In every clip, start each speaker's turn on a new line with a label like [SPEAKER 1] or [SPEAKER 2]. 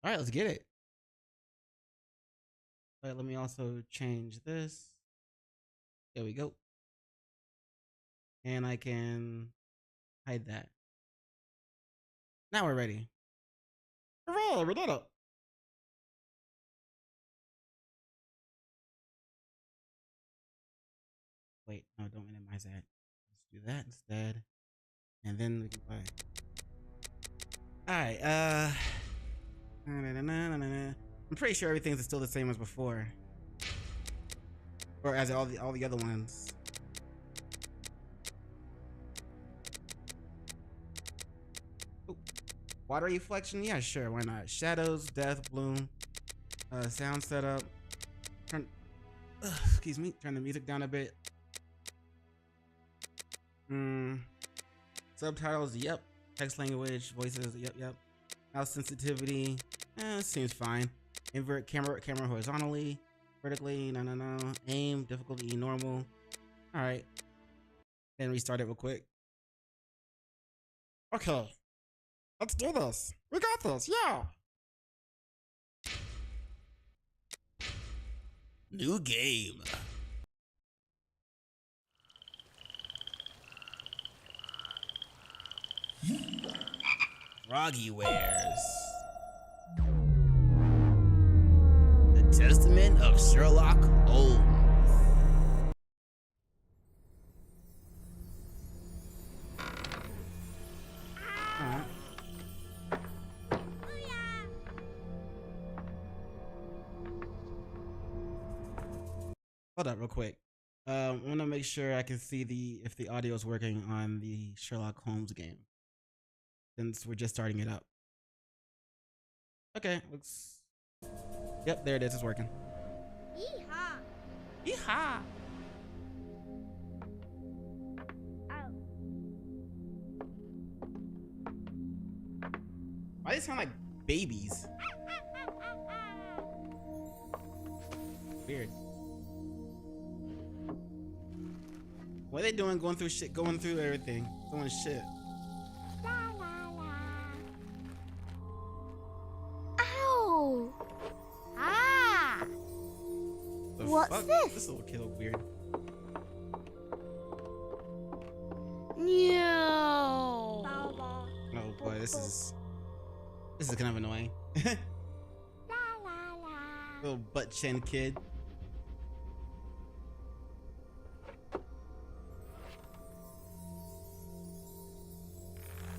[SPEAKER 1] All right, let's get it. All right, let me also change this. There we go. And I can hide that. Now we're ready. Hooray, we did it. Wait, no, don't minimize that. Let's do that instead. And then we can play. Alright, I'm pretty sure everything's still the same as before. Or as all the other ones. Ooh. Water reflection? Yeah, sure, why not? Shadows, death, bloom, sound setup. Excuse me, turn the music down a bit. Subtitles, yep. Text language, voices, yep. Mouse sensitivity, seems fine. Invert camera horizontally, vertically, no. Aim, difficulty, normal. All right. Then restart it real quick. Okay. Let's do this. We got this, yeah. New game. Froggy Wares. The Testament of Sherlock Holmes. Hold up real quick. I want to make sure I can see if the audio is working on the Sherlock Holmes game. Since we're just starting it up. Okay, looks. Yep, there it is. It's working. Yeehaw! Yeehaw! Oh. Why do they sound like babies? Weird. What are they doing? Going through everything, doing shit.
[SPEAKER 2] What's this?
[SPEAKER 1] This little kid look weird.
[SPEAKER 2] No.
[SPEAKER 1] Oh boy, this is kind of annoying. Little butt chin kid.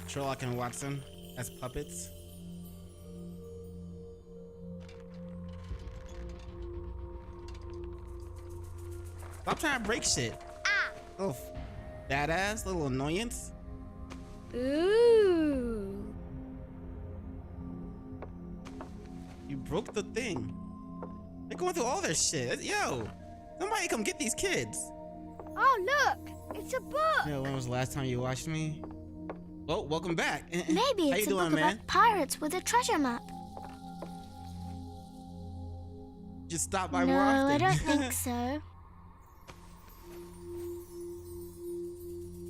[SPEAKER 1] Sherlock and Watson as puppets. Stop trying to break shit.
[SPEAKER 2] Ah.
[SPEAKER 1] Little badass, little annoyance.
[SPEAKER 2] Ooh.
[SPEAKER 1] You broke the thing. They're going through all their shit. Yo, somebody come get these kids.
[SPEAKER 2] Oh, look. It's a book.
[SPEAKER 1] Yeah, when was the last time you watched me? Well, welcome back.
[SPEAKER 2] Maybe it's a book about pirates with a treasure map.
[SPEAKER 1] Just stop by more often.
[SPEAKER 2] No, I don't think so.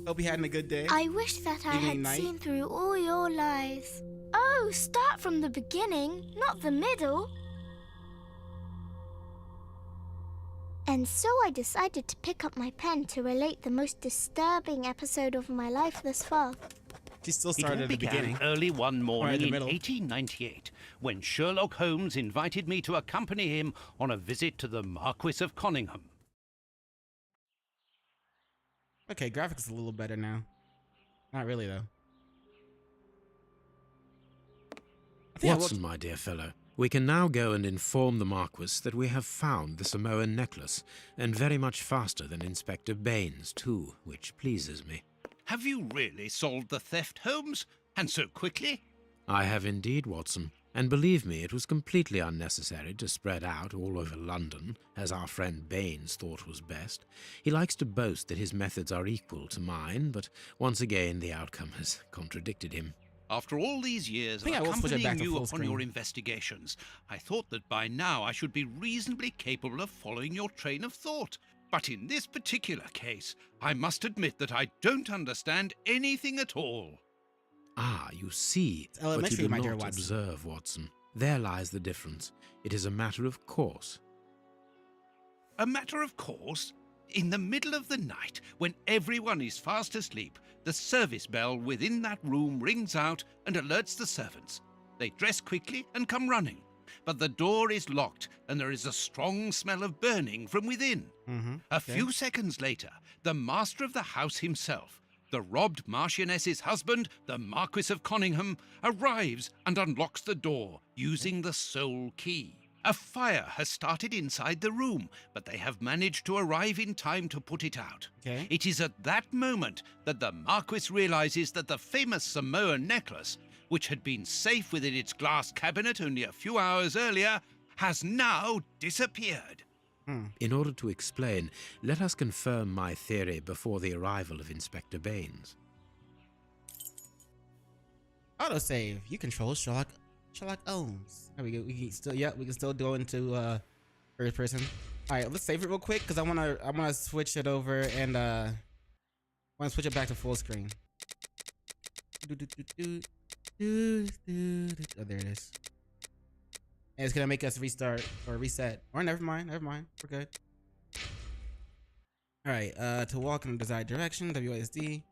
[SPEAKER 1] Hope you had a good day.
[SPEAKER 2] I wish that I had seen through all your lies. Oh, start from the beginning, not the middle. And so I decided to pick up my pen to relate the most disturbing episode of my life thus far.
[SPEAKER 1] She still started at the beginning.
[SPEAKER 3] Early one morning in
[SPEAKER 1] middle.
[SPEAKER 3] 1898, when Sherlock Holmes invited me to accompany him on a visit to the Marquis of Conyngham.
[SPEAKER 1] Okay, graphics is a little better now. Not really, though.
[SPEAKER 4] Watson, my dear fellow, we can now go and inform the Marquis that we have found the Samoan necklace, and very much faster than Inspector Baines, too, which pleases me.
[SPEAKER 3] Have you really solved the theft, Holmes? And so quickly?
[SPEAKER 4] I have indeed, Watson. And believe me, it was completely unnecessary to spread out all over London, as our friend Baines thought was best. He likes to boast that his methods are equal to mine, but once again the outcome has contradicted him.
[SPEAKER 3] After all these years of accompanying you upon your investigations, I thought that by now I should be reasonably capable of following your train of thought. But in this particular case, I must admit that I don't understand anything at all.
[SPEAKER 4] Ah, you see,
[SPEAKER 1] Elementary,
[SPEAKER 4] but you
[SPEAKER 1] my
[SPEAKER 4] do
[SPEAKER 1] dear
[SPEAKER 4] not
[SPEAKER 1] Watson.
[SPEAKER 4] observe, Watson. There lies the difference. It is a matter of course.
[SPEAKER 3] A matter of course? In the middle of the night, when everyone is fast asleep, the service bell within that room rings out and alerts the servants. They dress quickly and come running. But the door is locked and there is a strong smell of burning from within. A few seconds later, the master of the house himself, the robbed Marchioness's husband, the Marquis of Conyngham, arrives and unlocks the door using the sole key. A fire has started inside the room, but they have managed to arrive in time to put it out. It is at that moment that the Marquis realizes that the famous Samoan necklace, which had been safe within its glass cabinet only a few hours earlier, has now disappeared.
[SPEAKER 4] In order to explain, let us confirm my theory before the arrival of Inspector Baines.
[SPEAKER 1] Autosave. You control Sherlock Holmes. There we go. We can still go into first person. All right, let's save it real quick because I wanna switch it over and wanna switch it back to full screen. Oh, there it is. And it's gonna make us restart or reset. Or never mind. We're good. All right. To walk in the desired direction, WASD.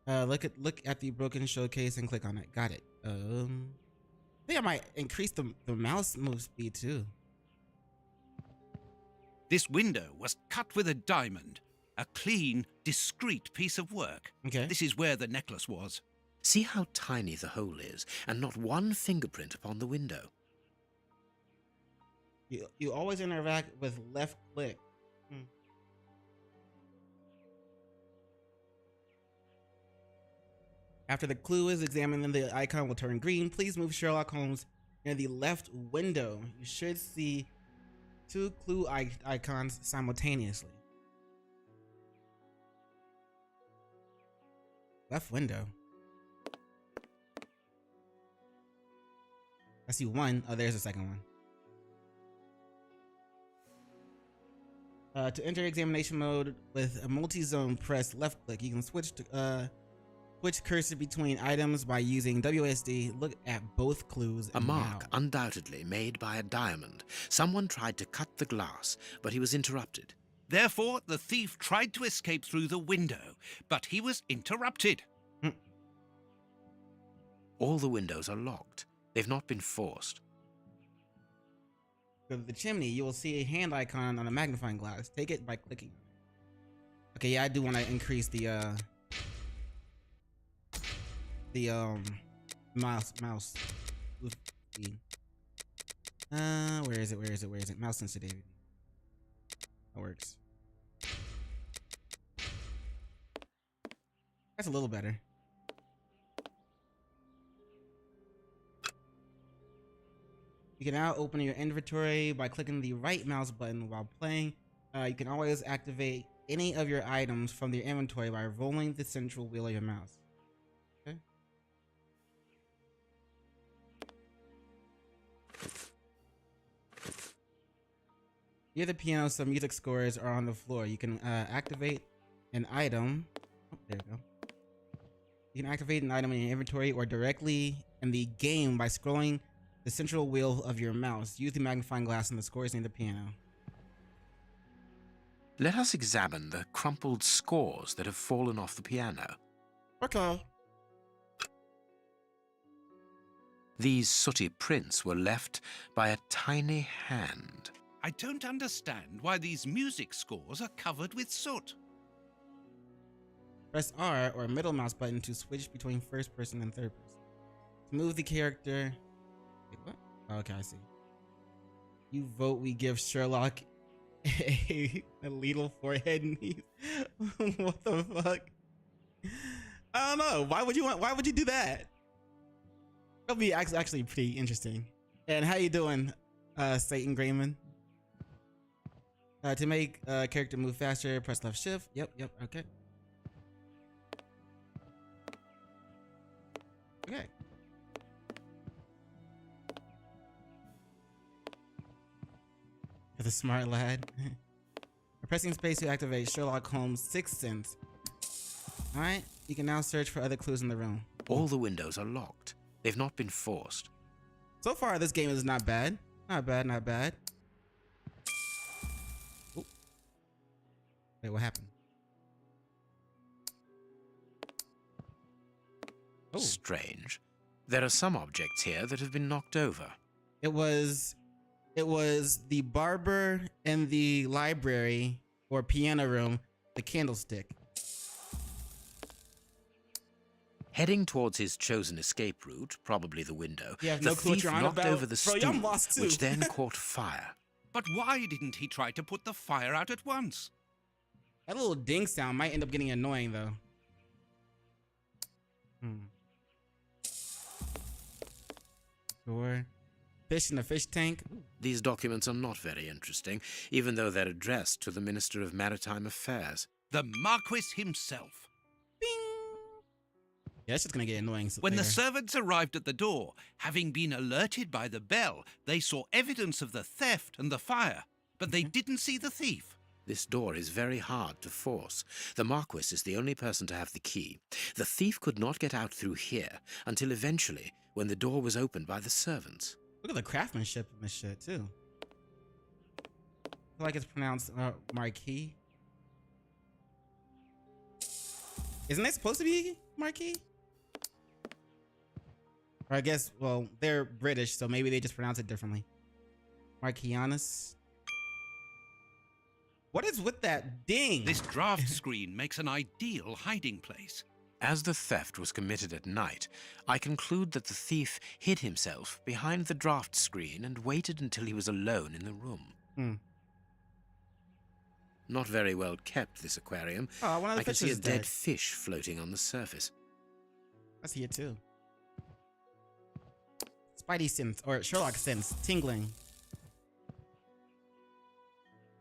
[SPEAKER 1] Look at the broken showcase and click on it. Got it. I think I might increase the mouse move speed too.
[SPEAKER 3] This window was cut with a diamond. A clean, discreet piece of work.
[SPEAKER 1] Okay.
[SPEAKER 3] This is where the necklace was.
[SPEAKER 4] See how tiny the hole is, and not one fingerprint upon the window.
[SPEAKER 1] You always interact with left click. After the clue is examined and the icon will turn green, please move Sherlock Holmes near the left window. You should see two clue icons simultaneously. Left window. I see one. Oh, there's the second one. To enter examination mode with a multi-zone, press left click. You can switch cursor between items by using WSD. Look at both clues.
[SPEAKER 4] A mark undoubtedly made by a diamond. Someone tried to cut the glass, but he was interrupted.
[SPEAKER 3] Therefore, the thief tried to escape through the window, but he was interrupted.
[SPEAKER 4] All the windows are locked. They've not been forced.
[SPEAKER 1] Go to the chimney. You will see a hand icon on a magnifying glass. Take it by clicking. Okay, yeah, I do want to increase the mouse speed. Where is it? Mouse sensitivity. That works. That's a little better. You can now open your inventory by clicking the right mouse button while playing. You can always activate any of your items from your inventory by rolling the central wheel of your mouse. Okay. Near the piano, some music scores are on the floor. You can activate an item. Oh, there we go. You can activate an item in your inventory or directly in the game by scrolling the central wheel of your mouse. Use the magnifying glass and the scores near the piano.
[SPEAKER 4] Let us examine the crumpled scores that have fallen off the piano.
[SPEAKER 1] Okay.
[SPEAKER 4] These sooty prints were left by a tiny hand.
[SPEAKER 3] I don't understand why these music scores are covered with soot.
[SPEAKER 1] Press R or middle mouse button to switch between first person and third person. To move the character... Wait, what? Oh, okay, I see. You vote we give Sherlock a lethal forehead knees. What the fuck? I don't know. Why would you do that? That'll be actually pretty interesting. And how you doing, Satan Grayman? To make character move faster, press left shift. Yep, okay. Okay. The smart lad. Pressing space to activate Sherlock Holmes' sixth sense. Alright, you can now search for other clues in the room.
[SPEAKER 4] All the windows are locked. They've not been forced.
[SPEAKER 1] So far, this game is not bad. Not bad, not bad. Ooh. Wait, what happened? Oh.
[SPEAKER 4] Strange. There are some objects here that have been knocked over.
[SPEAKER 1] It was the barber in the library or piano room, the candlestick.
[SPEAKER 4] Heading towards his chosen escape route, probably the window,
[SPEAKER 1] You have
[SPEAKER 4] the
[SPEAKER 1] no clue what
[SPEAKER 4] thief
[SPEAKER 1] you're on
[SPEAKER 4] knocked
[SPEAKER 1] about?
[SPEAKER 4] over the
[SPEAKER 1] Bro,
[SPEAKER 4] stool,
[SPEAKER 1] I'm lost too.
[SPEAKER 4] which then caught fire.
[SPEAKER 3] But why didn't he try to put the fire out at once?
[SPEAKER 1] That little ding sound might end up getting annoying though. Door. Fish in a fish tank.
[SPEAKER 4] These documents are not very interesting, even though they're addressed to the Minister of Maritime Affairs.
[SPEAKER 3] The Marquis himself.
[SPEAKER 1] Bing. Yeah, that's just gonna get annoying.
[SPEAKER 3] When the servants arrived at the door, having been alerted by the bell, they saw evidence of the theft and the fire, but they didn't see the thief.
[SPEAKER 4] This door is very hard to force. The Marquis is the only person to have the key. The thief could not get out through here until eventually, when the door was opened by the servants.
[SPEAKER 1] Look at the craftsmanship in this shit too. I feel like it's pronounced Marquis. Isn't it supposed to be Marquis? Or I guess, well, they're British, so maybe they just pronounce it differently. Marquianus. What is with that ding?
[SPEAKER 3] This draft screen makes an ideal hiding place.
[SPEAKER 4] As the theft was committed at night, I conclude that the thief hid himself behind the draft screen and waited until he was alone in the room. Not very well kept, this aquarium.
[SPEAKER 1] Oh, one of the
[SPEAKER 4] I can see a
[SPEAKER 1] fishes
[SPEAKER 4] dead
[SPEAKER 1] dead.
[SPEAKER 4] fish floating on the surface.
[SPEAKER 1] I see it too. Spidey sense, or Sherlock sense, tingling.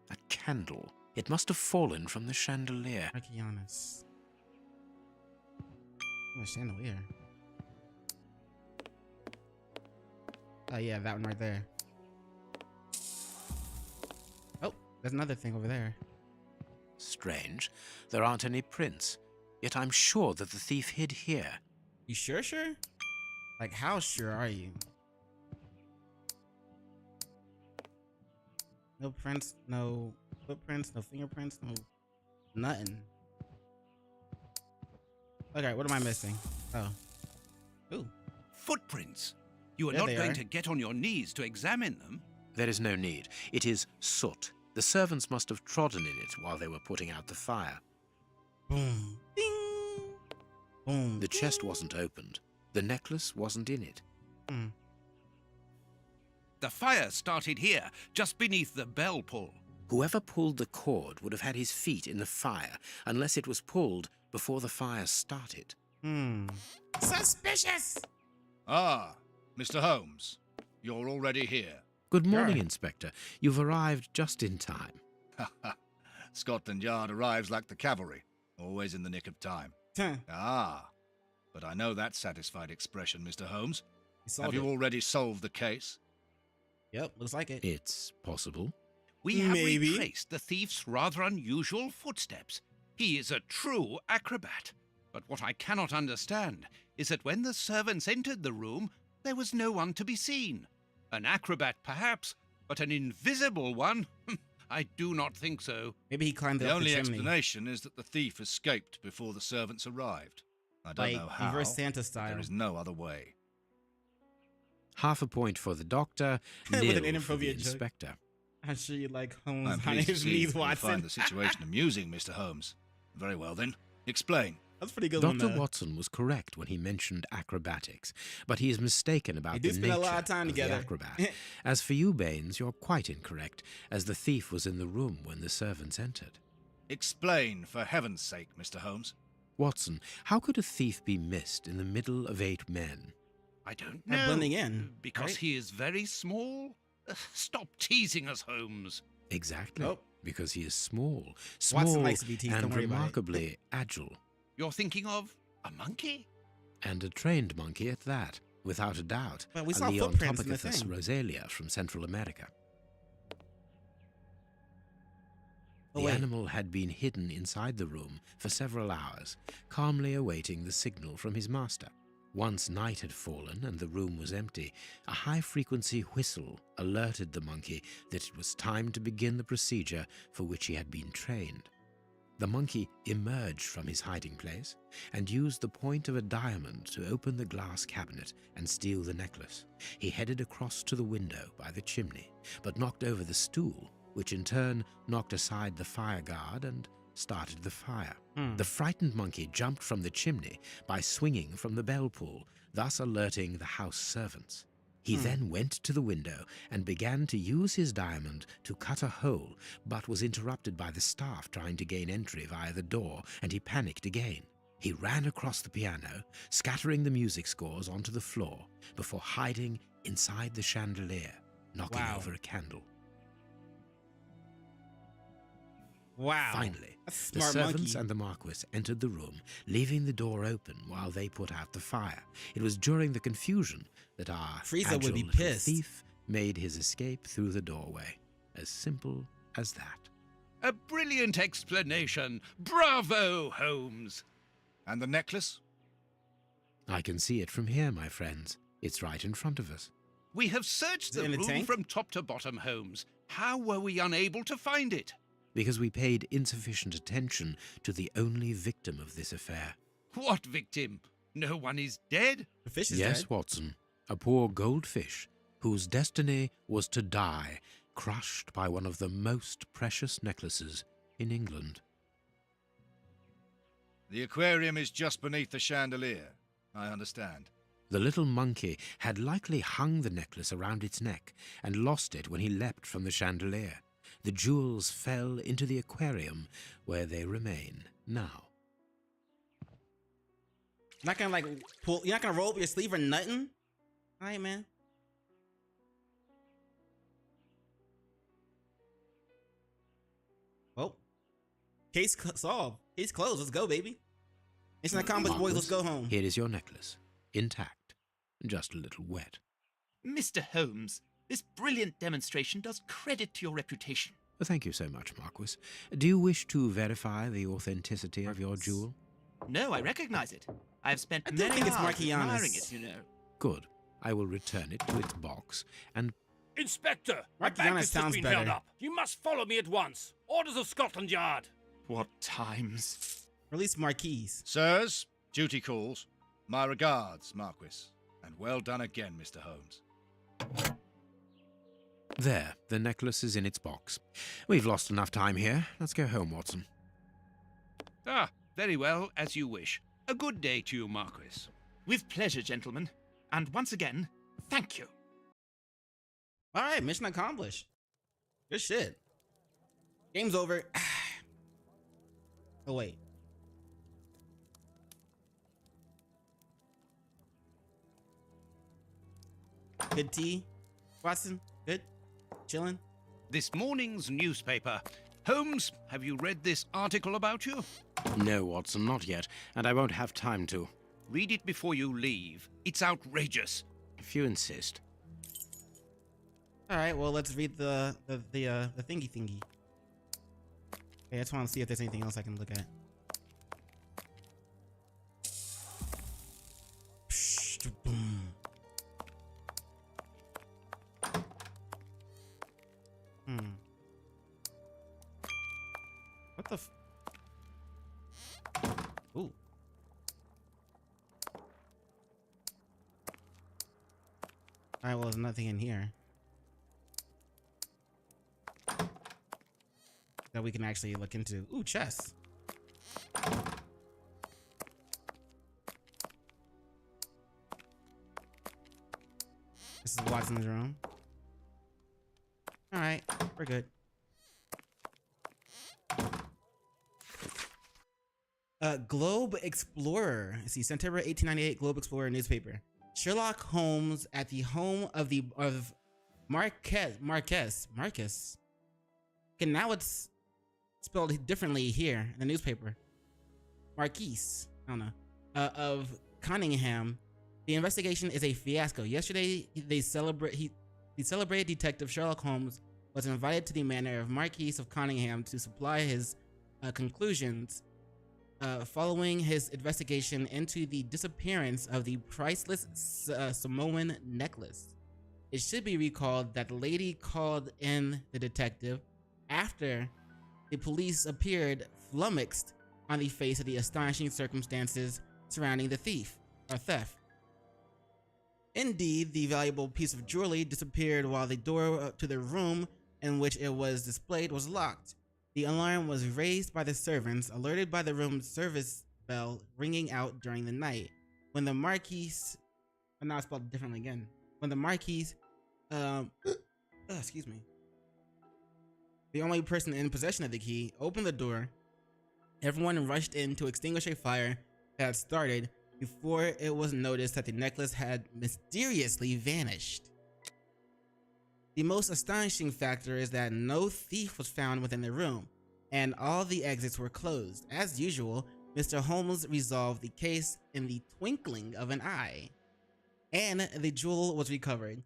[SPEAKER 4] A candle. It must have fallen from the chandelier.
[SPEAKER 1] Marquianus. Oh, a chandelier. Oh yeah, that one right there. Oh, there's another thing over there.
[SPEAKER 4] Strange. There aren't any prints. Yet I'm sure that the thief hid here.
[SPEAKER 1] You sure? Like, how sure are you? No prints, no footprints, no fingerprints, no nothing. Okay, what am I missing? Oh. Ooh.
[SPEAKER 3] Footprints. You are
[SPEAKER 1] There
[SPEAKER 3] not
[SPEAKER 1] they
[SPEAKER 3] going
[SPEAKER 1] are.
[SPEAKER 3] to get on your knees to examine them.
[SPEAKER 4] There is no need. It is soot. The servants must have trodden in it while they were putting out the fire.
[SPEAKER 1] Boom. Ding. Boom.
[SPEAKER 4] The chest wasn't opened. The necklace wasn't in it.
[SPEAKER 3] The fire started here, just beneath the bell pull.
[SPEAKER 4] Whoever pulled the cord would have had his feet in the fire, unless it was pulled before the fire started.
[SPEAKER 1] Suspicious!
[SPEAKER 5] Ah, Mr. Holmes, you're already here.
[SPEAKER 4] Good morning,
[SPEAKER 1] Sure.
[SPEAKER 4] Inspector. You've arrived just in time.
[SPEAKER 5] Scotland Yard arrives like the cavalry, always in the nick of time. Ah, but I know that satisfied expression, Mr. Holmes. Have you already solved the case?
[SPEAKER 1] Yep, looks like it.
[SPEAKER 4] It's possible.
[SPEAKER 3] We have
[SPEAKER 1] Maybe.
[SPEAKER 3] retraced the thief's rather unusual footsteps. He is a true acrobat. But what I cannot understand is that when the servants entered the room, there was no one to be seen. An acrobat, perhaps, but an invisible one? I do not think so.
[SPEAKER 1] Maybe he climbed
[SPEAKER 5] The
[SPEAKER 1] up
[SPEAKER 5] only
[SPEAKER 1] the chimney.
[SPEAKER 5] explanation is that the thief escaped before the servants arrived. I don't
[SPEAKER 1] Like
[SPEAKER 5] know how,
[SPEAKER 1] reverse Santa
[SPEAKER 5] but
[SPEAKER 1] style.
[SPEAKER 5] there is no other way.
[SPEAKER 4] Half a point for the doctor,
[SPEAKER 1] With an
[SPEAKER 4] nil for the
[SPEAKER 1] inappropriate joke.
[SPEAKER 4] inspector.
[SPEAKER 1] I'm sure you like Holmes
[SPEAKER 5] I'm
[SPEAKER 1] on
[SPEAKER 5] pleased to
[SPEAKER 1] his
[SPEAKER 5] see
[SPEAKER 1] knees,
[SPEAKER 5] you find
[SPEAKER 1] Watson.
[SPEAKER 5] the situation amusing, Mr. Holmes. Very well then, explain.
[SPEAKER 1] That's a pretty good
[SPEAKER 4] Dr.
[SPEAKER 1] one.
[SPEAKER 4] Watson was correct when he mentioned acrobatics, but he is mistaken about
[SPEAKER 1] They
[SPEAKER 4] the
[SPEAKER 1] do spend
[SPEAKER 4] nature
[SPEAKER 1] a lot of time
[SPEAKER 4] of
[SPEAKER 1] together.
[SPEAKER 4] the acrobat. As for you, Baines, you're quite incorrect, as the thief was in the room when the servants entered.
[SPEAKER 5] Explain, for heaven's sake, Mr. Holmes.
[SPEAKER 4] Watson, how could a thief be missed in the middle of 8 men?
[SPEAKER 3] I don't
[SPEAKER 1] They're
[SPEAKER 3] know.
[SPEAKER 1] blending in,
[SPEAKER 3] Because
[SPEAKER 1] right?
[SPEAKER 3] he is very small? Stop teasing us, Holmes.
[SPEAKER 4] Exactly.
[SPEAKER 1] Oh.
[SPEAKER 4] Because he is small.
[SPEAKER 1] Watson
[SPEAKER 4] Small
[SPEAKER 1] likes to be teased,
[SPEAKER 4] and
[SPEAKER 1] don't worry about it.
[SPEAKER 4] remarkably agile.
[SPEAKER 3] You're thinking of a monkey?
[SPEAKER 4] And a trained monkey at that, without a doubt.
[SPEAKER 1] Well, we
[SPEAKER 4] a
[SPEAKER 1] saw
[SPEAKER 4] Leon
[SPEAKER 1] footprints in the
[SPEAKER 4] Topicus
[SPEAKER 1] thing.
[SPEAKER 4] rosalia from Central America.
[SPEAKER 1] Oh,
[SPEAKER 4] The
[SPEAKER 1] wait.
[SPEAKER 4] animal had been hidden inside the room for several hours, calmly awaiting the signal from his master. Once night had fallen and the room was empty, a high-frequency whistle alerted the monkey that it was time to begin the procedure for which he had been trained. The monkey emerged from his hiding place and used the point of a diamond to open the glass cabinet and steal the necklace. He headed across to the window by the chimney, but knocked over the stool, which in turn knocked aside the fire guard and started the fire. The frightened monkey jumped from the chimney by swinging from the bell pull, thus alerting the house servants. He then went to the window and began to use his diamond to cut a hole, but was interrupted by the staff trying to gain entry via the door, and he panicked again. He ran across the piano, scattering the music scores onto the floor, before hiding inside the chandelier, knocking over a candle.
[SPEAKER 1] Wow.
[SPEAKER 4] Finally, the servants and the Marquis entered the room, leaving the door open while they put out the fire. It was during the confusion that our
[SPEAKER 1] Frieza would be
[SPEAKER 4] little
[SPEAKER 1] pissed.
[SPEAKER 4] thief made his escape through the doorway. As simple as that.
[SPEAKER 3] A brilliant explanation. Bravo, Holmes.
[SPEAKER 5] And the necklace?
[SPEAKER 4] I can see it from here, my friends. It's right in front of us.
[SPEAKER 3] We have searched the room from top to bottom, Holmes. How were we unable to find it?
[SPEAKER 4] Because we paid insufficient attention to the only victim of this affair.
[SPEAKER 3] What victim? No one is dead?
[SPEAKER 1] The fish is
[SPEAKER 4] Yes,
[SPEAKER 1] dead.
[SPEAKER 4] Watson. A poor goldfish whose destiny was to die, crushed by one of the most precious necklaces in England.
[SPEAKER 5] The aquarium is just beneath the chandelier. I understand.
[SPEAKER 4] The little monkey had likely hung the necklace around its neck and lost it when he leapt from the chandelier. The jewels fell into the aquarium, where they remain now.
[SPEAKER 1] Not gonna like pull. You're not gonna roll up your sleeve or nothing. All right, man. Well, case solved. Case closed. Let's go, baby. Mission accomplished, boys. Let's go home.
[SPEAKER 4] Here is your necklace, intact, just a little wet.
[SPEAKER 6] Mr. Holmes, this brilliant demonstration does credit to your reputation.
[SPEAKER 4] Thank you so much, Marquis. Do you wish to verify the authenticity of your jewel?
[SPEAKER 6] No, I recognize it. I have spent
[SPEAKER 1] I do
[SPEAKER 6] many
[SPEAKER 1] think it's
[SPEAKER 6] hours
[SPEAKER 1] Marquianus.
[SPEAKER 6] admiring it, you know.
[SPEAKER 4] Good. I will return it to its box and...
[SPEAKER 7] Inspector, my
[SPEAKER 1] Marquianus
[SPEAKER 7] bag has
[SPEAKER 1] sounds
[SPEAKER 7] just been
[SPEAKER 1] better.
[SPEAKER 7] held up. You must follow me at once. Orders of Scotland Yard.
[SPEAKER 6] What times?
[SPEAKER 1] Release Marquise.
[SPEAKER 5] Sirs, duty calls. My regards, Marquis. And well done again, Mr. Holmes.
[SPEAKER 4] There, the necklace is in its box. We've lost enough time here. Let's go home, Watson.
[SPEAKER 3] Ah, very well, as you wish. A good day to you, Marquis.
[SPEAKER 6] With pleasure, gentlemen. And once again, thank you.
[SPEAKER 1] All right, mission accomplished. Good shit. Game's over. Oh wait. Good tea, Watson. Good. Chilling.
[SPEAKER 3] This morning's newspaper. Holmes, have you read this article about you?
[SPEAKER 4] No, Watson, not yet, and I won't have time to.
[SPEAKER 3] Read it before you leave. It's outrageous.
[SPEAKER 4] If you insist.
[SPEAKER 1] All right. Well, let's read the thingy. Okay, I just want to see if there's anything else I can look at. Boom. What the ooh. Alright, well, there's nothing in here that we can actually look into. Ooh, chess. This is Watson's room. Alright, we're good. Globe Explorer. Let's see, September 1898, Globe Explorer newspaper. Sherlock Holmes at the home of Marquez. Okay, now it's spelled differently here in the newspaper. Marquise, I don't know. Of Cunningham. The investigation is a fiasco. Yesterday, the celebrated detective Sherlock Holmes was invited to the manor of Marquis of Cunningham to supply his conclusions following his investigation into the disappearance of the priceless Samoan necklace. It should be recalled that the lady called in the detective after the police appeared flummoxed on the face of the astonishing circumstances surrounding the theft. Indeed, the valuable piece of jewelry disappeared while the door to the room in which it was displayed was locked. The alarm was raised by the servants, alerted by the room service bell ringing out during the night. When the Marquise, now it's spelled differently again. When the Marquise, excuse me, the only person in possession of the key, opened the door, everyone rushed in to extinguish a fire that had started before it was noticed that the necklace had mysteriously vanished. The most astonishing factor is that no thief was found within the room, and all the exits were closed. As usual, Mr. Holmes resolved the case in the twinkling of an eye, and the jewel was recovered.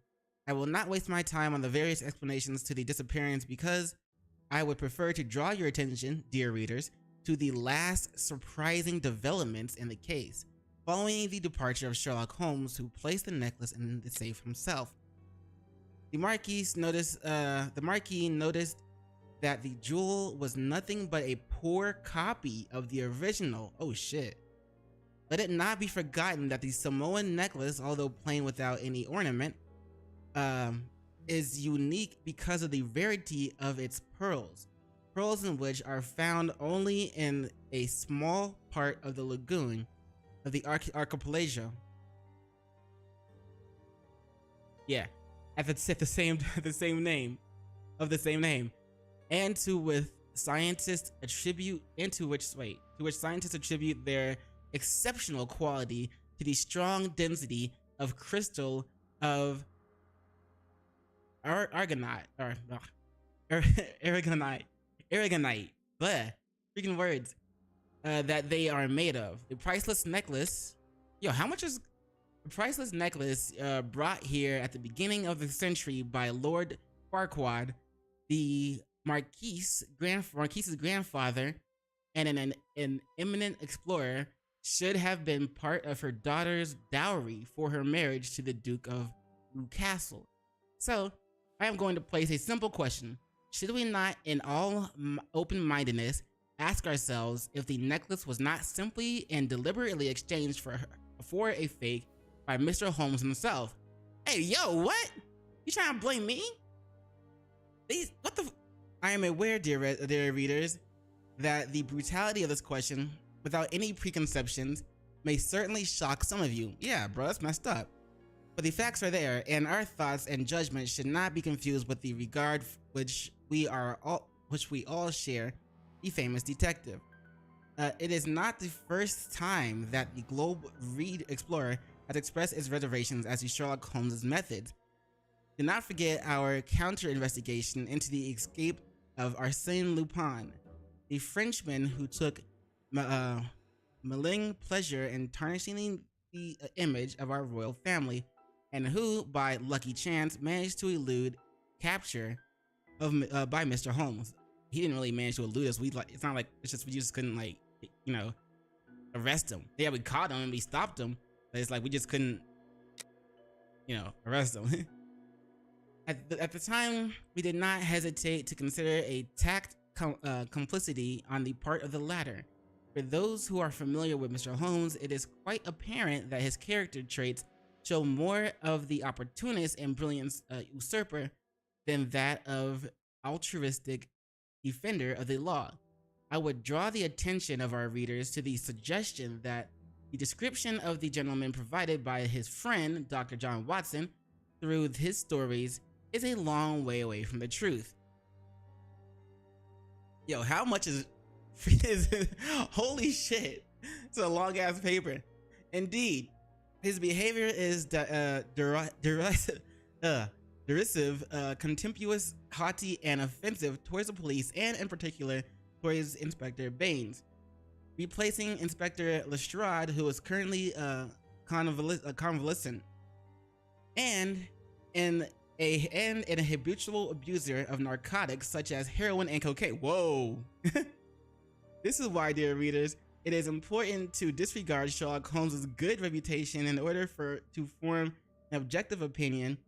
[SPEAKER 1] I will not waste my time on the various explanations to the disappearance because I would prefer to draw your attention, dear readers, to the last surprising developments in the case, following the departure of Sherlock Holmes, who placed the necklace in the safe himself. The Marquis noticed that the jewel was nothing but a poor copy of the original. Oh shit. Let it not be forgotten that the Samoan necklace, although plain without any ornament, is unique because of the rarity of its pearls. Pearls in which are found only in a small part of the lagoon of the archipelago. Yeah, at the same name, and to which scientists attribute their exceptional quality to the strong density of crystal of aragonite, but freaking words, that they are made of. The priceless necklace, how much is the priceless necklace brought here at the beginning of the century by Lord Farquhar, the Marquis's grandfather, and an eminent explorer, should have been part of her daughter's dowry for her marriage to the Duke of Newcastle. So, I am going to place a simple question. Should we not, in all open-mindedness, ask ourselves if the necklace was not simply and deliberately exchanged for a fake by Mr. Holmes himself? Hey, yo, what? You trying to blame me? I am aware, dear readers, that the brutality of this question, without any preconceptions, may certainly shock some of you. Yeah, bro, that's messed up. But the facts are there, and our thoughts and judgments should not be confused with the regard which we all share the famous detective. It is not the first time that the Globe Read Explorer has expressed its reservations as to Sherlock Holmes' methods. Do not forget our counter-investigation into the escape of Arsène Lupin, the Frenchman who took malign pleasure in tarnishing the image of our royal family, and who, by lucky chance, managed to elude capture by Mr. Holmes. He didn't really manage to elude us. It's not like we just couldn't arrest him. Yeah, we caught him and we stopped him, but it's like we just couldn't, arrest him. At the time, we did not hesitate to consider a tact complicity on the part of the latter. For those who are familiar with Mr. Holmes, it is quite apparent that his character traits show more of the opportunist and brilliant usurper than that of altruistic defender of the law. I would draw the attention of our readers to the suggestion that the description of the gentleman provided by his friend, Dr. John Watson, through his stories is a long way away from the truth. Yo, how much is holy shit, it's a long ass paper. Indeed, his behavior is derisive, contemptuous, haughty, and offensive towards the police, and in particular towards Inspector Baines. Replacing Inspector Lestrade, who is currently convalescent, and an habitual abuser of narcotics such as heroin and cocaine. Whoa. This is why, dear readers, it is important to disregard Sherlock Holmes' good reputation in order to form an objective opinion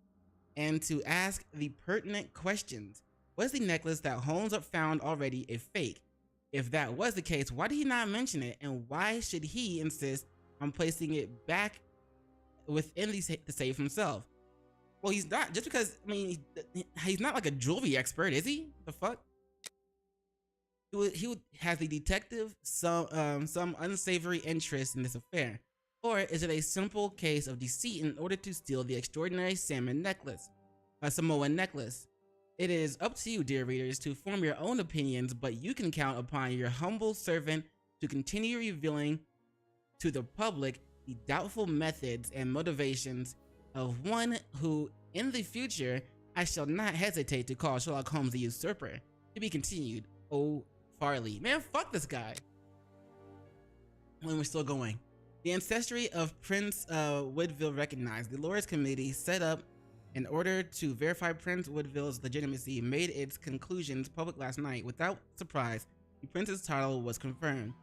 [SPEAKER 1] and to ask the pertinent questions. Was the necklace that Holmes found already a fake? If that was the case, why did he not mention it? And why should he insist on placing it back within the safe himself? Well, he's not, just because, I mean, he's not like a jewelry expert, is he? The fuck? Has the detective some unsavory interest in this affair? Or is it a simple case of deceit in order to steal the extraordinary Samoan necklace? It is up to you, dear readers, to form your own opinions, but you can count upon your humble servant to continue revealing to the public the doubtful methods and motivations of one who, in the future, I shall not hesitate to call Sherlock Holmes the usurper. To be continued. O. Farley. Man, fuck this guy. When we're still going. The ancestry of Prince Woodville recognized. The Lords Committee set up in order to verify Prince Woodville's legitimacy made its conclusions public last night. Without surprise, the prince's title was confirmed.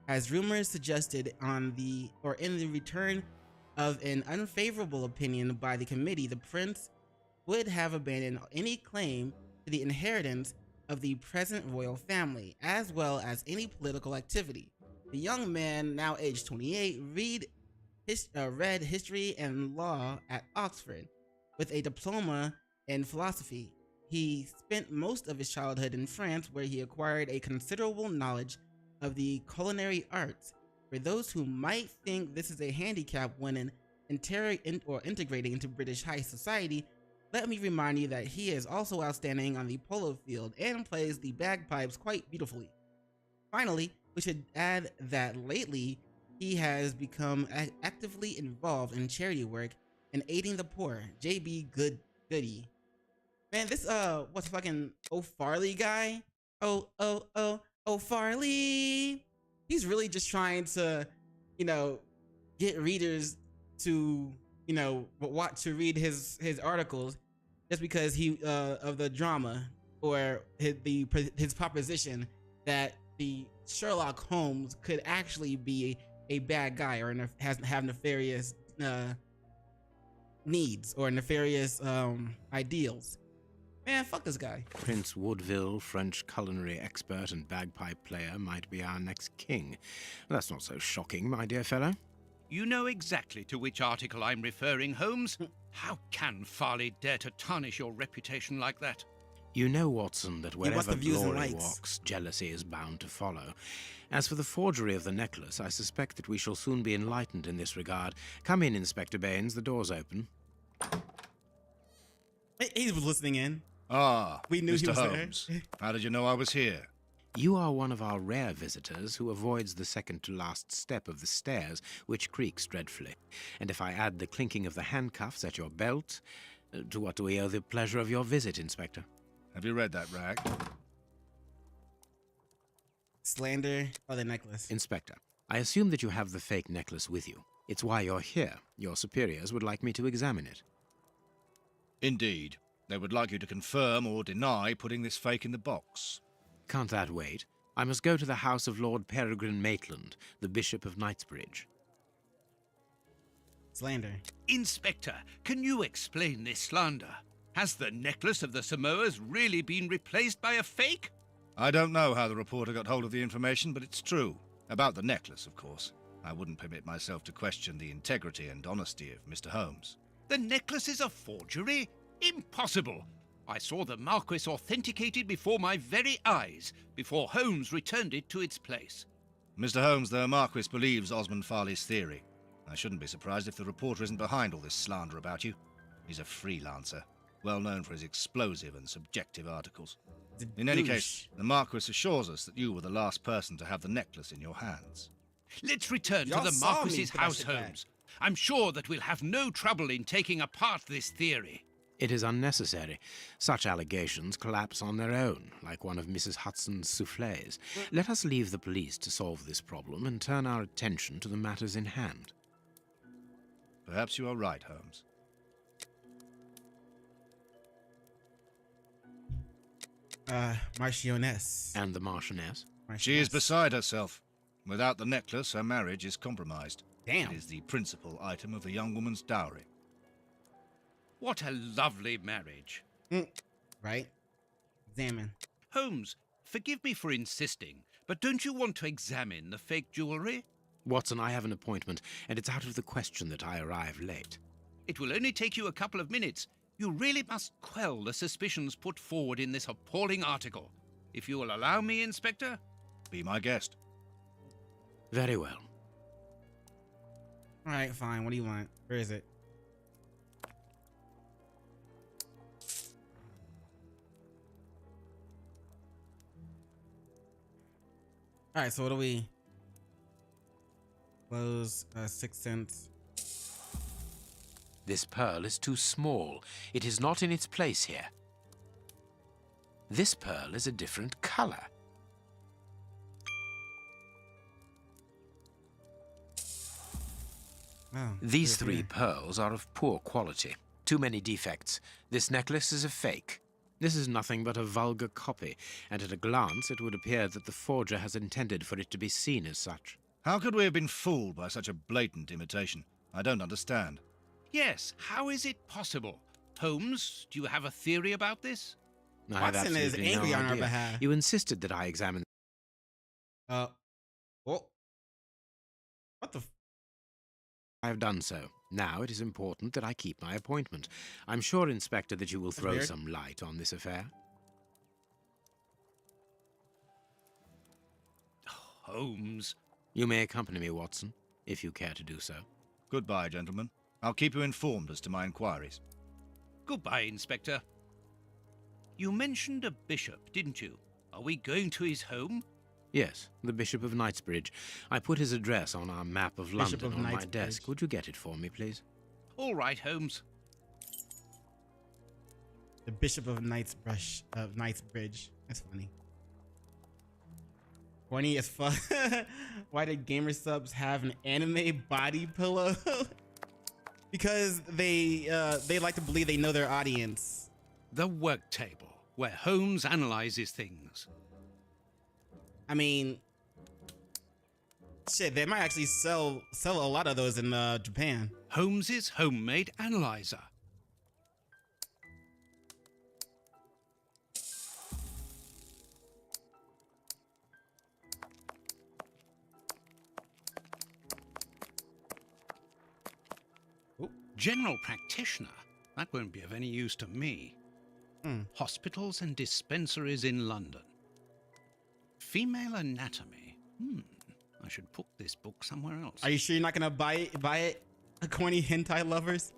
[SPEAKER 1] As rumors suggested in the return of an unfavorable opinion by the committee, the prince would have abandoned any claim to the inheritance of the present royal family, as well as any political activity. The young man, now aged 28, read history and law at Oxford. With a diploma in philosophy, he spent most of his childhood in France, where he acquired a considerable knowledge of the culinary arts. For those who might think this is a handicap when integrating into British high society, let me remind you that he is also outstanding on the polo field and plays the bagpipes quite beautifully. Finally, we should add that lately he has become actively involved in charity work and aiding the poor. J.B. Goody. Man, this what's fucking O'Farley guy? O'Farley. He's really just trying to, get readers to, read his articles just because he of the drama or his proposition that the Sherlock Holmes could actually be a bad guy or have nefarious needs or nefarious ideals. Man, fuck this guy.
[SPEAKER 4] Prince Woodville, French culinary expert and bagpipe player, might be our next king. That's not so shocking, my dear fellow.
[SPEAKER 3] You know exactly to which article I'm referring, Holmes. How can Farley dare to tarnish your reputation like that?
[SPEAKER 4] You know, Watson, that wherever glory walks, jealousy is bound to follow. As for the forgery of the necklace, I suspect that we shall soon be enlightened in this regard. Come in, Inspector Baines. The door's open.
[SPEAKER 1] He was listening in.
[SPEAKER 5] We knew Mr. Holmes. How did you know I was here?
[SPEAKER 4] You are one of our rare visitors who avoids the second-to-last step of the stairs, which creaks dreadfully. And if I add the clinking of the handcuffs at your belt, to what do we owe the pleasure of your visit, Inspector?
[SPEAKER 5] Have you read that rag?
[SPEAKER 1] Slander or the necklace?
[SPEAKER 4] Inspector, I assume that you have the fake necklace with you. It's why you're here. Your superiors would like me to examine it.
[SPEAKER 5] Indeed. They would like you to confirm or deny putting this fake in the box.
[SPEAKER 4] Can't that wait? I must go to the house of Lord Peregrine Maitland, the Bishop of Knightsbridge.
[SPEAKER 1] Slander.
[SPEAKER 3] Inspector, can you explain this slander? Has the necklace of the Samoas really been replaced by a fake?
[SPEAKER 5] I don't know how the reporter got hold of the information, but it's true. About the necklace, of course. I wouldn't permit myself to question the integrity and honesty of Mr. Holmes.
[SPEAKER 3] The necklace is a forgery? Impossible! I saw the Marquis authenticated before my very eyes, before Holmes returned it to its place.
[SPEAKER 5] Mr. Holmes, the Marquis believes Osmond Farley's theory. I shouldn't be surprised if the reporter isn't behind all this slander about you. He's a freelancer, well known for his explosive and subjective articles. In any case, the Marquis assures us that you were the last person to have the necklace in your hands.
[SPEAKER 3] Let's return to the Marquis's house, Holmes. I'm sure that we'll have no trouble in taking apart this theory.
[SPEAKER 4] It is unnecessary. Such allegations collapse on their own, like one of Mrs. Hudson's soufflés. Let us leave the police to solve this problem and turn our attention to the matters in hand.
[SPEAKER 5] Perhaps you are right, Holmes.
[SPEAKER 1] Marchioness.
[SPEAKER 4] And the Marchioness?
[SPEAKER 5] She is beside herself. Without the necklace, her marriage is compromised.
[SPEAKER 1] Damn.
[SPEAKER 5] It is the principal item of the young woman's dowry.
[SPEAKER 3] What a lovely marriage.
[SPEAKER 1] Right? Examine.
[SPEAKER 3] Holmes, forgive me for insisting, but don't you want to examine the fake jewellery?
[SPEAKER 4] Watson, I have an appointment, and it's out of the question that I arrive late.
[SPEAKER 3] It will only take you a couple of minutes. You really must quell the suspicions put forward in this appalling article. If you will allow me, Inspector?
[SPEAKER 5] Be my guest.
[SPEAKER 4] Very well.
[SPEAKER 1] All right, fine. What do you want? Where is it? All right, so what do we close? 6 cents.
[SPEAKER 4] This pearl is too small. It is not in its place here. This pearl is a different color.
[SPEAKER 1] Oh,
[SPEAKER 4] These 3 pearls are of poor quality. Too many defects. This necklace is a fake. This is nothing but a vulgar copy, and at a glance it would appear that the forger has intended for it to be seen as such.
[SPEAKER 5] How could we have been fooled by such a blatant imitation? I don't understand.
[SPEAKER 3] Yes, how is it possible? Holmes, do you have a theory about this?
[SPEAKER 4] I have
[SPEAKER 1] Watson is
[SPEAKER 4] absolutely
[SPEAKER 1] angry
[SPEAKER 4] no
[SPEAKER 1] on our
[SPEAKER 4] idea.
[SPEAKER 1] behalf.
[SPEAKER 4] You insisted that I examine...
[SPEAKER 1] Oh. What the?
[SPEAKER 4] I have done so. Now it is important that I keep my appointment. I'm sure, Inspector, that you will throw
[SPEAKER 1] weird.
[SPEAKER 4] some light on this affair.
[SPEAKER 3] Holmes.
[SPEAKER 4] You may accompany me, Watson, if you care to do so.
[SPEAKER 5] Goodbye, gentlemen. I'll keep you informed as to my inquiries.
[SPEAKER 3] Goodbye, Inspector. You mentioned a bishop, didn't you? Are we going to his home?
[SPEAKER 4] Yes, the Bishop of Knightsbridge. I put his address on our map of
[SPEAKER 1] Bishop
[SPEAKER 4] London
[SPEAKER 1] of
[SPEAKER 4] on my
[SPEAKER 1] Knightsbridge.
[SPEAKER 4] desk. Would you get it for me, please?
[SPEAKER 3] All right, Holmes.
[SPEAKER 1] The Bishop of Knightsbridge. That's funny. Corny as fuck. Why did gamer subs have an anime body pillow? Because they like to believe they know their audience.
[SPEAKER 3] The work table, where Holmes analyzes things.
[SPEAKER 1] I mean, shit, they might actually sell a lot of those in Japan.
[SPEAKER 3] Holmes's homemade analyzer. General practitioner? That won't be of any use to me. Hospitals and dispensaries in London. Female anatomy. I should put this book somewhere else.
[SPEAKER 1] Are you sure you're not gonna buy it? Corny hentai lovers?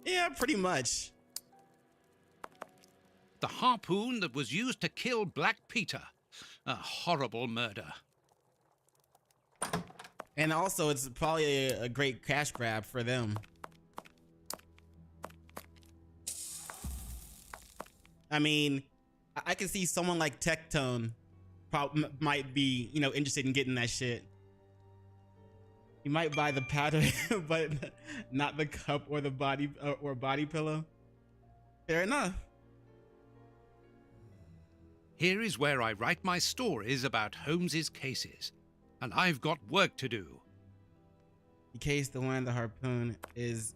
[SPEAKER 1] Yeah, pretty much.
[SPEAKER 3] The harpoon that was used to kill Black Peter. A horrible murder.
[SPEAKER 1] And also, it's probably a great cash grab for them. I mean, I can see someone like Tectone might be, interested in getting that shit. You might buy the powder, but not the cup or the body pillow. Fair enough.
[SPEAKER 3] Here is where I write my stories about Holmes's cases, and I've got work to do.
[SPEAKER 1] The case, the one, the harpoon is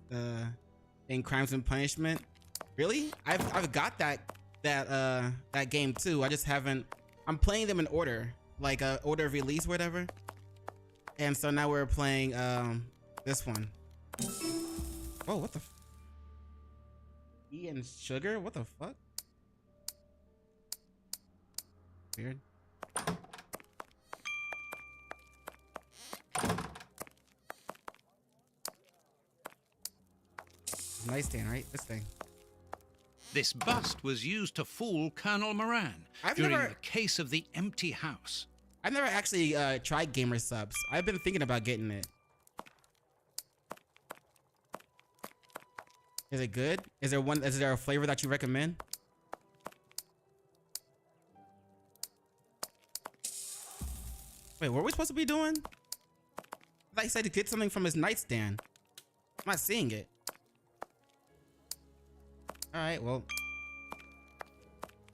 [SPEAKER 1] in Crimes and Punishment. Really? I've got that game too. I just haven't. I'm playing them in order, like order of release, whatever. And so now we're playing this one. Oh, what the? Tea and sugar? What the fuck? Weird. Nightstand, right? This thing.
[SPEAKER 3] This bust was used to fool Colonel Moran during the case of the empty house.
[SPEAKER 1] I've never actually tried gamer subs. I've been thinking about getting it. Is it good? Is there a flavor that you recommend? Wait, what are we supposed to be doing? I thought he said to get something from his nightstand. I'm not seeing it. All right, well.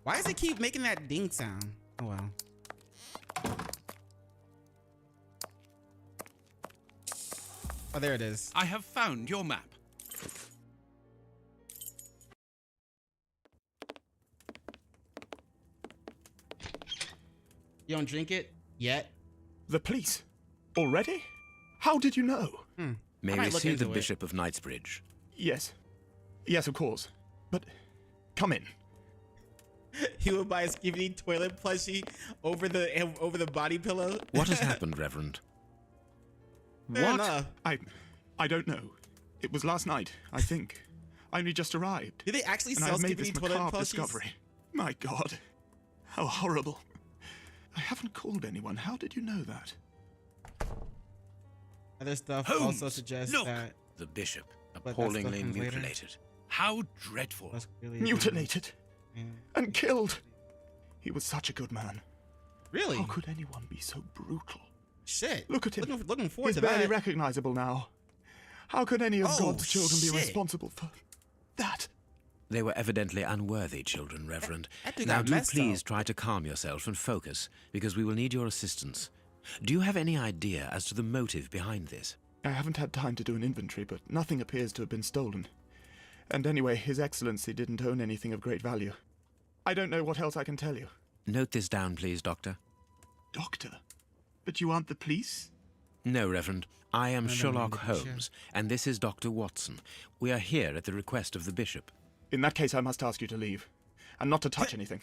[SPEAKER 1] Why does it keep making that ding sound? Oh, well. Oh, there it is.
[SPEAKER 3] I have found your map.
[SPEAKER 1] You don't drink it yet?
[SPEAKER 8] The police? Already? How did you know?
[SPEAKER 4] May we see the Bishop of Knightsbridge?
[SPEAKER 8] Yes. Yes, of course. But come in.
[SPEAKER 1] He would buy a skinny toilet plushie over the body pillow.
[SPEAKER 4] What has happened, Reverend?
[SPEAKER 1] Fair enough.
[SPEAKER 8] I don't know. It was last night, I think. I only just arrived.
[SPEAKER 1] Do they actually
[SPEAKER 8] and
[SPEAKER 1] sell
[SPEAKER 8] I've made
[SPEAKER 1] skinny
[SPEAKER 8] this
[SPEAKER 1] toilet
[SPEAKER 8] macabre
[SPEAKER 1] plushies?
[SPEAKER 8] discovery. My God. How horrible. I haven't called anyone. How did you know that?
[SPEAKER 1] Other stuff
[SPEAKER 3] Holmes,
[SPEAKER 1] also suggests
[SPEAKER 3] look.
[SPEAKER 1] that
[SPEAKER 4] The Bishop,
[SPEAKER 1] that stuff
[SPEAKER 4] appallingly
[SPEAKER 1] comes later.
[SPEAKER 4] mutilated.
[SPEAKER 3] How dreadful.
[SPEAKER 1] that's clearly
[SPEAKER 8] Mutilated.
[SPEAKER 1] Yeah.
[SPEAKER 8] And killed. He was such a good man.
[SPEAKER 1] Really?
[SPEAKER 8] How could anyone be so brutal?
[SPEAKER 1] Shit.
[SPEAKER 8] Look at him.
[SPEAKER 1] Looking forward
[SPEAKER 8] He's
[SPEAKER 1] to
[SPEAKER 8] barely
[SPEAKER 1] that.
[SPEAKER 8] recognizable now. How could any of
[SPEAKER 1] Oh,
[SPEAKER 8] God's children be
[SPEAKER 1] shit.
[SPEAKER 8] responsible for that?
[SPEAKER 4] They were evidently unworthy children, Reverend.
[SPEAKER 1] That dude
[SPEAKER 4] Now
[SPEAKER 1] got
[SPEAKER 4] do
[SPEAKER 1] messed
[SPEAKER 4] please
[SPEAKER 1] up.
[SPEAKER 4] try to calm yourself and focus, because we will need your assistance. Do you have any idea as to the motive behind this?
[SPEAKER 8] I haven't had time to do an inventory, but nothing appears to have been stolen. And anyway, His Excellency didn't own anything of great value. I don't know what else I can tell you.
[SPEAKER 4] Note this down, please, Doctor.
[SPEAKER 8] Doctor? But you aren't the police?
[SPEAKER 4] No, Reverend. I am
[SPEAKER 1] No,
[SPEAKER 4] Sherlock
[SPEAKER 1] no,
[SPEAKER 4] Holmes, and this is Dr. Watson. We are here at the request of the Bishop.
[SPEAKER 8] In that case, I must ask you to leave. And not to touch anything.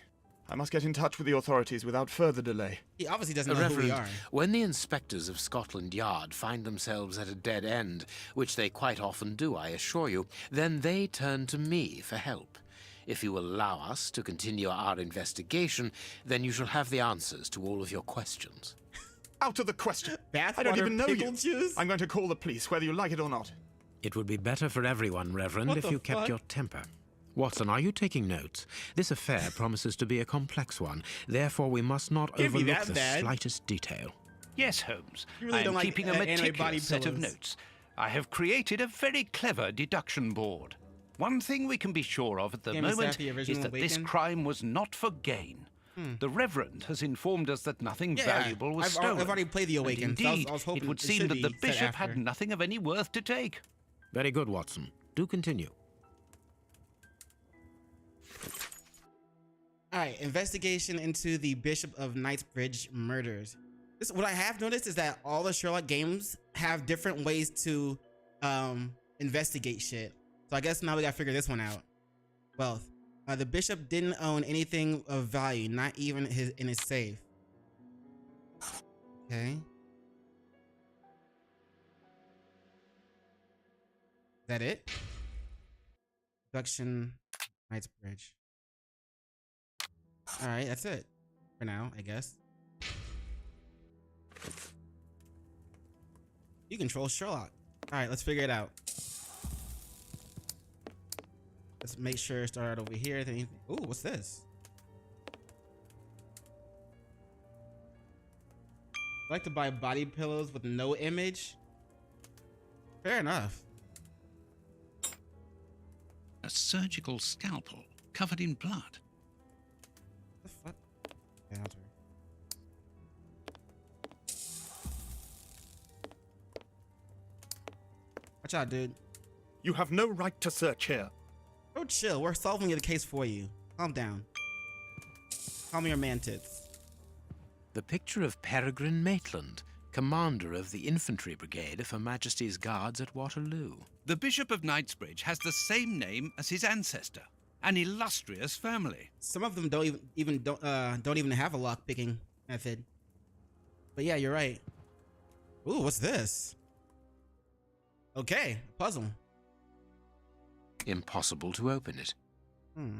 [SPEAKER 8] I must get in touch with the authorities without further delay.
[SPEAKER 1] He obviously doesn't know who
[SPEAKER 4] Reverend,
[SPEAKER 1] we are.
[SPEAKER 4] when the inspectors of Scotland Yard find themselves at a dead end, which they quite often do, I assure you, then they turn to me for help. If you will allow us to continue our investigation, then you shall have the answers to all of your questions.
[SPEAKER 8] Out of the question! I don't
[SPEAKER 1] Bathwater
[SPEAKER 8] even know
[SPEAKER 1] pickle
[SPEAKER 8] you!
[SPEAKER 1] juice?
[SPEAKER 8] I'm going to call the police, whether you like it or not.
[SPEAKER 4] It would be better for everyone, Reverend,
[SPEAKER 1] What
[SPEAKER 4] if
[SPEAKER 1] the
[SPEAKER 4] you kept
[SPEAKER 1] fuck?
[SPEAKER 4] your temper. Watson, are you taking notes? This affair promises to be a complex one. Therefore, we must not
[SPEAKER 1] Can't be
[SPEAKER 4] overlook
[SPEAKER 1] that
[SPEAKER 4] the
[SPEAKER 1] bad.
[SPEAKER 4] slightest detail.
[SPEAKER 3] Yes, Holmes.
[SPEAKER 1] You really
[SPEAKER 3] I
[SPEAKER 1] don't
[SPEAKER 3] am
[SPEAKER 1] like
[SPEAKER 3] keeping a
[SPEAKER 1] anime body
[SPEAKER 3] meticulous set of
[SPEAKER 1] pillows.
[SPEAKER 3] notes. I have created a very clever deduction board. One thing we can be sure of at the
[SPEAKER 1] Game is
[SPEAKER 3] moment
[SPEAKER 1] that the
[SPEAKER 3] is
[SPEAKER 1] original
[SPEAKER 3] that this
[SPEAKER 1] Awakened?
[SPEAKER 3] crime was not for gain. The Reverend has informed us that nothing valuable was stolen.
[SPEAKER 1] I've already played The
[SPEAKER 3] And
[SPEAKER 1] Awakened. so
[SPEAKER 3] indeed,
[SPEAKER 1] I was hoping
[SPEAKER 3] it would
[SPEAKER 1] it
[SPEAKER 3] seem
[SPEAKER 1] should
[SPEAKER 3] that the
[SPEAKER 1] be set
[SPEAKER 3] Bishop
[SPEAKER 1] after.
[SPEAKER 3] had nothing of any worth to take.
[SPEAKER 4] Very good, Watson. Do continue.
[SPEAKER 1] All right, investigation into the Bishop of Knightsbridge murders. What I have noticed is that all the Sherlock games have different ways to investigate shit. So I guess now we gotta figure this one out. Wealth. The bishop didn't own anything of value, not even in his safe. Okay. Is that it? Production, Knightsbridge. All right, that's it for now, I guess. You control Sherlock. All right, let's figure it out. Let's make sure it started over here. Ooh, what's this? I like to buy body pillows with no image. Fair enough.
[SPEAKER 3] A surgical scalpel covered in blood.
[SPEAKER 1] What the fuck? Yeah, that's right. Watch out, dude.
[SPEAKER 8] You have no right to search here.
[SPEAKER 1] Bro, chill. We're solving the case for you. Calm down. Call me your man tits.
[SPEAKER 4] The picture of Peregrine Maitland, commander of the infantry brigade of Her Majesty's Guards at Waterloo.
[SPEAKER 3] The Bishop of Knightsbridge has the same name as his ancestor, an illustrious family.
[SPEAKER 1] Some of them don't even have a lock picking method. But yeah, you're right. Ooh, what's this? Okay, puzzle.
[SPEAKER 4] Impossible to open it.
[SPEAKER 1] Hmm.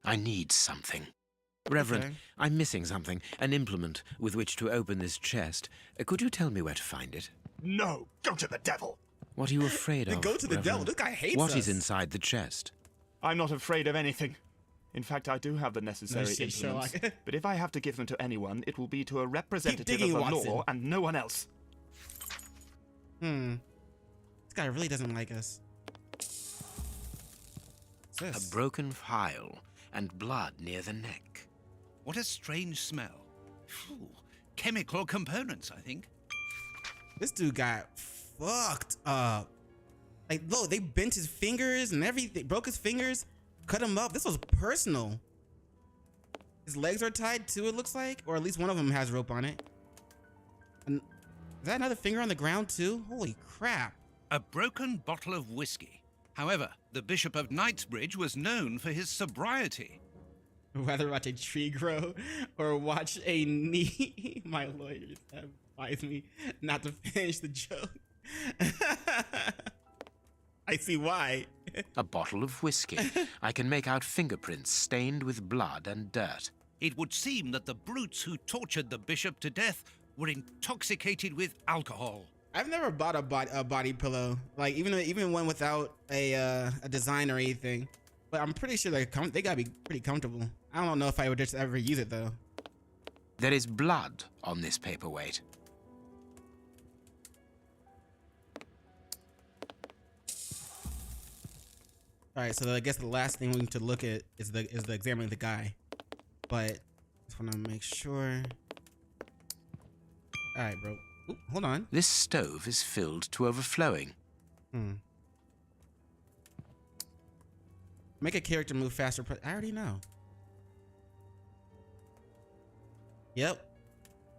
[SPEAKER 4] I need something. Reverend,
[SPEAKER 1] Okay.
[SPEAKER 4] I'm missing something, an implement with which to open this chest. Could you tell me where to find it?
[SPEAKER 8] No, go to the devil.
[SPEAKER 4] What are you afraid of,
[SPEAKER 1] Go to the
[SPEAKER 4] Reverend?
[SPEAKER 1] devil. This guy hates
[SPEAKER 4] What
[SPEAKER 1] us.
[SPEAKER 4] is inside the chest?
[SPEAKER 8] I'm not afraid of anything. In fact, I do have the necessary
[SPEAKER 1] No shit,
[SPEAKER 8] implements.
[SPEAKER 1] Sherlock.
[SPEAKER 8] But if I have to give them to anyone, it will be to a representative of
[SPEAKER 1] digging,
[SPEAKER 8] the
[SPEAKER 1] Watson.
[SPEAKER 8] law and no one else.
[SPEAKER 1] Hmm. This guy really doesn't like us. What's
[SPEAKER 4] A
[SPEAKER 1] this?
[SPEAKER 4] broken file and blood near the neck.
[SPEAKER 3] What a strange smell. Phew. Chemical components, I think.
[SPEAKER 1] This dude got fucked up. Like, look, they bent his fingers and everything, broke his fingers, cut him up. This was personal. His legs are tied too, it looks like, or at least one of them has rope on it. And is that another finger on the ground too? Holy crap.
[SPEAKER 3] A broken bottle of whiskey. However, the Bishop of Knightsbridge was known for his sobriety.
[SPEAKER 1] Rather watch a tree grow or watch a knee. My lawyers have advised me not to finish the joke. I see why.
[SPEAKER 4] A bottle of whiskey. I can make out fingerprints stained with blood and dirt.
[SPEAKER 3] It would seem that the brutes who tortured the bishop to death were intoxicated with alcohol.
[SPEAKER 1] I've never bought a body pillow, like even one without a design or anything. But I'm pretty sure they gotta be pretty comfortable. I don't know if I would just ever use it though.
[SPEAKER 4] There is blood on this paperweight.
[SPEAKER 1] All right, so I guess the last thing we need to look at is the examining the guy. But just want to make sure. All right, bro. Ooh, hold on.
[SPEAKER 4] This stove is filled to overflowing.
[SPEAKER 1] Make a character move faster. I already know. Yep.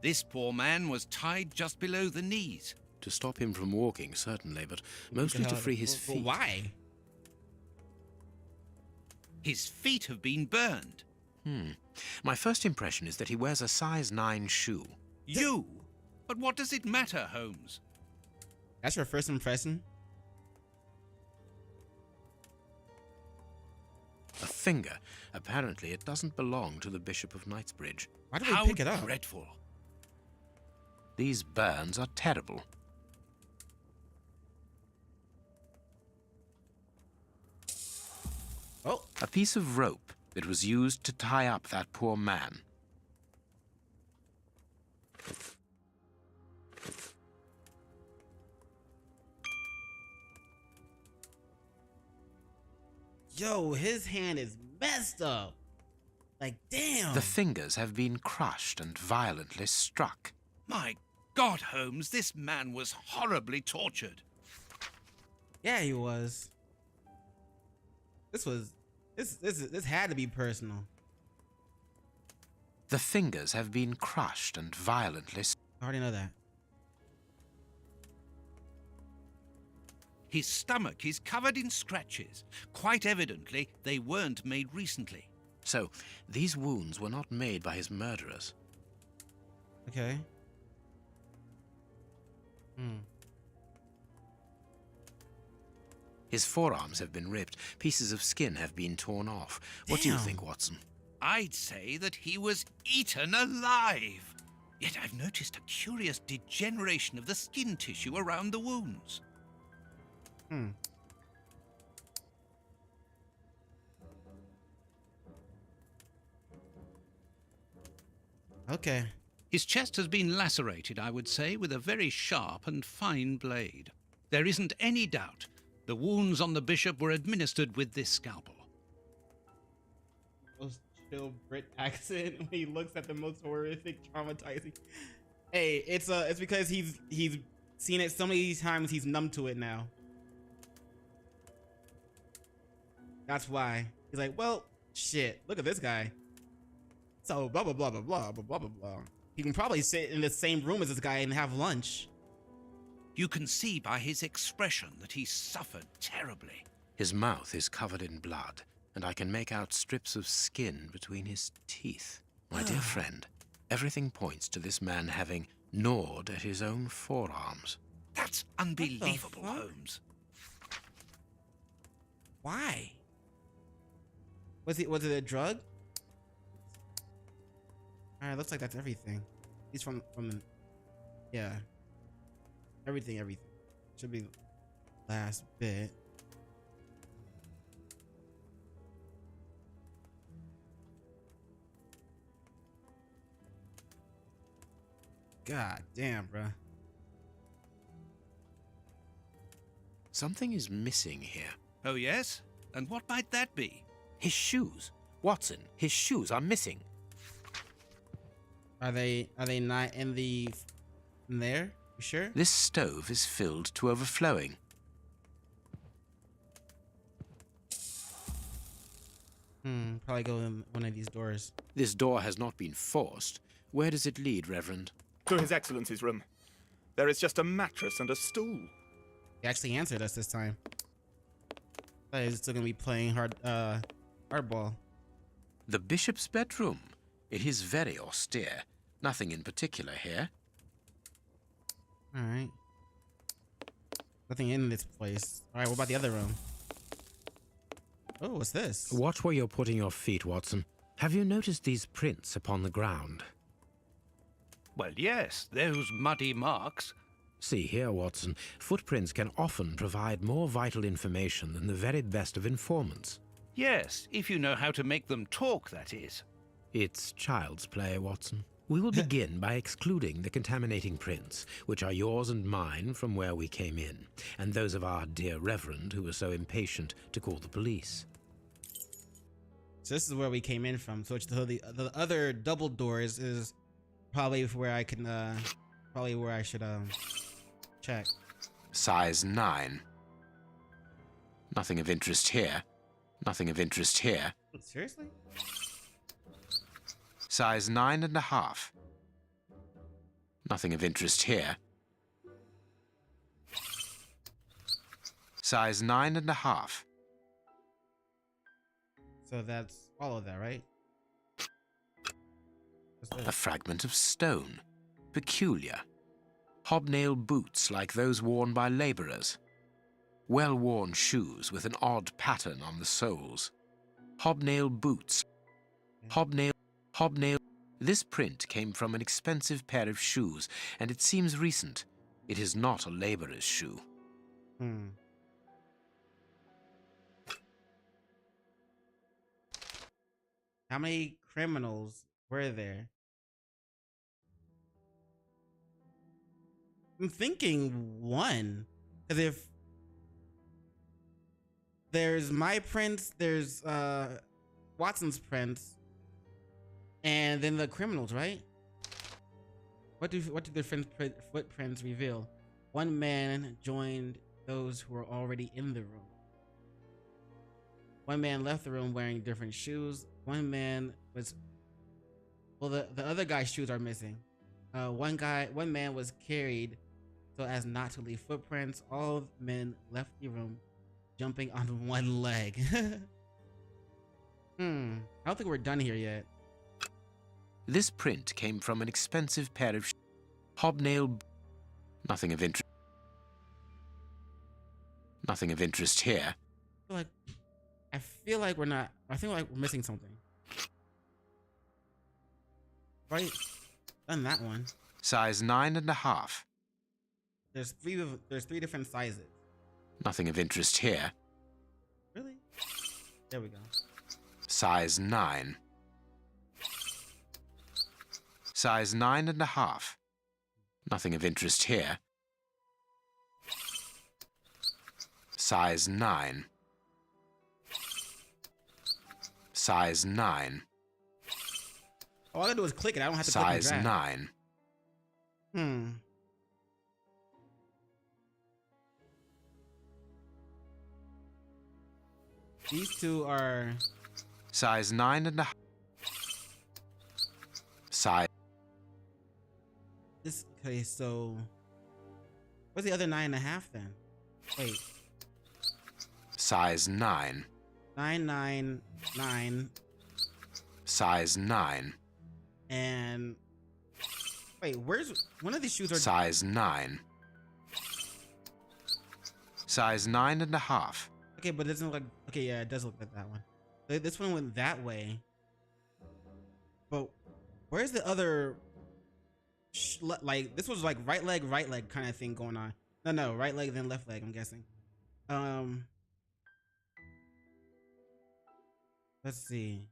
[SPEAKER 3] This poor man was tied just below the knees.
[SPEAKER 4] To stop him from walking, certainly, but mostly to free his feet.
[SPEAKER 1] Why?
[SPEAKER 3] His feet have been burned.
[SPEAKER 4] My first impression is that he wears a size 9 shoe.
[SPEAKER 3] You? But what does it matter, Holmes?
[SPEAKER 1] That's your first impression?
[SPEAKER 4] A finger. Apparently, it doesn't belong to the Bishop of Knightsbridge.
[SPEAKER 1] Why did we pick it up?
[SPEAKER 3] How dreadful.
[SPEAKER 4] These burns are terrible.
[SPEAKER 1] Oh.
[SPEAKER 4] A piece of rope that was used to tie up that poor man.
[SPEAKER 1] Yo, his hand is messed up. Like, damn.
[SPEAKER 4] The fingers have been crushed and violently struck.
[SPEAKER 3] My God, Holmes, this man was horribly tortured.
[SPEAKER 1] Yeah, he was. This had to be personal.
[SPEAKER 4] The fingers have been crushed and violently.
[SPEAKER 1] I already know that.
[SPEAKER 3] His stomach is covered in scratches. Quite evidently, they weren't made recently.
[SPEAKER 4] So, these wounds were not made by his murderers.
[SPEAKER 1] Okay.
[SPEAKER 4] His forearms have been ripped. Pieces of skin have been torn off. What do you think, Watson?
[SPEAKER 3] I'd say that he was eaten alive. Yet I've noticed a curious degeneration of the skin tissue around the wounds.
[SPEAKER 1] Okay.
[SPEAKER 3] His chest has been lacerated, I would say, with a very sharp and fine blade. There isn't any doubt the wounds on the bishop were administered with this scalpel.
[SPEAKER 1] Most chill Brit accent when he looks at the most horrific, traumatizing. Hey, it's because he's seen it so many times he's numb to it now. That's why he's like, well, shit. Look at this guy. So blah blah blah blah blah blah blah blah blah. He can probably sit in the same room as this guy and have lunch.
[SPEAKER 3] You can see by his expression that he suffered terribly.
[SPEAKER 4] His mouth is covered in blood, and I can make out strips of skin between his teeth. My dear friend, everything points to this man having gnawed at his own forearms.
[SPEAKER 3] That's unbelievable, Holmes.
[SPEAKER 1] Why? Was it a drug? Alright, looks like that's everything. He's from the, yeah. Everything. Should be last bit. God damn, bruh.
[SPEAKER 4] Something is missing here.
[SPEAKER 3] Oh, yes? And what might that be?
[SPEAKER 4] His shoes. Watson, his shoes are missing.
[SPEAKER 1] Are they not in there? You sure?
[SPEAKER 4] This stove is filled to overflowing.
[SPEAKER 1] Probably go in one of these doors.
[SPEAKER 4] This door has not been forced. Where does it lead, Reverend?
[SPEAKER 8] To His Excellency's room. There is just a mattress and a stool.
[SPEAKER 1] He actually answered us this time. But he's still gonna be playing hardball.
[SPEAKER 4] The bishop's bedroom. It is very austere. Nothing in particular here.
[SPEAKER 1] All right. Nothing in this place. All right, what about the other room? Oh, what's this?
[SPEAKER 4] Watch where you're putting your feet, Watson. Have you noticed these prints upon the ground?
[SPEAKER 3] Well, yes, those muddy marks.
[SPEAKER 4] See here, Watson. Footprints can often provide more vital information than the very best of informants.
[SPEAKER 3] Yes, if you know how to make them talk, that is.
[SPEAKER 4] It's child's play, Watson. We will begin by excluding the contaminating prints, which are yours and mine from where we came in, and those of our dear Reverend who was so impatient to call the police.
[SPEAKER 1] So this is where we came in from. So the other double doors is probably where I can, probably where I should, check.
[SPEAKER 4] Size 9. Nothing of interest here. Nothing of interest here.
[SPEAKER 1] Seriously?
[SPEAKER 4] Size 9.5. Nothing of interest here. Size 9.5.
[SPEAKER 1] So that's all of that, right?
[SPEAKER 4] A fragment of stone. Peculiar. Hobnail boots like those worn by labourers. Well-worn shoes with an odd pattern on the soles. Hobnail boots. Hobnail. This print came from an expensive pair of shoes, and it seems recent. It is not a labourer's shoe.
[SPEAKER 1] How many criminals were there? I'm thinking one. Because if there's my prints, there's Watson's prints, and then the criminals, right? What do their footprints reveal? One man joined those who were already in the room. One man left the room wearing different shoes. One man was, well, the other guy's shoes are missing. One man was carried so as not to leave footprints. All men left the room jumping on one leg. I don't think we're done here yet.
[SPEAKER 4] This print came from an expensive pair of hobnail. Nothing of interest. Nothing of interest here.
[SPEAKER 1] I feel like we're not. I think like we're missing something. Right? Done that one.
[SPEAKER 4] Size 9.5.
[SPEAKER 1] There's three different sizes.
[SPEAKER 4] Nothing of interest here.
[SPEAKER 1] Really? There we go.
[SPEAKER 4] Size 9. Size 9.5. Nothing of interest here. Size 9. Size 9.
[SPEAKER 1] All I gotta do is click it. I don't have to
[SPEAKER 4] Size
[SPEAKER 1] click and drag.
[SPEAKER 4] 9.
[SPEAKER 1] These two are
[SPEAKER 4] size 9.5. Size.
[SPEAKER 1] This okay. So what's the other 9.5 then? Wait.
[SPEAKER 4] Size 9.
[SPEAKER 1] 999.
[SPEAKER 4] Size 9.
[SPEAKER 1] And wait, where's one of these shoes are
[SPEAKER 4] size 9. Size 9.5.
[SPEAKER 1] Okay, but it doesn't look like. Okay, yeah, it does look like that one. This one went that way. But where's the other? Like this was like right leg kind of thing going on. No, right leg then left leg. I'm guessing. Let's see.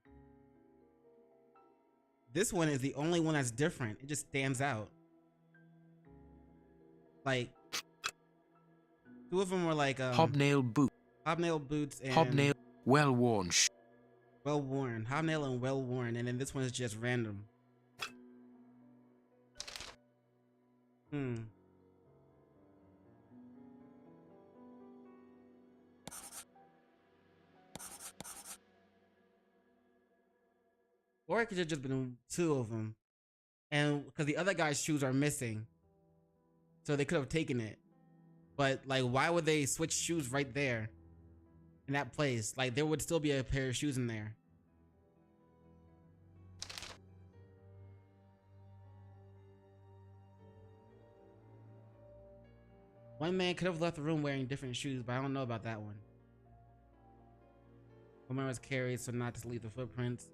[SPEAKER 1] This one is the only one that's different. It just stands out. Like two of them were like
[SPEAKER 4] hobnail boot.
[SPEAKER 1] Hobnail boots and
[SPEAKER 4] hobnail well-worn.
[SPEAKER 1] Well-worn. Hobnail and well-worn, and then this one is just random. Or it could have just been 2 of them. And because the other guy's shoes are missing. So they could have taken it. But like, why would they switch shoes right there? In that place? Like, there would still be a pair of shoes in there. One man could have left the room wearing different shoes, but I don't know about that one. One man was carried so not to leave the footprints.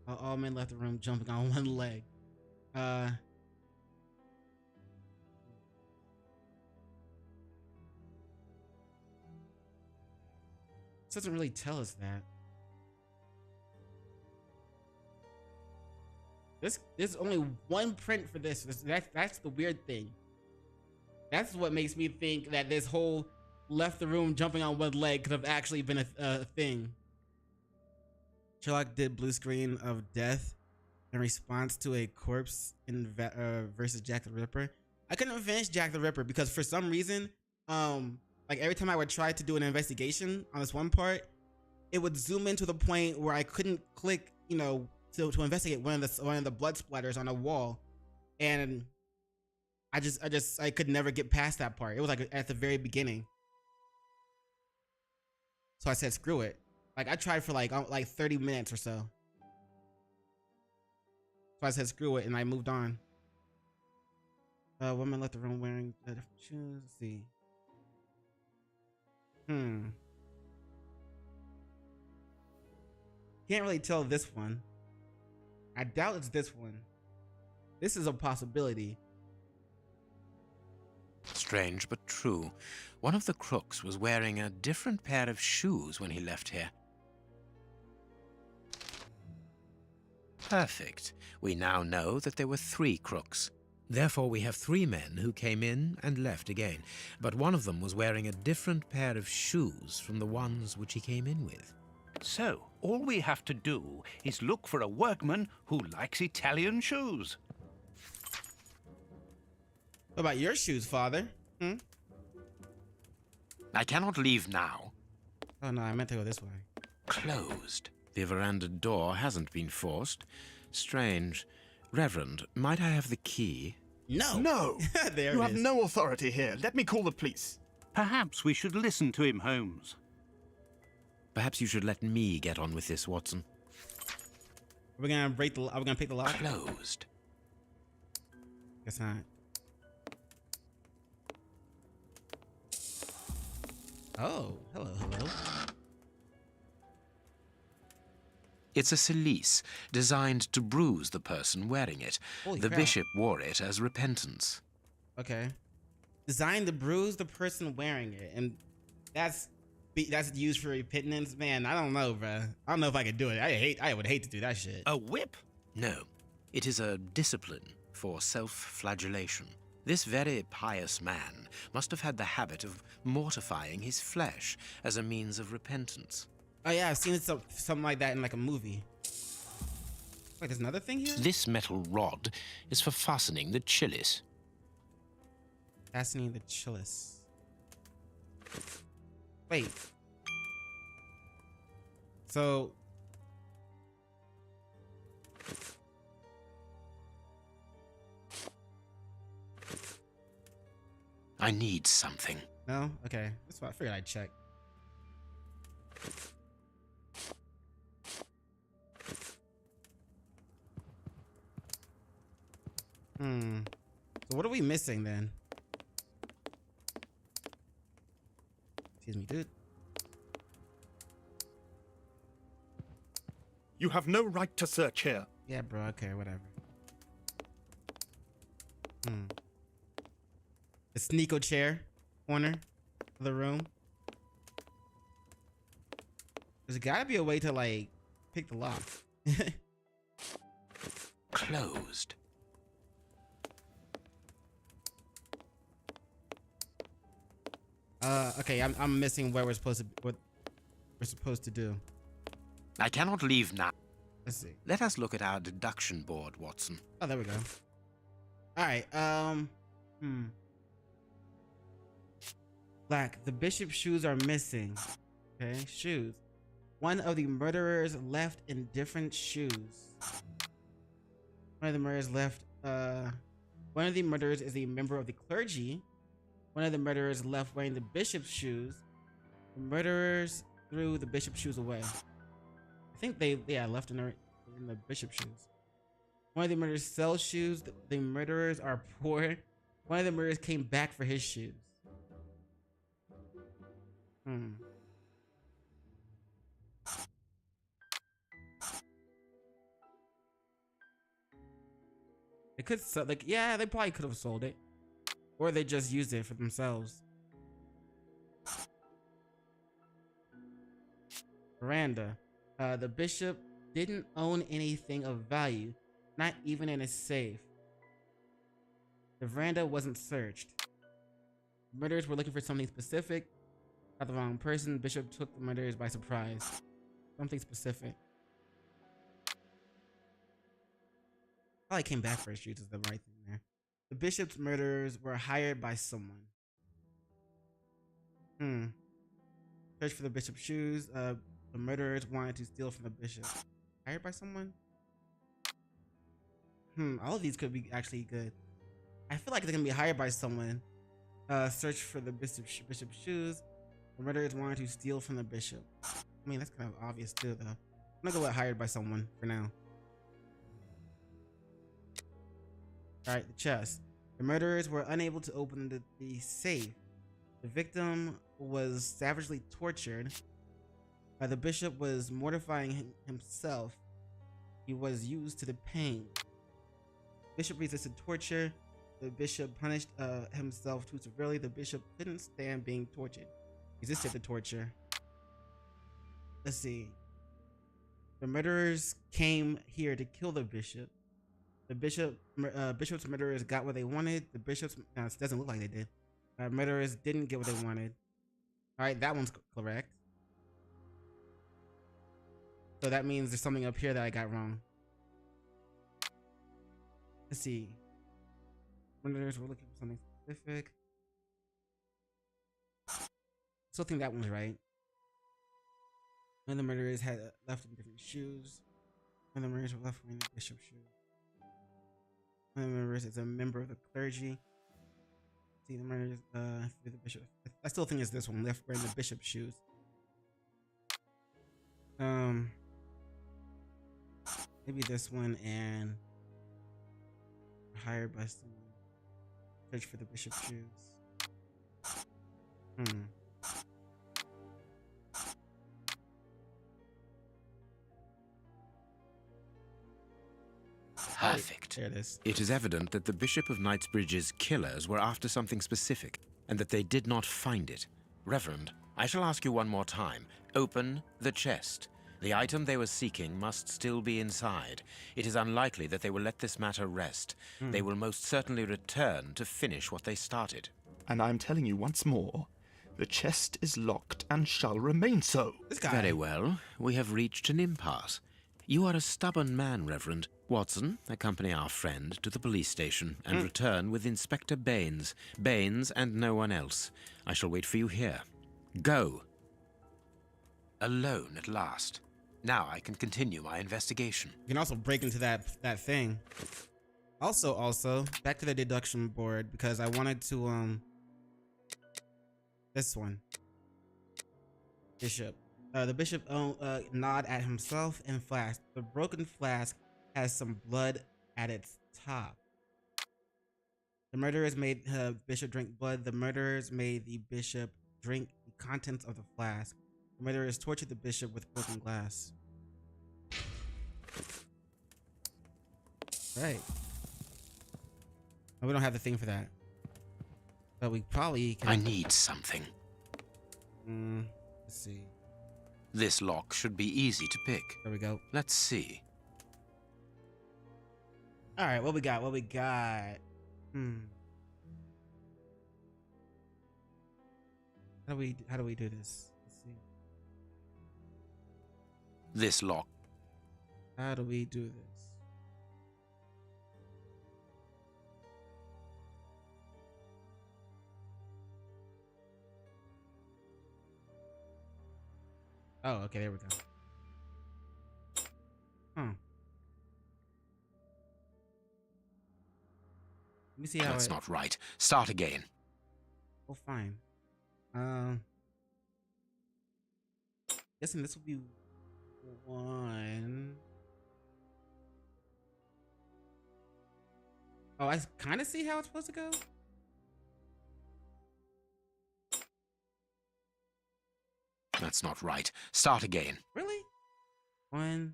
[SPEAKER 1] All men left the room jumping on one leg. This doesn't really tell us that. There's only one print for this. That's the weird thing. That's what makes me think that this whole left the room jumping on one leg could have actually been a thing. Sherlock did blue screen of death in response to a corpse in versus Jack the Ripper. I couldn't finish Jack the Ripper because for some reason, like every time I would try to do an investigation on this one part, it would zoom in to the point where I couldn't click, you know, to investigate one of the blood splatters on a wall, and I could never get past that part. It was like at the very beginning, so I said screw it. Like I tried for like 30 minutes or so. So I said screw it and I moved on. Woman left the room wearing different shoes. Let's see. Can't really tell this one. I doubt it's this one. This is a possibility.
[SPEAKER 4] Strange but true. One of the crooks was wearing a different pair of shoes when he left here. Perfect. We now know that there were 3 crooks. Therefore, we have 3 men who came in and left again, but one of them was wearing a different pair of shoes from the ones which he came in with.
[SPEAKER 3] So, all we have to do is look for a workman who likes Italian shoes.
[SPEAKER 1] What about your shoes, father?
[SPEAKER 4] I cannot leave now.
[SPEAKER 1] Oh no, I meant to go this way.
[SPEAKER 4] Closed. The veranda door hasn't been forced. Strange. Reverend, might I have the key?
[SPEAKER 1] No!
[SPEAKER 8] No!
[SPEAKER 1] There
[SPEAKER 8] you
[SPEAKER 1] it
[SPEAKER 8] have
[SPEAKER 1] is.
[SPEAKER 8] no authority here. Let me call the police.
[SPEAKER 3] Perhaps we should listen to him, Holmes.
[SPEAKER 4] Perhaps you should let me get on with this, Watson.
[SPEAKER 1] Are we gonna pick the lock?
[SPEAKER 4] Closed.
[SPEAKER 1] Guess not. Oh, hello.
[SPEAKER 4] It's a cilice, designed to bruise the person wearing it.
[SPEAKER 1] Holy
[SPEAKER 4] the
[SPEAKER 1] crap.
[SPEAKER 4] bishop wore it as repentance.
[SPEAKER 1] Okay. Designed to bruise the person wearing it, and that's used for repentance. Man, I don't know, bruh. I don't know if I could do it. I would hate to do that shit.
[SPEAKER 3] A whip?
[SPEAKER 4] No, it is a discipline for self-flagellation. This very pious man must have had the habit of mortifying his flesh as a means of repentance.
[SPEAKER 1] Oh yeah, I've seen something like that in like a movie. Wait, there's another thing here?
[SPEAKER 4] This metal rod is for fastening the chalice.
[SPEAKER 1] Fastening the chalice. Wait. So...
[SPEAKER 4] I need something.
[SPEAKER 1] No? Okay. That's what I figured I'd check. So what are we missing then? Excuse me, dude.
[SPEAKER 8] You have no right to search here.
[SPEAKER 1] Yeah, bro. Okay, whatever. The sneako chair corner of the room. There's gotta be a way to like pick the lock.
[SPEAKER 4] Closed.
[SPEAKER 1] Okay, I'm missing what we're supposed to do.
[SPEAKER 4] I cannot leave now.
[SPEAKER 1] Let's see.
[SPEAKER 4] Let us look at our deduction board, Watson.
[SPEAKER 1] Oh, there we go. All right. Black. The bishop's shoes are missing. Okay, shoes. One of the murderers left in different shoes. One of the murderers left. One of the murderers is a member of the clergy. One of the murderers left wearing the bishop's shoes. The murderers threw the bishop's shoes away. I think they left in the bishop's shoes. One of the murderers sells shoes. The murderers are poor. One of the murderers came back for his shoes. They could sell, like, yeah, they probably could have sold it, or they just used it for themselves. Veranda. The bishop didn't own anything of value, not even in a safe. The veranda wasn't searched. Murderers were looking for something specific. Not the wrong person. Bishop took the murderers by surprise. Something specific. Probably came back for his shoes is the right thing there. The bishop's murderers were hired by someone. Search for the bishop's shoes. The murderers wanted to steal from the bishop. Hired by someone? All of these could be actually good. I feel like they're gonna be hired by someone. Search for the bishop's shoes. The murderers wanted to steal from the bishop. I mean, that's kind of obvious too, though. I'm gonna go with hired by someone for now. Alright, the chest. The murderers were unable to open the safe. The victim was savagely tortured. The bishop was mortifying himself. He was used to the pain. Bishop resisted torture. The bishop punished himself too severely. The bishop couldn't stand being tortured. Resisted the torture. Let's see. The murderers came here to kill the bishop. The bishop's murderers got what they wanted. The bishop's it doesn't look like they did. Murderers didn't get what they wanted. All right, that one's correct. So that means there's something up here that I got wrong. Let's see. Murderers were looking for something specific. Still think that one's right. One of the murderers had left in different shoes. One of the murderers were left wearing the bishop's shoes. One of the murderers is a member of the clergy. See the murderers through the bishop. I still think it's this one, left wearing the bishop's shoes. Maybe this one and hired by someone. Search for the bishop's shoes.
[SPEAKER 4] Perfect.
[SPEAKER 1] There it is.
[SPEAKER 4] It is evident that the Bishop of Knightsbridge's killers were after something specific, and that they did not find it. Reverend, I shall ask you one more time. Open the chest. The item they were seeking must still be inside. It is unlikely that they will let this matter rest. They will most certainly return to finish what they started.
[SPEAKER 8] And I'm telling you once more, the chest is locked and shall remain so.
[SPEAKER 1] This guy.
[SPEAKER 4] Very well. We have reached an impasse. You are a stubborn man, Reverend. Watson, accompany our friend to the police station and return with Inspector Baines. Baines and no one else. I shall wait for you here. Go. Alone at last. Now I can continue my investigation.
[SPEAKER 1] You can also break into that thing. Also, back to the deduction board because I wanted to this one. Bishop. The bishop nod at himself and flask. The broken flask has some blood at its top. The murderers made bishop drink blood. The murderers made the bishop drink the contents of the flask. The murderers tortured the bishop with broken glass. Right. We don't have the thing for that. But we probably can.
[SPEAKER 4] I need something.
[SPEAKER 1] Let's see.
[SPEAKER 4] This lock should be easy to pick.
[SPEAKER 1] There we go.
[SPEAKER 4] Let's see.
[SPEAKER 1] All right, what we got? How do we do this? Let's see.
[SPEAKER 4] This lock.
[SPEAKER 1] How do we do this? Oh, okay, there we go. Let me see how
[SPEAKER 4] That's not right. Start again.
[SPEAKER 1] Oh, fine. Guessing this will be 1. Oh, I kind of see how it's supposed to go.
[SPEAKER 4] That's not right. Start again.
[SPEAKER 1] Really? 1.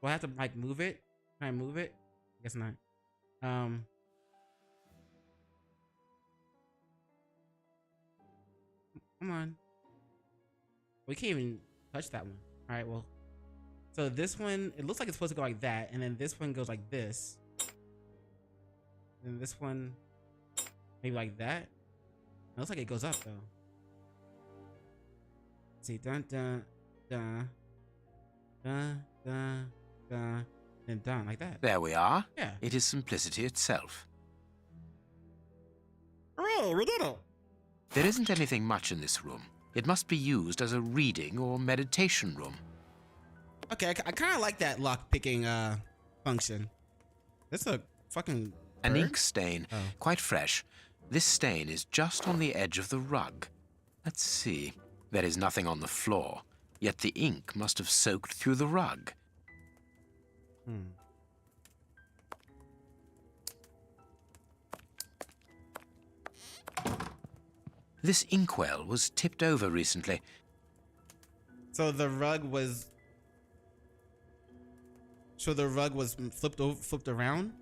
[SPEAKER 1] Do I have to like move it? Can I move it? I guess not. Come on. We can't even touch that one. All right, well. So this one, it looks like it's supposed to go like that, and then this one goes like this. And this one, maybe like that. It looks like it goes up though. Let's see, dun dun dun dun dun dun, and dun like that.
[SPEAKER 4] There we are.
[SPEAKER 1] Yeah.
[SPEAKER 4] It is simplicity itself.
[SPEAKER 1] Hooray, we did it!
[SPEAKER 4] There isn't anything much in this room. It must be used as a reading or meditation room.
[SPEAKER 1] Okay, I kind of like that lock picking function. That's a fucking
[SPEAKER 4] An
[SPEAKER 1] bird?
[SPEAKER 4] ink stain, quite fresh. This stain is just on the edge of the rug. Let's see. There is nothing on the floor, yet the ink must have soaked through the rug. This inkwell was tipped over recently.
[SPEAKER 1] So the rug was. So the rug was flipped around.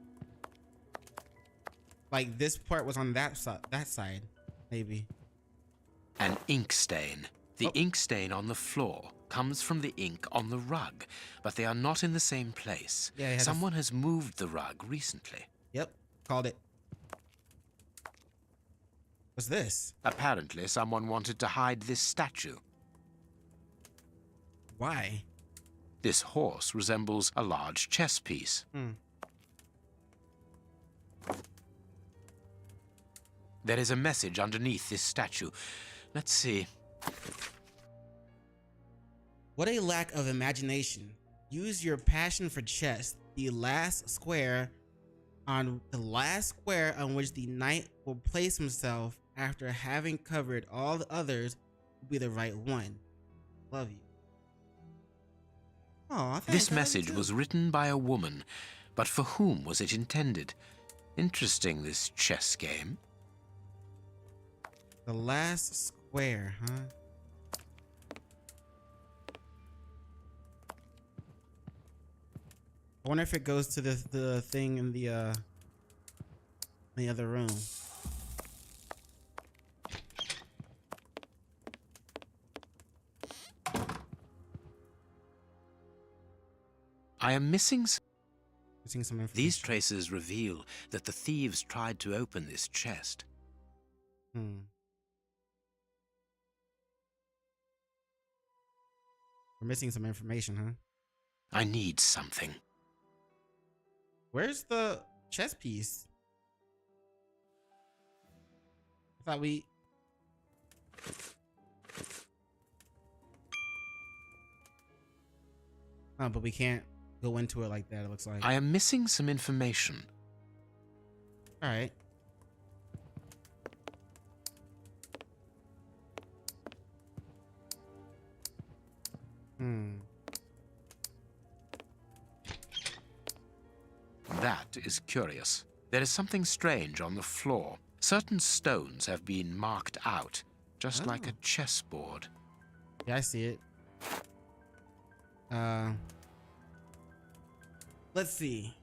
[SPEAKER 1] Like this part was on that side, maybe.
[SPEAKER 4] An ink stain. The ink stain on the floor comes from the ink on the rug, but they are not in the same place.
[SPEAKER 1] Yeah,
[SPEAKER 4] someone has moved the rug recently.
[SPEAKER 1] Yep, called it. What's this?
[SPEAKER 4] Apparently, someone wanted to hide this statue.
[SPEAKER 1] Why?
[SPEAKER 4] This horse resembles a large chess piece. There is a message underneath this statue. Let's see.
[SPEAKER 1] What a lack of imagination. Use your passion for chess. The last square on which the knight will place himself after having covered all the others will be the right one. Love you. Oh,
[SPEAKER 4] this message was written by a woman, but for whom was it intended? Interesting, this chess game.
[SPEAKER 1] The last square, huh? I wonder if it goes to the thing in the other room.
[SPEAKER 4] I am missing some
[SPEAKER 1] information.
[SPEAKER 4] These traces reveal that the thieves tried to open this chest.
[SPEAKER 1] We're missing some information, huh?
[SPEAKER 4] I need something.
[SPEAKER 1] Where's the chess piece? I thought we... Oh, but we can't go into it like that, it looks like.
[SPEAKER 4] I am missing some information.
[SPEAKER 1] All right.
[SPEAKER 4] That is curious. There is something strange on the floor. Certain stones have been marked out, just like a chessboard.
[SPEAKER 1] Yeah, I see it. Let's see.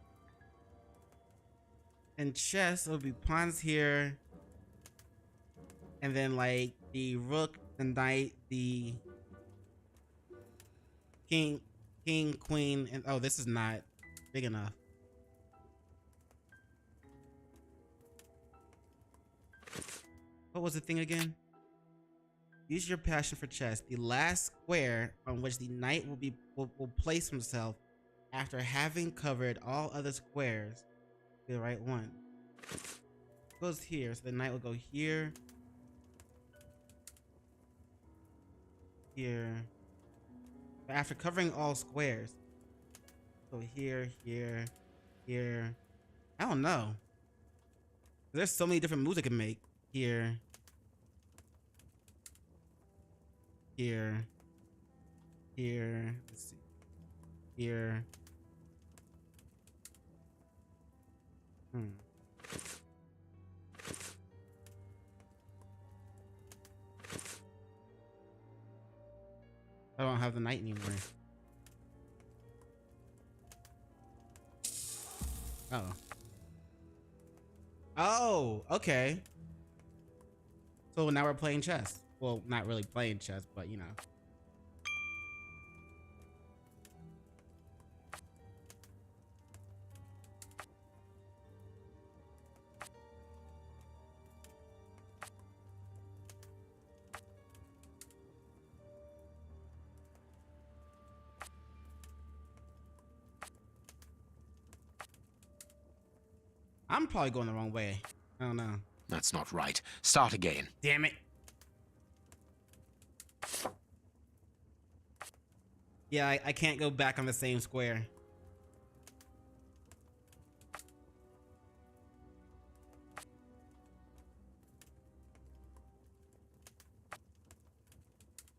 [SPEAKER 1] In chess, it'll be pawns here, and then like the rook, the knight, the king, queen, and oh, this is not big enough. What was the thing again? Use your passion for chess. The last square on which the knight will place himself after having covered all other squares. Be the right one. It goes here, so the knight will go here, here. But after covering all squares, so here, here, here, I don't know. There's so many different moves I can make. Here. Here. Here. Let's see. Here. I don't have the knight anymore. Oh. Oh, okay. So now we're playing chess. Well, not really playing chess, but you know. I'm probably going the wrong way. I don't know.
[SPEAKER 4] That's not right. Start again.
[SPEAKER 1] Damn it. Yeah, I can't go back on the same square.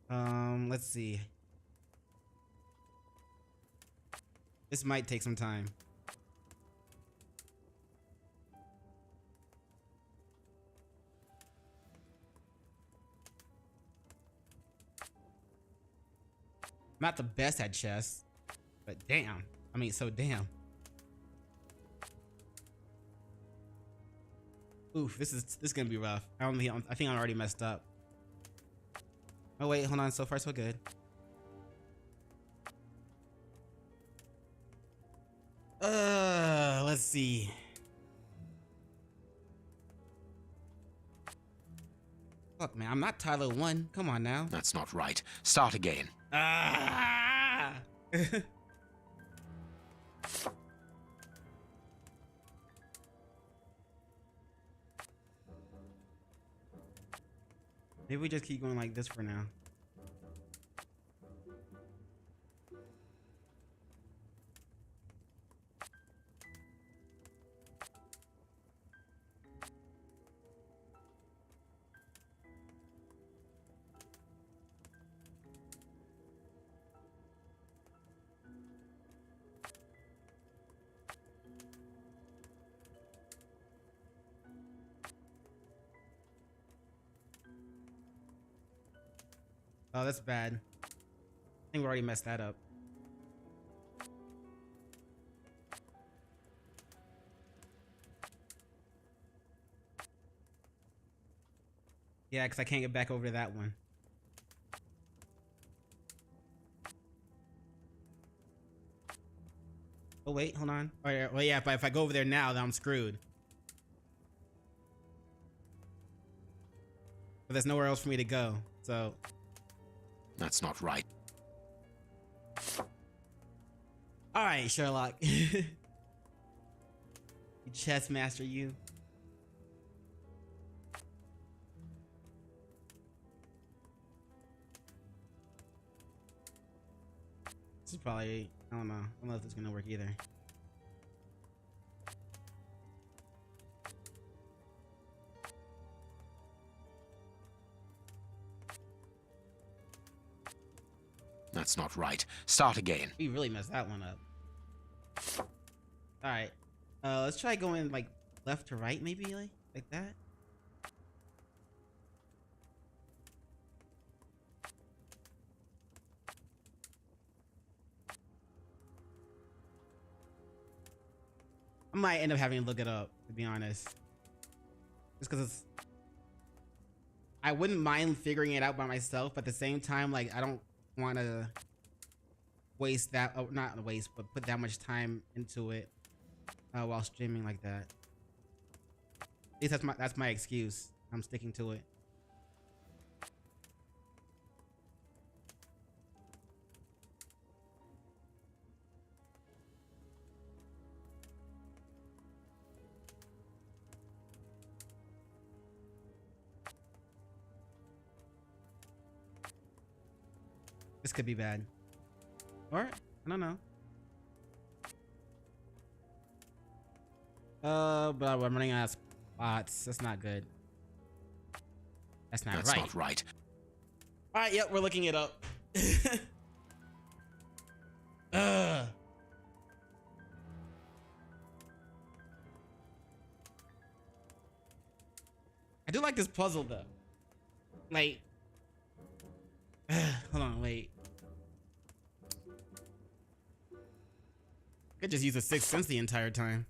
[SPEAKER 1] Let's see. This might take some time. I'm not the best at chess, but damn. I mean, so damn. Oof, this is gonna be rough. I think I already messed up. Oh wait, hold on. So far, so good. Let's see. Fuck, man, I'm not Tyler 1. Come on now.
[SPEAKER 4] That's not right. Start again.
[SPEAKER 1] Ah! Maybe we just keep going like this for now. Oh, that's bad. I think we already messed that up. Yeah, because I can't get back over to that one. Oh, wait, hold on. Oh, yeah, well, yeah, but if I go over there now, then I'm screwed. But there's nowhere else for me to go, so...
[SPEAKER 4] That's not right.
[SPEAKER 1] All right, Sherlock. You chess master, you. This is probably, I don't know. I don't know if this is gonna work either.
[SPEAKER 4] That's not right. Start again.
[SPEAKER 1] We really messed that one up. All right. Let's try going like left to right, maybe like that. I might end up having to look it up, to be honest. Just because it's... I wouldn't mind figuring it out by myself, but at the same time, like, I don't want to waste that... Oh, not waste, but put that much time into it while streaming like that. At least that's my excuse. I'm sticking to it. This could be bad. Or, I don't know. But I'm running out of spots. That's not good. That's not right.
[SPEAKER 4] That's not right.
[SPEAKER 1] All right, yep, we're looking it up. I do like this puzzle though. Like, hold on, wait. Could just use a sixth sense the entire time,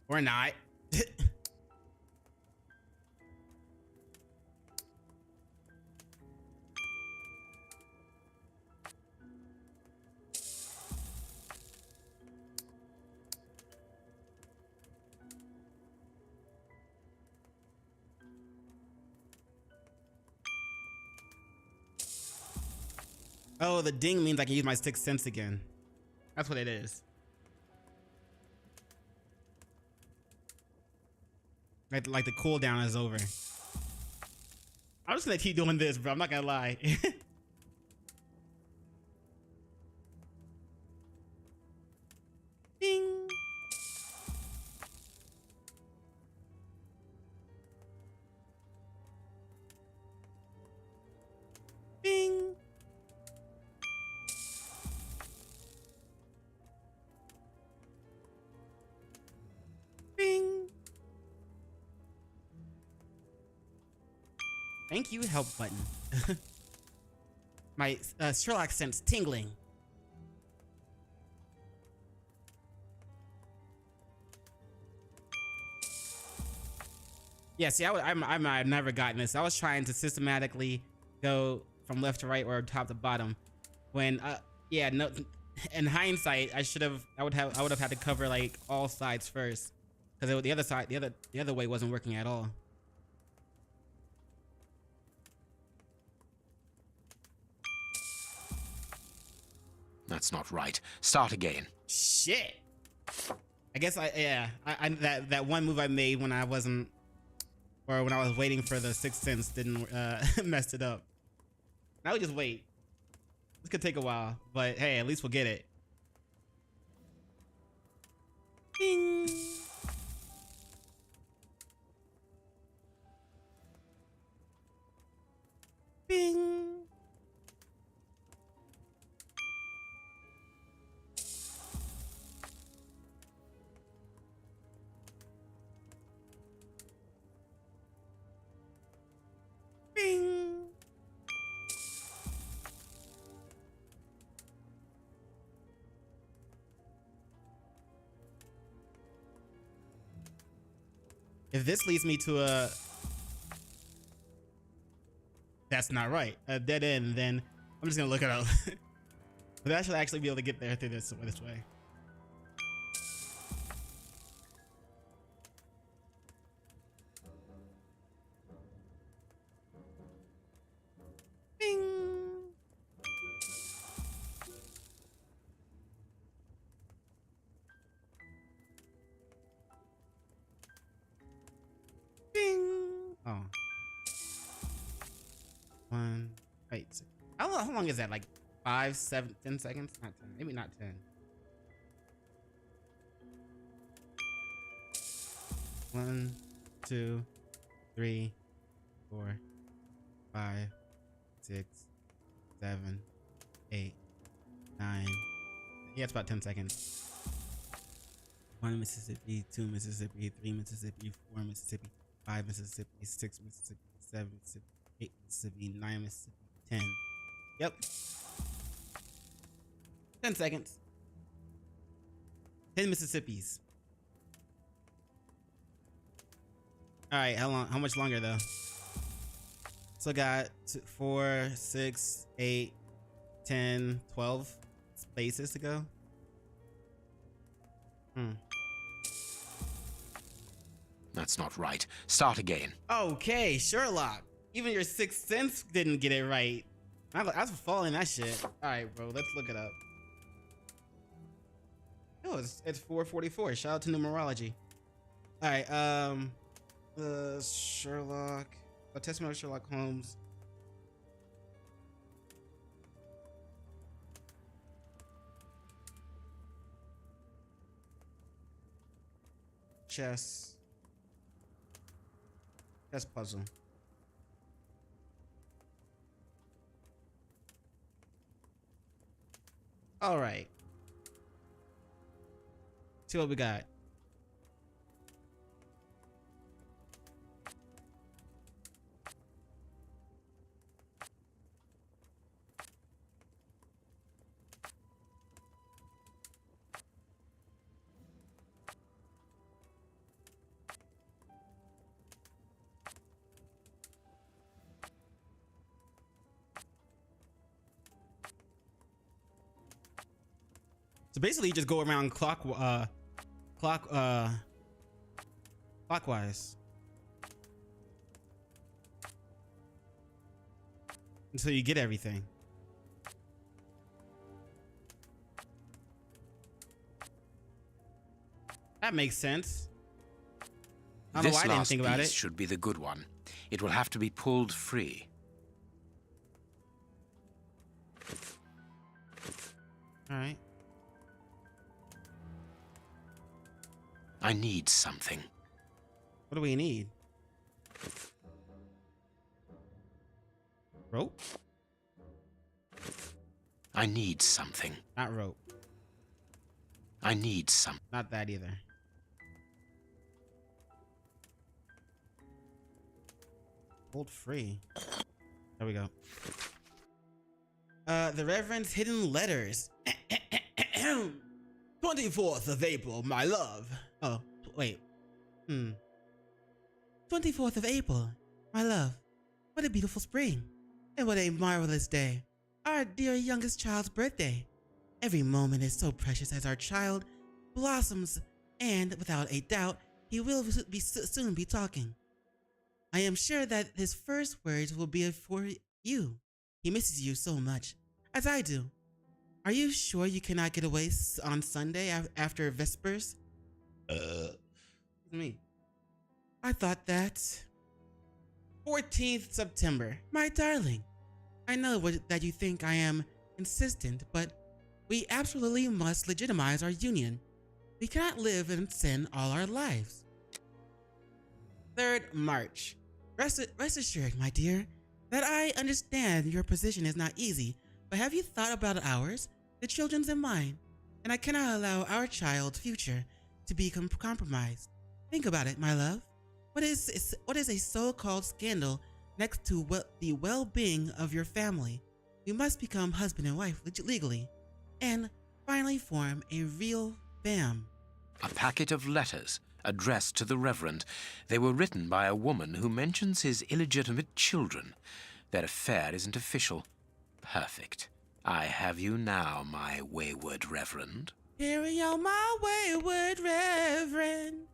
[SPEAKER 1] or not. Oh, the ding means I can use my sixth sense again. That's what it is. Like the cooldown is over. I'm just gonna keep doing this, bro. I'm not gonna lie. Ding. Ding. Bing. Thank you, help button. My Sherlock sense tingling. Yeah, see, I've never gotten this. I was trying to systematically go from left to right or top to bottom. When, yeah, no. In hindsight, I would have had to cover like all sides first, because the other side, the other way wasn't working at all.
[SPEAKER 4] That's not right. Start again.
[SPEAKER 1] Shit. I guess that one move I made when I wasn't, or when I was waiting for the sixth sense didn't messed it up. Now we just wait. This could take a while, but hey, at least we'll get it. Bing. Bing. Bing. If this leads me to a... That's not right. A dead end, then I'm just gonna look it up. But I should actually be able to get there through this way. Bing. Bing. Oh. Wait. How long is that? Like 5, 7, 10 seconds? Not 10. Maybe not 10. One, 2, 3, 4, 5, 6, 7, 8, 9. Yeah, it's about 10 seconds. 1 Mississippi, 2 Mississippi, 3 Mississippi, 4 Mississippi, 5 Mississippi, 6 Mississippi, 7 Mississippi, 8 Mississippi, 9 Mississippi, 10. Yep. 10 seconds. 10 Mississippis. Alright, how much longer though? So I got 4, 6, 8, 10, 12 spaces to go.
[SPEAKER 4] That's not right. Start again.
[SPEAKER 1] Okay, Sherlock. Even your sixth sense didn't get it right. I was following that shit. Alright, bro, let's look it up. Oh, it's 4:44. Shout out to numerology. Alright, Sherlock. A testimony of Sherlock Holmes. chess. Chess puzzle. All right. See what we got. So basically, you just go around clockwise until you get everything. That makes sense. I don't know why I didn't think about it.
[SPEAKER 4] This should be the good one. It will have to be pulled free.
[SPEAKER 1] All right.
[SPEAKER 4] I need something.
[SPEAKER 1] What do we need? Rope?
[SPEAKER 4] I need something.
[SPEAKER 1] Not rope.
[SPEAKER 4] I need some.
[SPEAKER 1] Not that either. Hold free. There we go. The Reverend's hidden letters. 24th of April, my love. Oh, wait. 24th of April, my love. What a beautiful spring. And what a marvelous day. Our dear youngest child's birthday. Every moment is so precious as our child blossoms, and without a doubt, he will soon be talking. I am sure that his first words will be for you. He misses you so much, as I do. Are you sure you cannot get away on Sunday after Vespers? Me. I thought that. 14th September. My darling, I know that you think I am insistent, but we absolutely must legitimize our union. We cannot live in sin all our lives. 3rd March. Rest assured, my dear, that I understand your position is not easy, but have you thought about ours, the children's and mine? And I cannot allow our child's future to be compromised. Think about it, my love. What is a so-called scandal next to the well-being of your family? We must become husband and wife legally, and finally form a real fam.
[SPEAKER 4] A packet of letters addressed to the Reverend. They were written by a woman who mentions his illegitimate children. Their affair isn't official. Perfect. I have you now, my wayward Reverend.
[SPEAKER 1] Here we are, my wayward Reverend.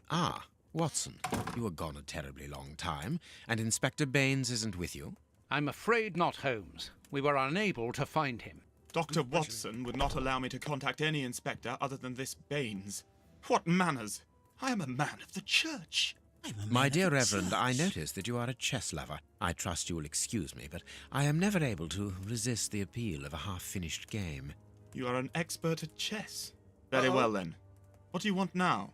[SPEAKER 4] Ah, Watson, you were gone a terribly long time, and Inspector Baines isn't with you?
[SPEAKER 3] I'm afraid not, Holmes. We were unable to find him.
[SPEAKER 8] Dr. Watson would not allow me to contact any inspector other than this Baines. What manners! I am a man of the church.
[SPEAKER 4] My dear Reverend, I notice that you are a chess lover. I trust you will excuse me, but I am never able to resist the appeal of a half-finished game.
[SPEAKER 8] You are an expert at chess. Very well, then. What do you want now?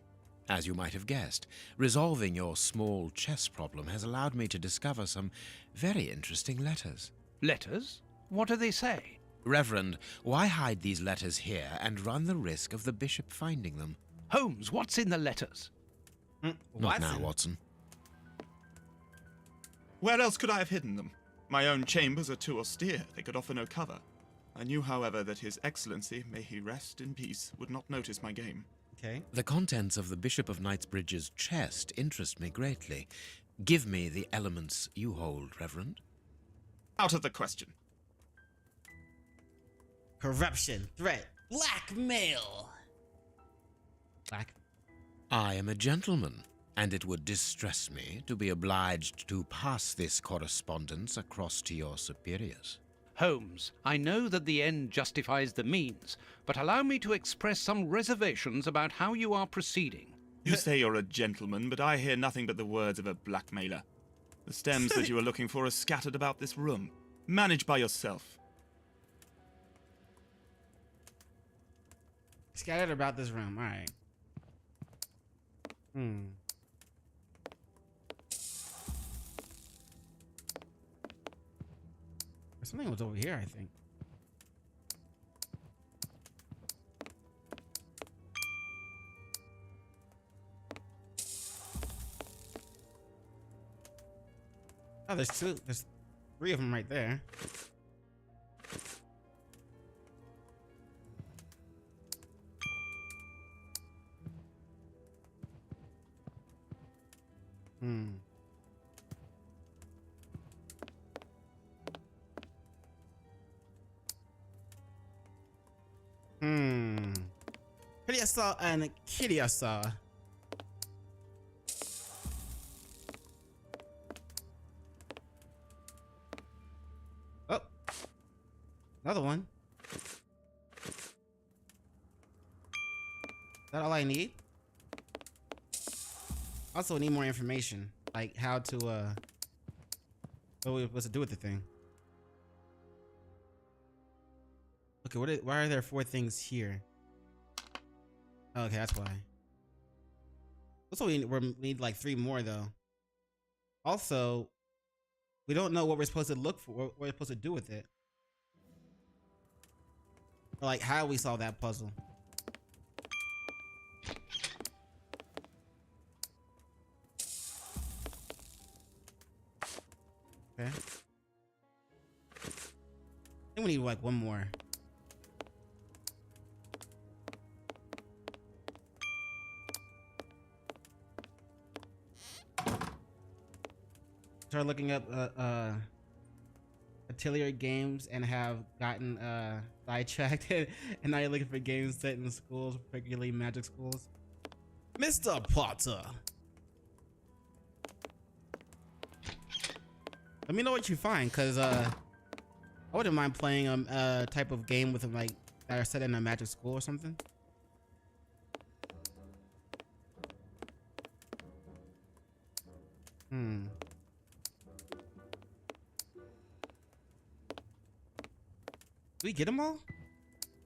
[SPEAKER 4] As you might have guessed, resolving your small chess problem has allowed me to discover some very interesting letters.
[SPEAKER 3] Letters? What do they say?
[SPEAKER 4] Reverend, why hide these letters here and run the risk of the bishop finding them?
[SPEAKER 3] Holmes, what's in the letters?
[SPEAKER 4] Not now, Watson.
[SPEAKER 8] Where else could I have hidden them? My own chambers are too austere. They could offer no cover. I knew, however, that His Excellency, may he rest in peace, would not notice my game.
[SPEAKER 1] Okay.
[SPEAKER 4] The contents of the Bishop of Knightsbridge's chest interest me greatly. Give me the elements you hold, Reverend.
[SPEAKER 8] Out of the question.
[SPEAKER 1] Corruption, threat, blackmail. Black.
[SPEAKER 4] I am a gentleman, and it would distress me to be obliged to pass this correspondence across to your superiors.
[SPEAKER 3] Holmes, I know that the end justifies the means, but allow me to express some reservations about how you are proceeding.
[SPEAKER 8] You say you're a gentleman, but I hear nothing but the words of a blackmailer. The stems that you are looking for are scattered about this room. Manage by yourself.
[SPEAKER 1] Scattered about this room. All right. Something was over here, I think. Oh, there's three of them right there. Kitty I saw and kitty I saw. Oh, another one. Is that all I need? Also need more information, like how to what we're supposed to do with the thing. Okay, why are there 4 things here? Oh, okay, that's why. Also, we need like 3 more though. Also, we don't know what we're supposed to look for, what we're supposed to do with it. Or like how we solve that puzzle. Okay. I think we need like 1 more. Start looking up Atelier games and have gotten sidetracked, and now you're looking for games set in schools, particularly magic schools. Mr. Potter, let me know what you find, cause I wouldn't mind playing a type of game with like that are set in a magic school or something. Did we get them all?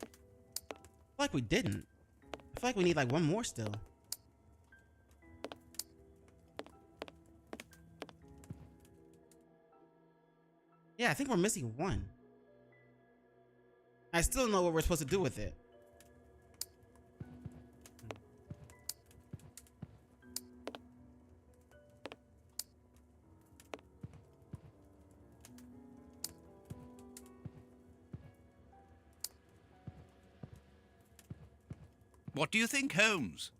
[SPEAKER 1] I feel like we didn't. I feel like we need like 1 more still. Yeah, I think we're missing 1. I still don't know what we're supposed to do with it.
[SPEAKER 3] What do you think, Holmes?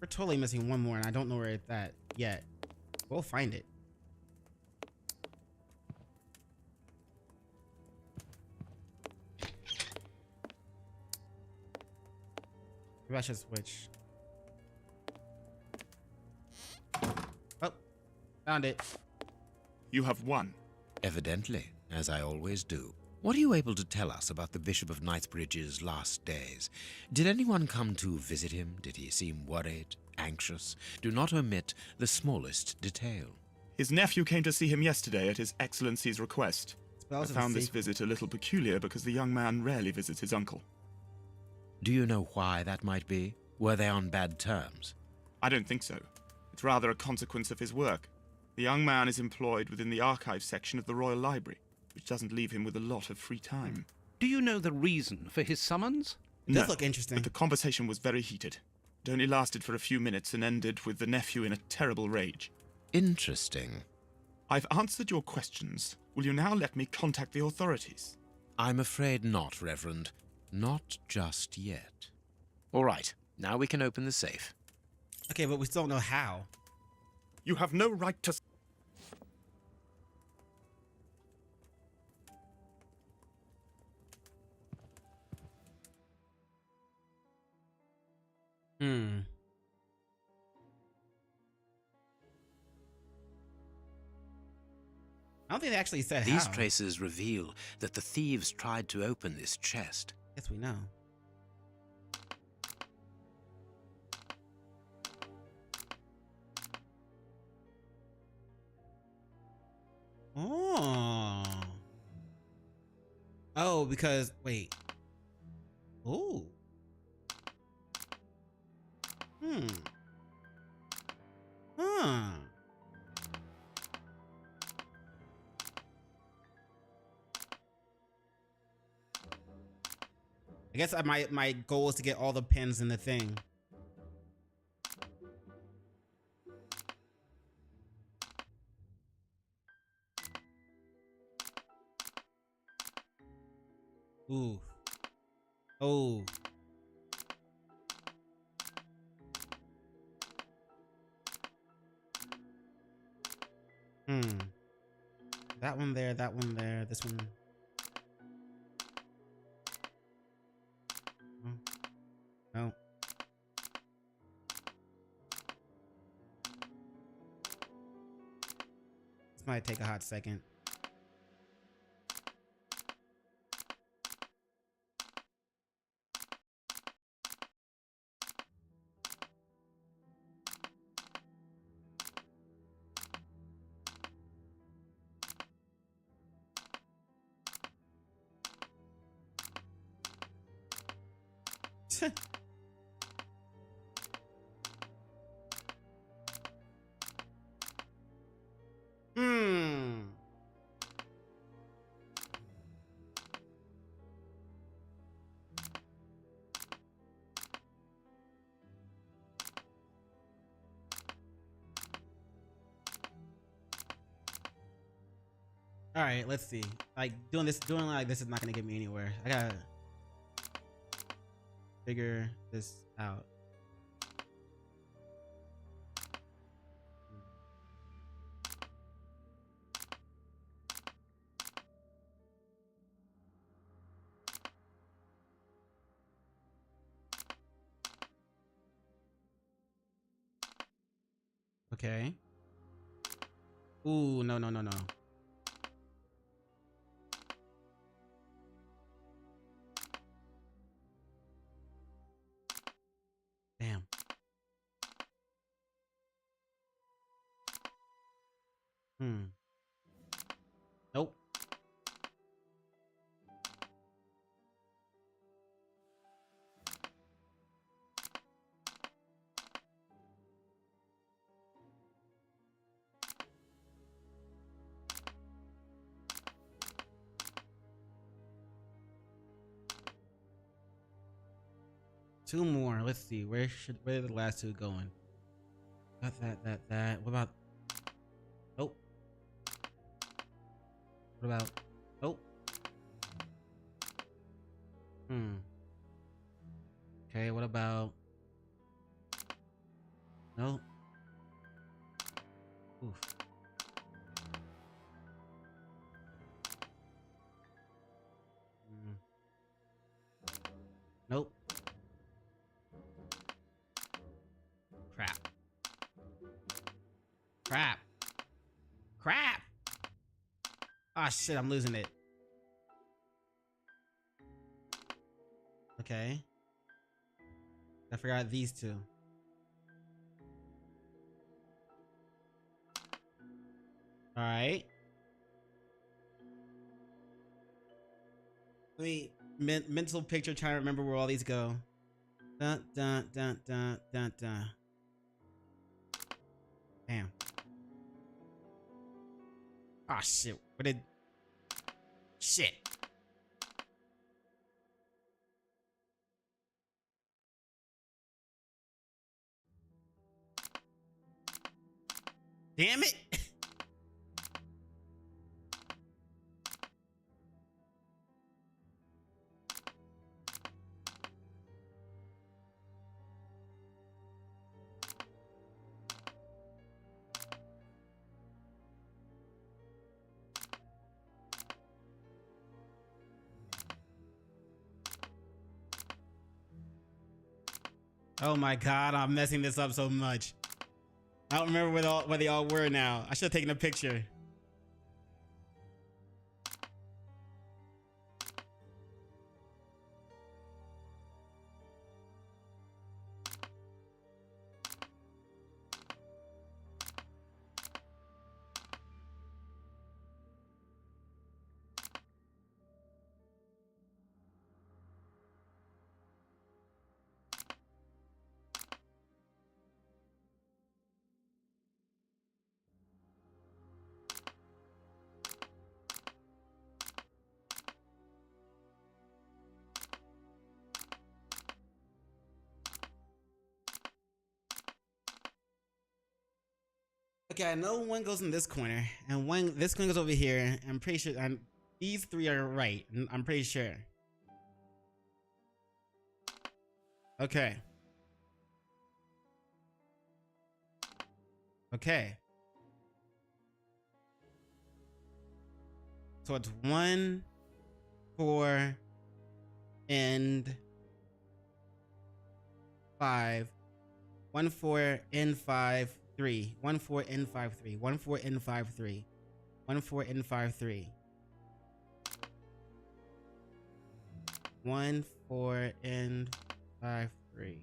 [SPEAKER 1] We're totally missing 1 more, and I don't know where it's at yet. We'll find it. Maybe I should switch. Oh, found it.
[SPEAKER 8] You have won.
[SPEAKER 4] Evidently, as I always do. What are you able to tell us about the Bishop of Knightsbridge's last days? Did anyone come to visit him? Did he seem worried, anxious? Do not omit the smallest detail.
[SPEAKER 8] His nephew came to see him yesterday at His Excellency's request. I found this visit a little peculiar because the young man rarely visits his uncle.
[SPEAKER 4] Do you know why that might be? Were they on bad terms?
[SPEAKER 8] I don't think so. It's rather a consequence of his work. The young man is employed within the archives section of the Royal Library, which doesn't leave him with a lot of free time.
[SPEAKER 3] Do you know the reason for his summons?
[SPEAKER 1] It does look interesting.
[SPEAKER 8] But the conversation was very heated. It only lasted for a few minutes and ended with the nephew in a terrible rage.
[SPEAKER 4] Interesting.
[SPEAKER 8] I've answered your questions. Will you now let me contact the authorities?
[SPEAKER 4] I'm afraid not, Reverend. Not just yet. All right, now we can open the safe.
[SPEAKER 1] Okay, but we still don't know how.
[SPEAKER 8] You have no right to...
[SPEAKER 1] I don't think they actually said
[SPEAKER 4] These
[SPEAKER 1] how.
[SPEAKER 4] traces reveal that the thieves tried to open this chest.
[SPEAKER 1] Yes, we know. Oh. Oh, because wait. Ooh. Huh. I guess my goal is to get all the pins in the thing. Ooh. Oh. That one there, this one. No. This might take a hot second. All right, let's see. Like doing like this is not gonna get me anywhere. I gotta figure this out. Okay. Ooh, no. Damn. Nope. Two more. Let's see. Where are the last two going? Got that. What about? Nope. What about? Nope. Okay. What about? Nope. Oof. Nope. Crap. Ah, shit, I'm losing it. Okay. I forgot these two. All right. Let me mental picture trying to remember where all these go. Dun. Damn. Ah, shit. What did? Shit. Damn it. Oh my god, I'm messing this up so much. I don't remember where they all were now. I should have taken a picture. Okay, I know one goes in this corner, and this one goes over here. I'm pretty sure these three are right. I'm pretty sure. Okay. Okay. So it's 1, 4, and 5. 1, 4, and 5, 3. 1, 4, and 5, 3. 1, 4, and 5, 3. 1, 4, and 5, 3. 1, 4, and 5, 3.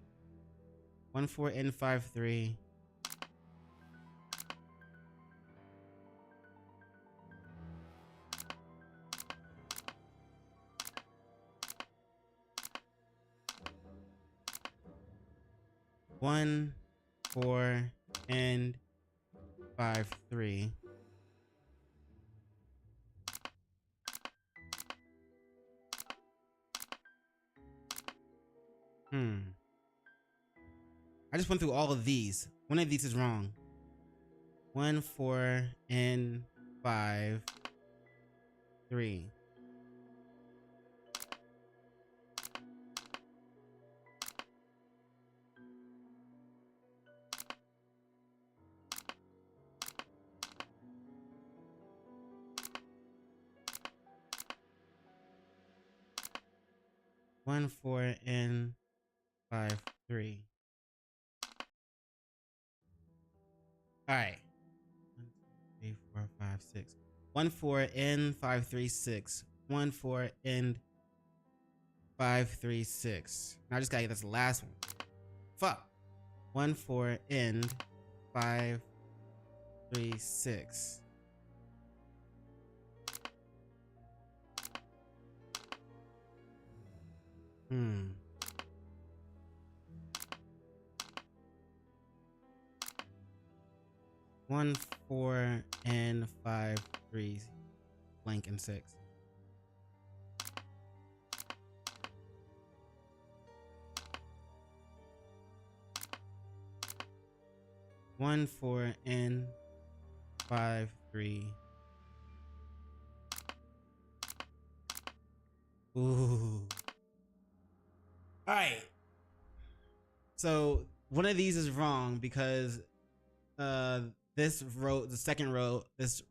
[SPEAKER 1] 1, 4, and 5, 3. 1, 4, and 5, 3. I just went through all of these. One of these is wrong. 1, 4, and 5, 3. One, 4, and 5, 3. All right. 1, 2, 3, 4, 5, 6. 1, 4, and 5, 3, 6. 1, 4, and 5, 3, 6. Now I just gotta get this last one. Fuck. 1, 4, and 5, 3, 6. One, 4, and 5, 3, blank, and 6. One, 4, and 5, 3. Ooh. All right. So one of these is wrong because this row, the second row, it's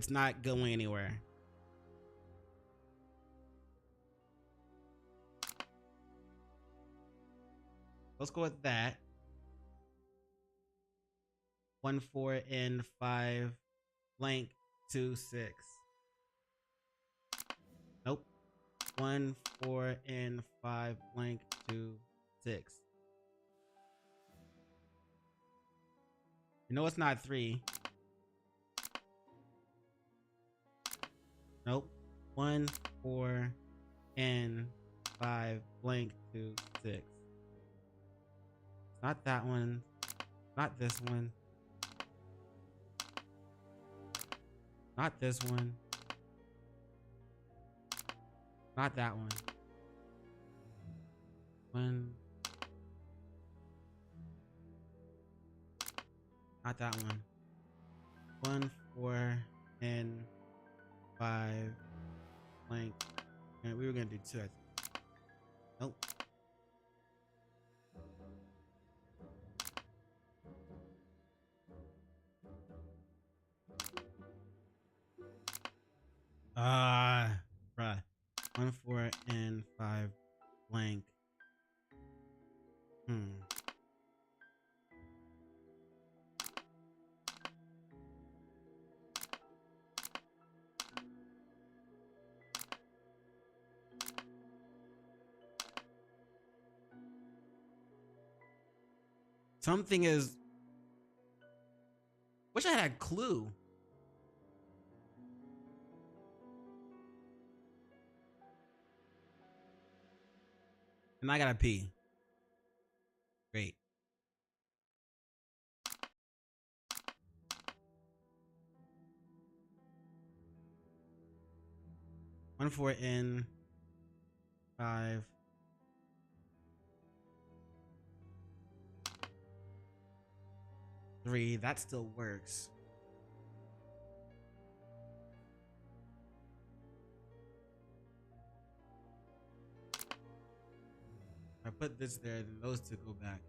[SPEAKER 1] not going anywhere. Let's go with that. 1, 4, and 5, blank, 2, 6. Nope. 1, 4, and 5, blank, 2, 6. You know it's not 3. Nope. 1, 4, and 5, blank, 2, 6. Not that one. Not this one. Not this one. Not that one. Not that one. 1, 4, and 5, blank. And we were gonna do 2. Nope. Bruh. 1, 4, and 5, blank. Something is. Wish I had a clue. And I gotta pee. Great. One, 4, and 5. Three. That still works. put this there, then those two go back.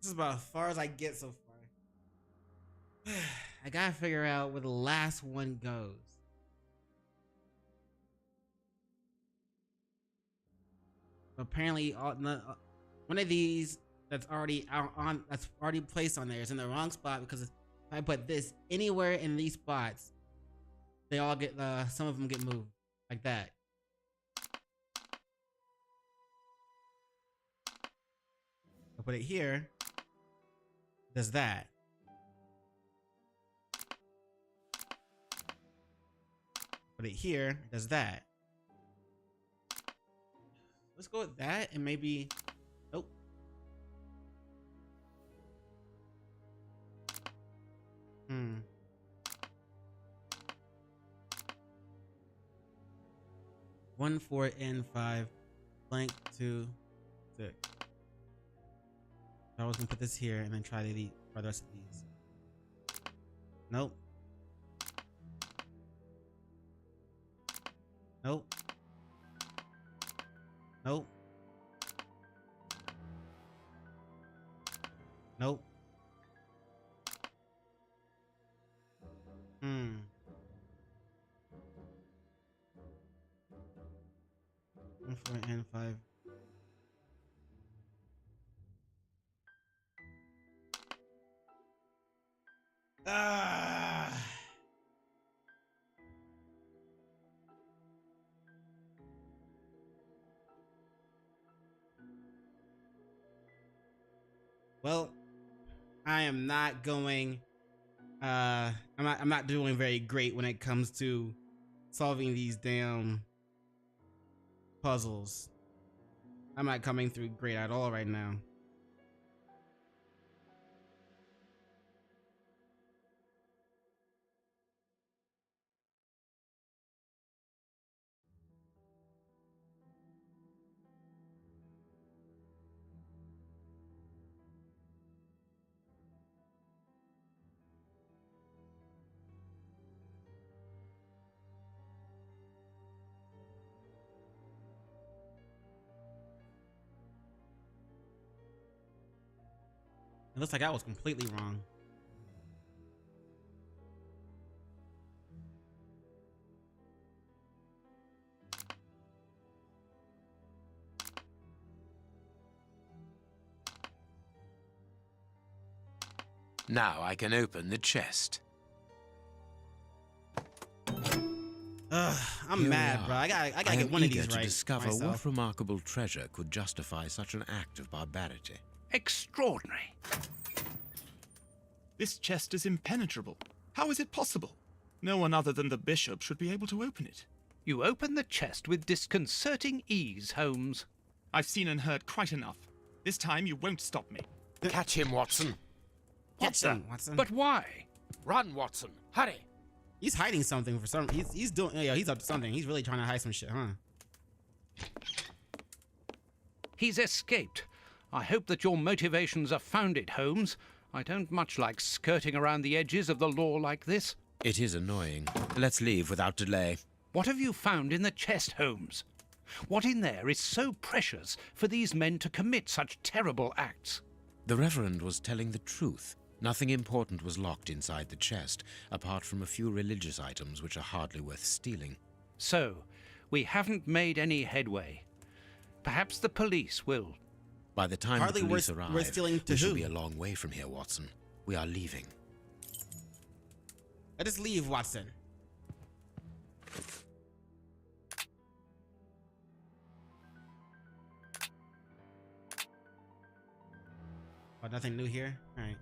[SPEAKER 1] This is about as far as I get so far. I gotta figure out where the last one goes. Apparently, one of these that's already placed on there is in the wrong spot, because if I put this anywhere in these spots, they all get some of them get moved like that. I put it here. Does that? Put it here. Does that? Let's go with that and maybe. Nope. Hmm. One, 4, and 5. Blank 2, 6. I was gonna put this here and then try the rest of these. Nope. Nope. Nope. Nope. Hmm. 1, 4, and 5. Well, I am not going. I'm not doing very great when it comes to solving these damn puzzles. I'm not coming through great at all right now. It looks like I was completely wrong.
[SPEAKER 4] Now I can open the chest.
[SPEAKER 1] I'm mad, bro. I gotta get one of these right.
[SPEAKER 4] To discover
[SPEAKER 1] myself.
[SPEAKER 4] what remarkable treasure could justify such an act of barbarity.
[SPEAKER 3] Extraordinary.
[SPEAKER 8] This chest is impenetrable. How is it possible? No one other than the bishop should be able to open it.
[SPEAKER 3] You open the chest with disconcerting ease, Holmes.
[SPEAKER 8] I've seen and heard quite enough. This time you won't stop me.
[SPEAKER 4] Catch him, Watson.
[SPEAKER 1] Watson.
[SPEAKER 3] But why?
[SPEAKER 4] Run, Watson. Hurry.
[SPEAKER 1] He's hiding something for some. He's doing. Yeah, he's up to something. He's really trying to hide some shit, huh?
[SPEAKER 3] He's escaped. I hope that your motivations are founded, Holmes. I don't much like skirting around the edges of the law like this.
[SPEAKER 4] It is annoying. Let's leave without delay.
[SPEAKER 3] What have you found in the chest, Holmes? What in there is so precious for these men to commit such terrible acts?
[SPEAKER 4] The Reverend was telling the truth. Nothing important was locked inside the chest, apart from a few religious items which are hardly worth stealing.
[SPEAKER 3] So, we haven't made any headway. Perhaps the police will.
[SPEAKER 4] By the time
[SPEAKER 1] Hardly
[SPEAKER 4] the police
[SPEAKER 1] worth
[SPEAKER 4] arrive,
[SPEAKER 1] stealing to
[SPEAKER 4] we shall
[SPEAKER 1] who?
[SPEAKER 4] be a long way from here, Watson. We are leaving.
[SPEAKER 1] Let us leave, Watson. Oh, nothing new here? All right.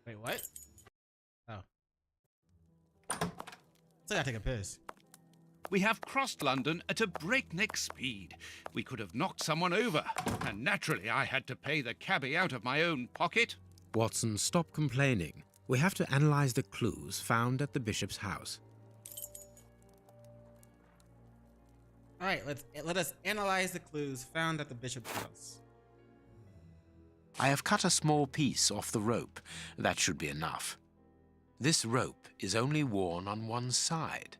[SPEAKER 1] Wait, what? Oh. So I gotta take a piss.
[SPEAKER 3] We have crossed London at a breakneck speed. We could have knocked someone over, and naturally I had to pay the cabbie out of my own pocket.
[SPEAKER 4] Watson, stop complaining. We have to analyze the clues found at the bishop's house.
[SPEAKER 1] All right, let us analyze the clues found at the bishop's house.
[SPEAKER 4] I have cut a small piece off the rope. That should be enough. This rope is only worn on one side.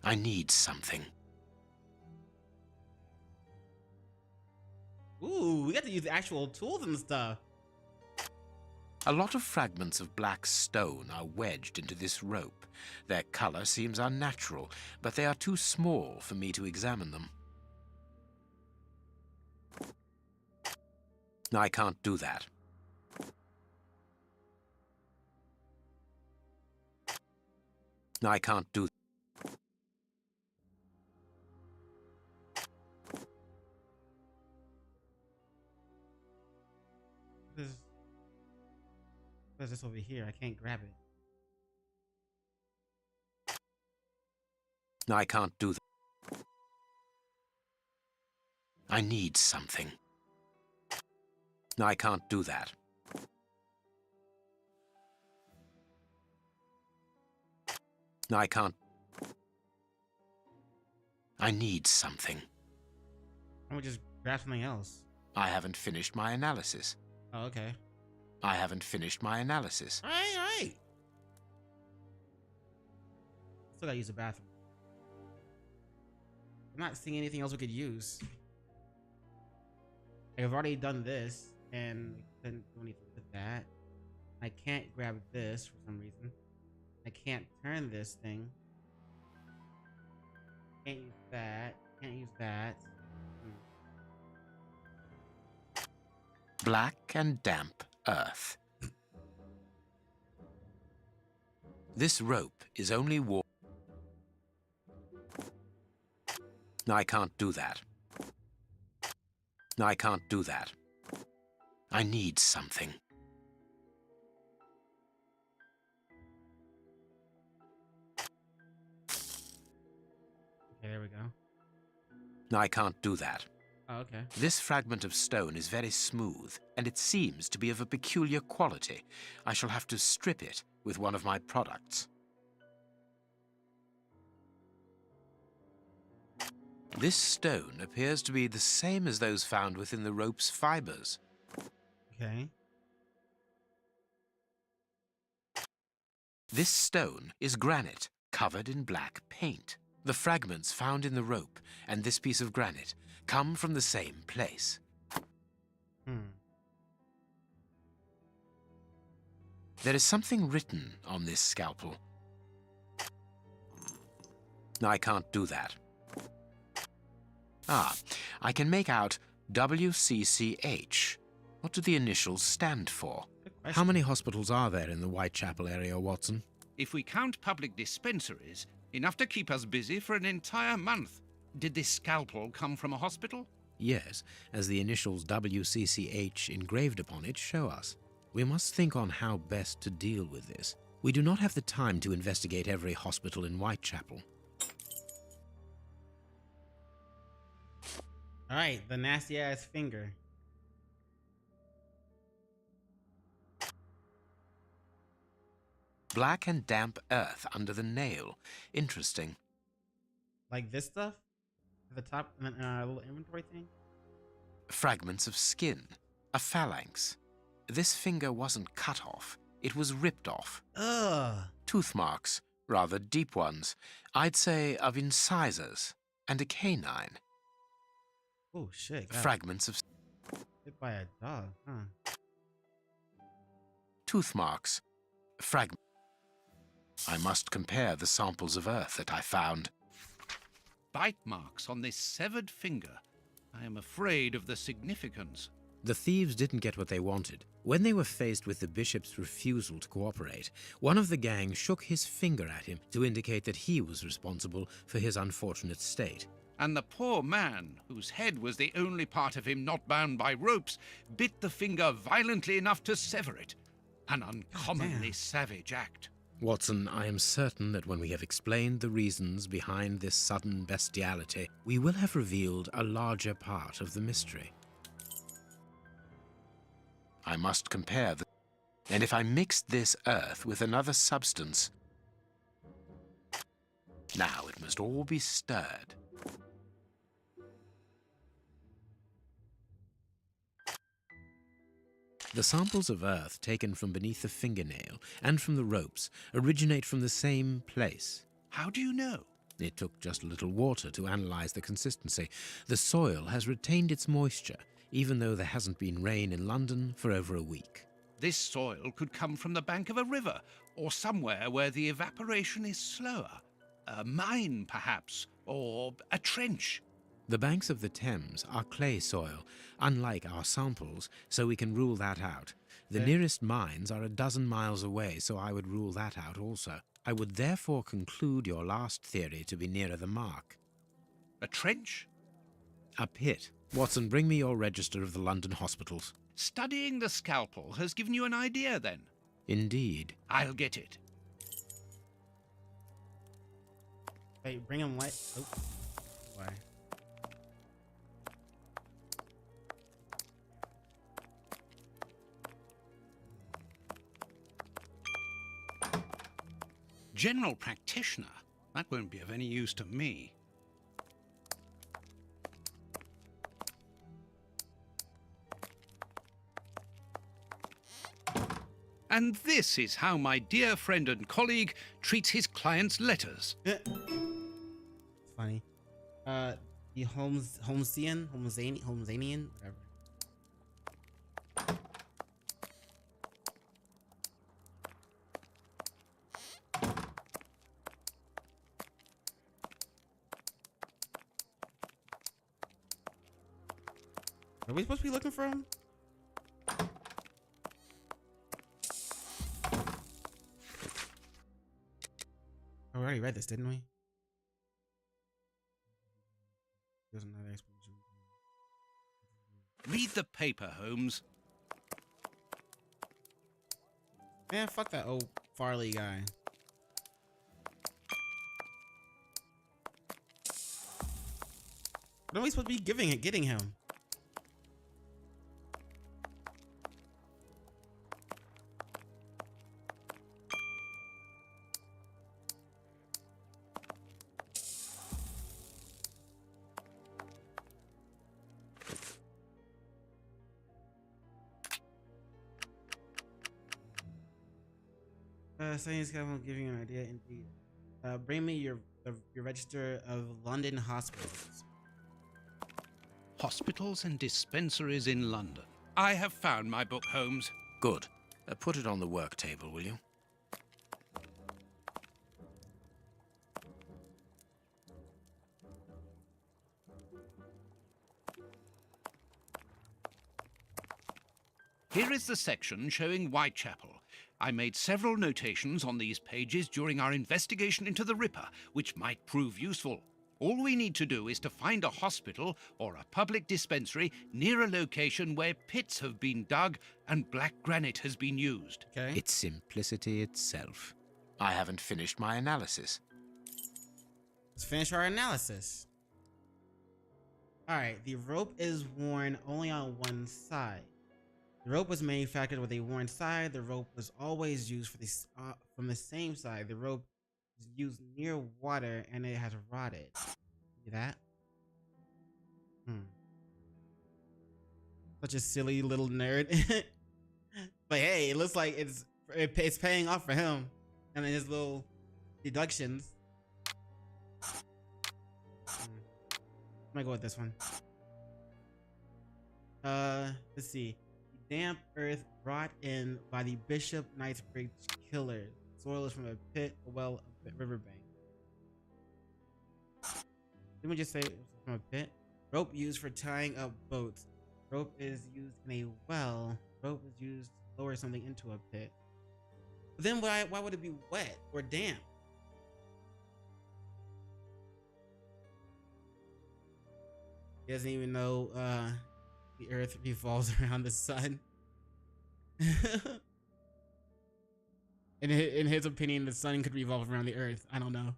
[SPEAKER 4] I need something.
[SPEAKER 1] Ooh, we got to use actual tools and stuff.
[SPEAKER 4] A lot of fragments of black stone are wedged into this rope. Their color seems unnatural, but they are too small for me to examine them. I can't do that. I can't do that.
[SPEAKER 1] What is this over here? I can't grab it.
[SPEAKER 4] I can't do that. I need something. I can't do that. I can't. I need something.
[SPEAKER 1] I'm gonna just grab something else.
[SPEAKER 4] I haven't finished my analysis.
[SPEAKER 1] Oh, okay.
[SPEAKER 4] I haven't finished my analysis.
[SPEAKER 1] All right. Still gotta use the bathroom. I'm not seeing anything else we could use. I've already done this, and I couldn't do anything with that. I can't grab this for some reason. I can't turn this thing. Can't use that. Can't use that.
[SPEAKER 4] Black and damp earth. This rope is only worn. I can't do that. I can't do that. I need something.
[SPEAKER 1] Okay, there we go.
[SPEAKER 4] I can't do that.
[SPEAKER 1] Oh, okay.
[SPEAKER 4] This fragment of stone is very smooth, and it seems to be of a peculiar quality. I shall have to strip it with one of my products. This stone appears to be the same as those found within the rope's fibers.
[SPEAKER 1] Okay.
[SPEAKER 4] This stone is granite covered in black paint. The fragments found in the rope and this piece of granite come from the same place. There is something written on this scalpel. I can't do that. Ah, I can make out WCCH. What do the initials stand for? How many hospitals are there in the Whitechapel area, Watson?
[SPEAKER 3] If we count public dispensaries, enough to keep us busy for an entire month. Did this scalpel come from a hospital?
[SPEAKER 4] Yes, as the initials WCCH engraved upon it show us. We must think on how best to deal with this. We do not have the time to investigate every hospital in Whitechapel.
[SPEAKER 1] All right, the nasty ass finger.
[SPEAKER 4] Black and damp earth under the nail. Interesting.
[SPEAKER 1] Like this stuff? At the top, and then a little inventory thing?
[SPEAKER 4] Fragments of skin. A phalanx. This finger wasn't cut off. It was ripped off.
[SPEAKER 1] Ugh.
[SPEAKER 4] Tooth marks. Rather deep ones. I'd say of incisors. And a canine.
[SPEAKER 1] Oh, shit.
[SPEAKER 4] Fragments of...
[SPEAKER 1] Hit by a dog, huh?
[SPEAKER 4] Tooth marks. I must compare the samples of earth that I found.
[SPEAKER 3] Bite marks on this severed finger. I am afraid of the significance.
[SPEAKER 4] The thieves didn't get what they wanted. When they were faced with the bishop's refusal to cooperate, one of the gang shook his finger at him to indicate that he was responsible for his unfortunate state.
[SPEAKER 3] And the poor man, whose head was the only part of him not bound by ropes, bit the finger violently enough to sever it. An uncommonly savage act.
[SPEAKER 4] Watson, I am certain that when we have explained the reasons behind this sudden bestiality, we will have revealed a larger part of the mystery. I must compare the... And if I mix this earth with another substance... Now it must all be stirred. The samples of earth taken from beneath the fingernail and from the ropes originate from the same place.
[SPEAKER 3] How do you know?
[SPEAKER 4] It took just a little water to analyze the consistency. The soil has retained its moisture, even though there hasn't been rain in London for over a week.
[SPEAKER 3] This soil could come from the bank of a river, or somewhere where the evaporation is slower. A mine, perhaps, or a trench.
[SPEAKER 4] The banks of the Thames are clay soil, unlike our samples, so we can rule that out. The nearest mines are 12 miles away, so I would rule that out also. I would therefore conclude your last theory to be nearer the mark.
[SPEAKER 3] A trench?
[SPEAKER 4] A pit. Watson, bring me your register of the London hospitals.
[SPEAKER 3] Studying the scalpel has given you an idea, then?
[SPEAKER 4] Indeed.
[SPEAKER 3] I'll get it.
[SPEAKER 1] Wait, bring him what? Oh. Why?
[SPEAKER 3] General practitioner? That won't be of any use to me. And this is how my dear friend and colleague treats his clients' letters.
[SPEAKER 1] It's funny. The Holmesian, whatever. Are we supposed to be looking for him? Oh, we already read this, didn't we? There's another explanation.
[SPEAKER 3] Read the paper, Holmes.
[SPEAKER 1] Man, fuck that old Farley guy. What are we supposed to be getting him? Science will give you an idea indeed. Bring me your register of London hospitals.
[SPEAKER 3] Hospitals and dispensaries in London. I have found my book, Holmes.
[SPEAKER 4] Good. Put it on the work table, will you?
[SPEAKER 3] Here is the section showing Whitechapel. I made several notations on these pages during our investigation into the Ripper, which might prove useful. All we need to do is to find a hospital or a public dispensary near a location where pits have been dug and black granite has been used.
[SPEAKER 1] Okay.
[SPEAKER 4] It's simplicity itself. I haven't finished my analysis.
[SPEAKER 1] Let's finish our analysis. Alright, the rope is worn only on one side. The rope was manufactured with a worn side. The rope was always used for from the same side. The rope is used near water and it has rotted. See that? Such a silly little nerd. But hey, it looks like it's paying off for him. And then his little deductions. I'm gonna go with this one. Let's see. Damp earth brought in by the Bishop Knightsbridge killers. Soil is from a pit, a well, a riverbank. Didn't we just say it was from a pit? Rope used for tying up boats. Rope is used in a well. Rope is used to lower something into a pit. But then why would it be wet or damp? He doesn't even know the earth revolves around the sun. in his opinion, the sun could revolve around the earth. I don't know.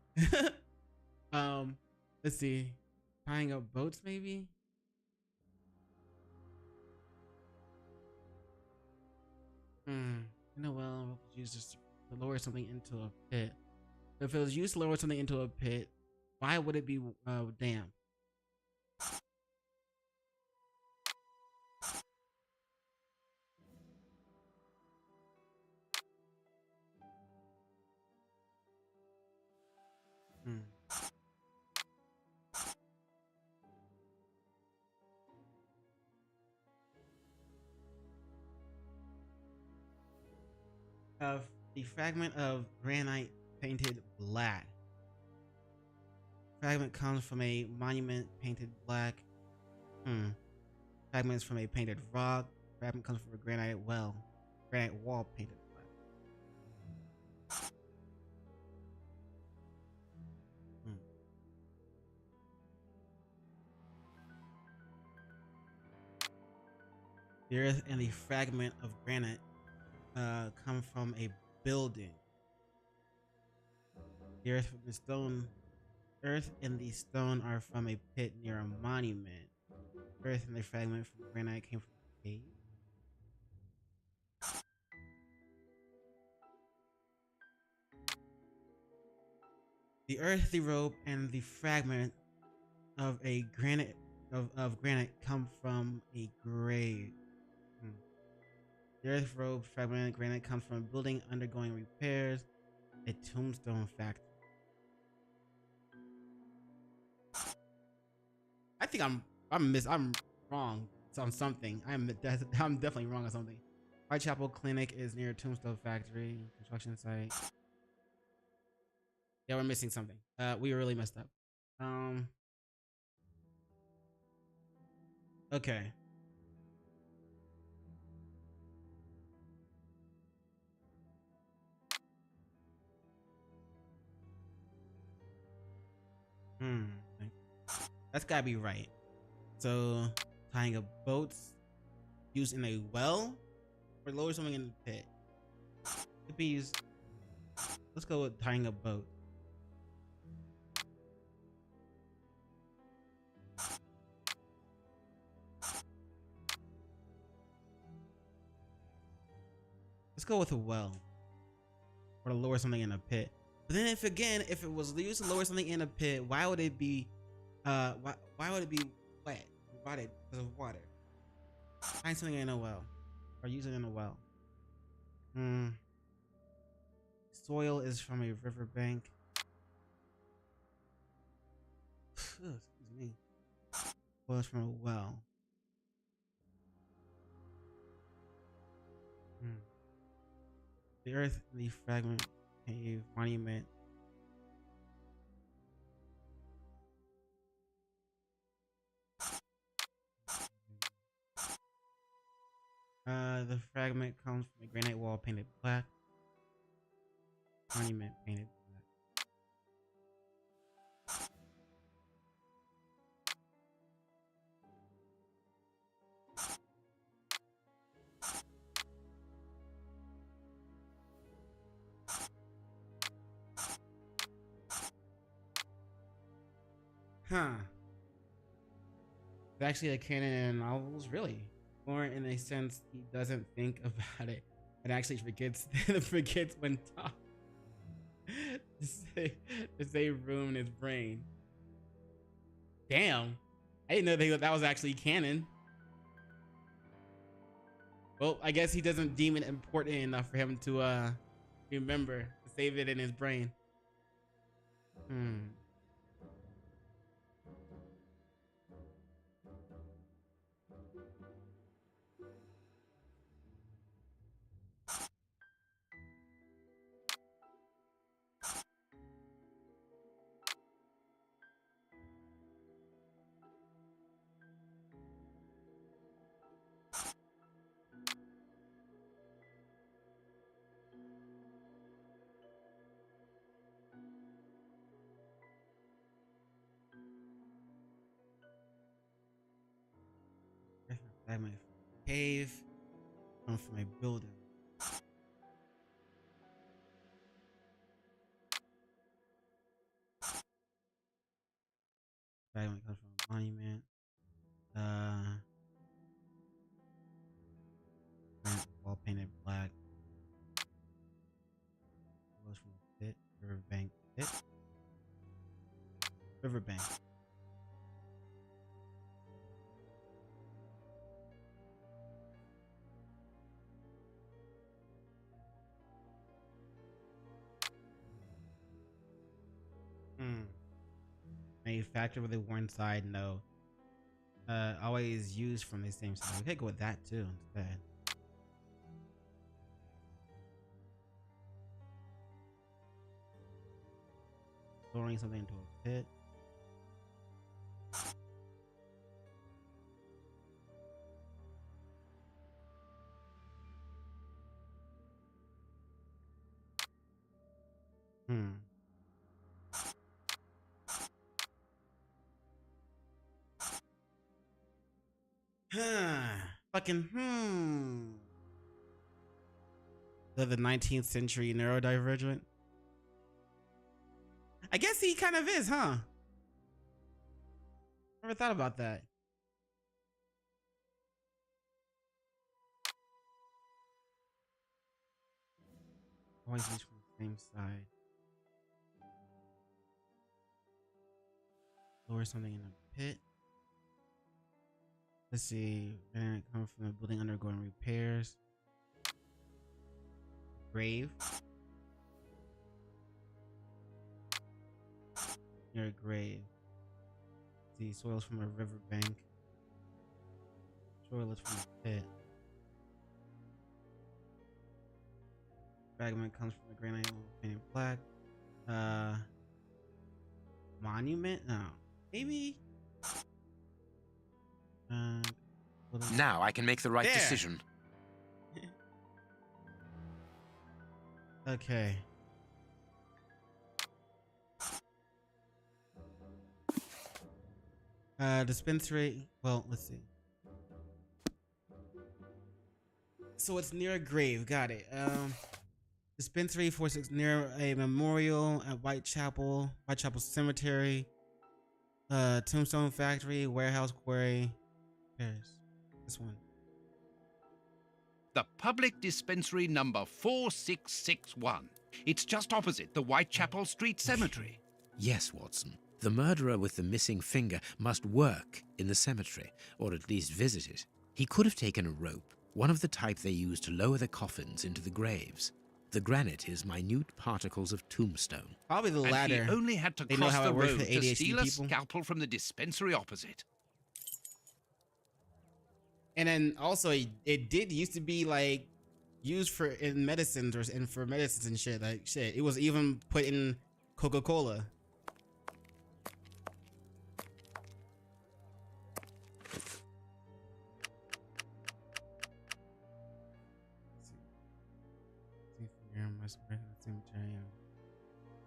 [SPEAKER 1] Let's see. Tying up boats, maybe? You know, well, rope is used to lower something into a pit. If it was used to lower something into a pit, why would it be damp? Of the fragment of granite painted black. Fragment comes from a monument painted black. Fragments from a painted rock. Fragment comes from a granite wall painted black. The earth and the fragment of granite come from a building. The earth and the stone are from a pit near a monument. Earth and the fragment from granite came from a cave. The earth, the rope, and the fragment of a granite of granite come from a grave. The earth, rope, fragment, granite comes from a building undergoing repairs, a tombstone factory. I think I'm wrong on something. I'm definitely wrong on something. Whitechapel Clinic is near Tombstone Factory construction site. Yeah, we're missing something. We really messed up. Okay. That's gotta be right. So, tying up boats used in a well or lower something in the pit. Could be used. Let's go with tying up boat. Let's go with a well or to lower something in a pit. But then if it was used to lower something in a pit, why would it be why would it be wet? Rotted because of water. Find something in a well or use it in a well. Soil is from a riverbank. Excuse me. Soil is from a well. The earth, the fragment, cave, monument. The fragment comes from a granite wall painted black. Monument painted black. It's actually a canon in novels, really. Or in a sense, he doesn't think about it and actually forgets when taught to say room in his brain. Damn, I didn't know that was actually canon. Well, I guess he doesn't deem it important enough for him to remember to save it in his brain. Fragment from a cave, come from a building. Fragment comes from a monument. Wall painted black. Goes from the pit. Riverbank pit. Riverbank. Manufactured with a worn side, no. Always used from the same side. We could go with that too instead. Throwing something into a pit. Fucking The 19th century neurodivergent. I guess he kind of is, huh? Never thought about that. Always use from the same side. Lower something in a pit. Let's see. Granite comes from a building undergoing repairs. Grave. Near a grave. See, soils from a riverbank. Soil is from a pit. Fragment comes from a granite painted black. Monument? No. Maybe?
[SPEAKER 4] Now I can make the right decision.
[SPEAKER 1] Okay. Dispensary. Well, let's see. So it's near a grave. Got it. Dispensary 46 near a memorial at Whitechapel Cemetery. Tombstone factory, warehouse, quarry. There's this one.
[SPEAKER 3] The public dispensary number 4661. It's just opposite the Whitechapel Street Cemetery.
[SPEAKER 4] Yes, Watson. The murderer with the missing finger must work in the cemetery, or at least visit it. He could have taken a rope, one of the type they use to lower the coffins into the graves. The granite is minute particles of tombstone.
[SPEAKER 1] Probably the latter.
[SPEAKER 3] And he only had to cross the road to steal a scalpel from the dispensary opposite.
[SPEAKER 1] And then also, it did used to be like used for in medicines and for medicines and shit. Like shit, it was even put in Coca-Cola.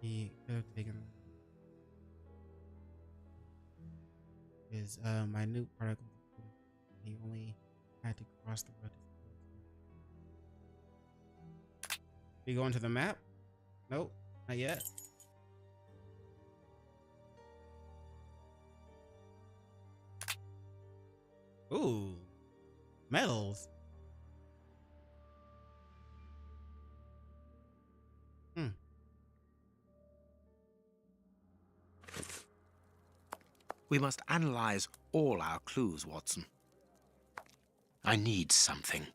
[SPEAKER 1] He could have taken his minute particles. He only had to cross the road. We go into the map? Nope, not yet. Ooh, metals.
[SPEAKER 4] We must analyze all our clues, Watson. I need something.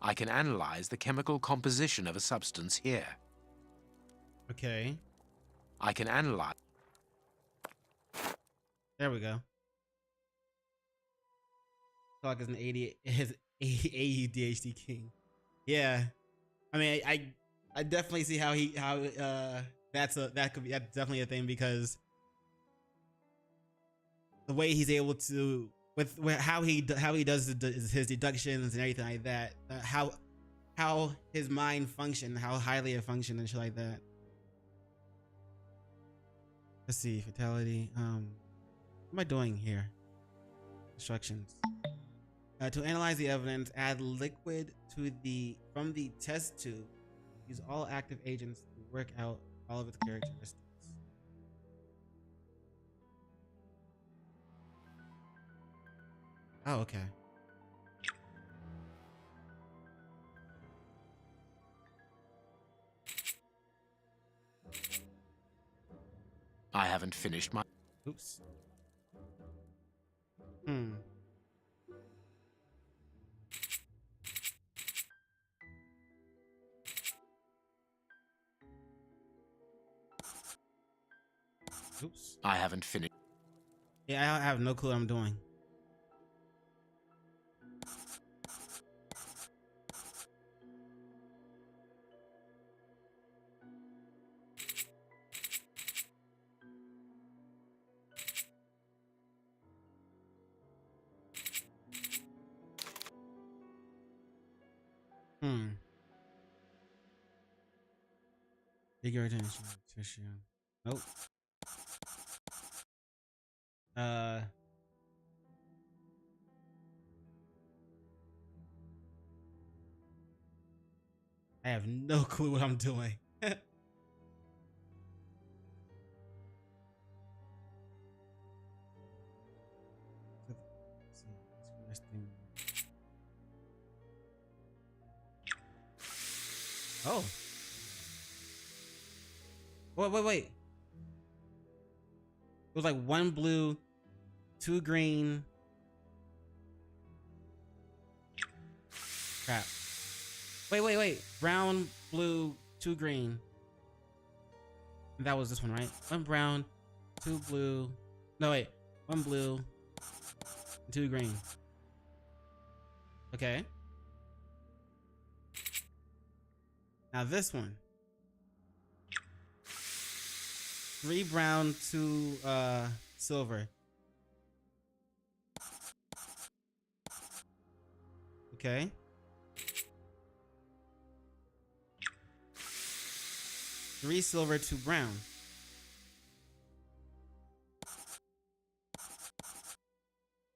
[SPEAKER 4] I can analyze the chemical composition of a substance here.
[SPEAKER 1] Okay.
[SPEAKER 4] I can analyze...
[SPEAKER 1] There we go. Sherlock is an ADHD king. Yeah. I mean, I definitely see how that's definitely a thing, because the way he's able to with how he does his deductions and everything like that, how his mind function, how highly it functions and shit like that. Let's see, fatality. What am I doing here? Instructions. To analyze the evidence, add liquid from the test tube. Use all active agents to work out all of its characteristics. Oh, okay.
[SPEAKER 4] I haven't finished my...
[SPEAKER 1] Oops. Oops.
[SPEAKER 4] I haven't finished.
[SPEAKER 1] Yeah, I have no clue what I'm doing. Figure attention tissue. Nope. I have no clue what I'm doing. Oh. Wait. It was like 1 blue, 2 green. Crap. Wait. Brown, blue, 2 green. And that was this one, right? 1 brown, 2 blue. No, wait. 1 blue, 2 green. Okay. Now this one. 3 brown, 2 silver. Okay. 3 silver, 2 brown.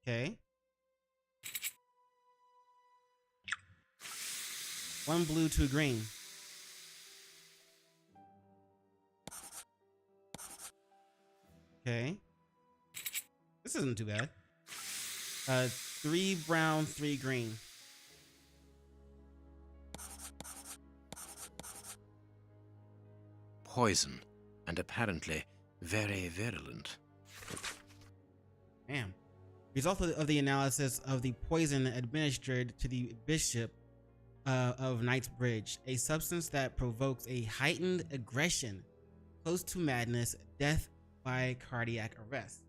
[SPEAKER 1] Okay. 1 blue, 2 green. Okay. This isn't too bad. 3 brown, 3 green.
[SPEAKER 4] Poison, and apparently very virulent.
[SPEAKER 1] Damn. Result of the analysis of the poison administered to the bishop of Knightsbridge, a substance that provokes a heightened aggression, close to madness, death by cardiac arrest.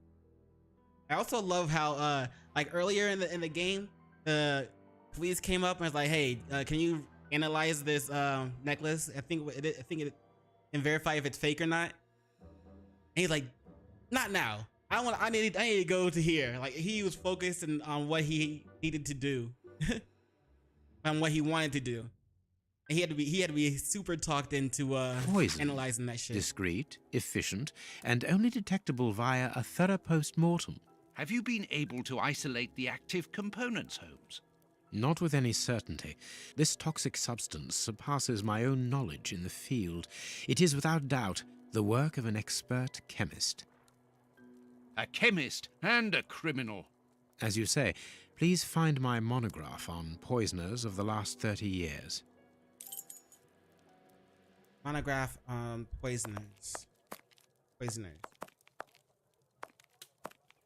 [SPEAKER 1] I also love how like earlier in the game, the police came up and was like, "Hey, can you analyze this necklace? I think it and verify if it's fake or not." And he's like, "Not now. I need to go to here." Like he was focused on what he needed to do, on what he wanted to do. And he had to be super talked into analyzing that shit.
[SPEAKER 4] Discreet, efficient, and only detectable via a thorough post-mortem.
[SPEAKER 3] Have you been able to isolate the active components, Holmes?
[SPEAKER 4] Not with any certainty. This toxic substance surpasses my own knowledge in the field. It is without doubt the work of an expert chemist.
[SPEAKER 3] A chemist and a criminal.
[SPEAKER 4] As you say, please find my monograph on poisoners of the last 30 years.
[SPEAKER 1] Monograph on poisoners.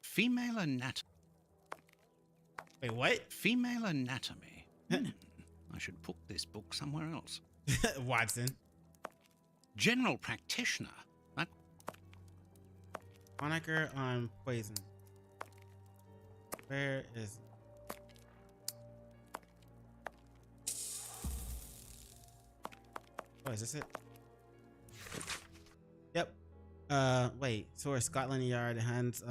[SPEAKER 3] Female anatomy.
[SPEAKER 1] Wait, what?
[SPEAKER 3] Female anatomy. I should put this book somewhere else.
[SPEAKER 1] Watson.
[SPEAKER 3] General practitioner. That...
[SPEAKER 1] Moniker on poison. Where is it? Oh, is this it? Yep. Wait. Source: Scotland Yard. Hans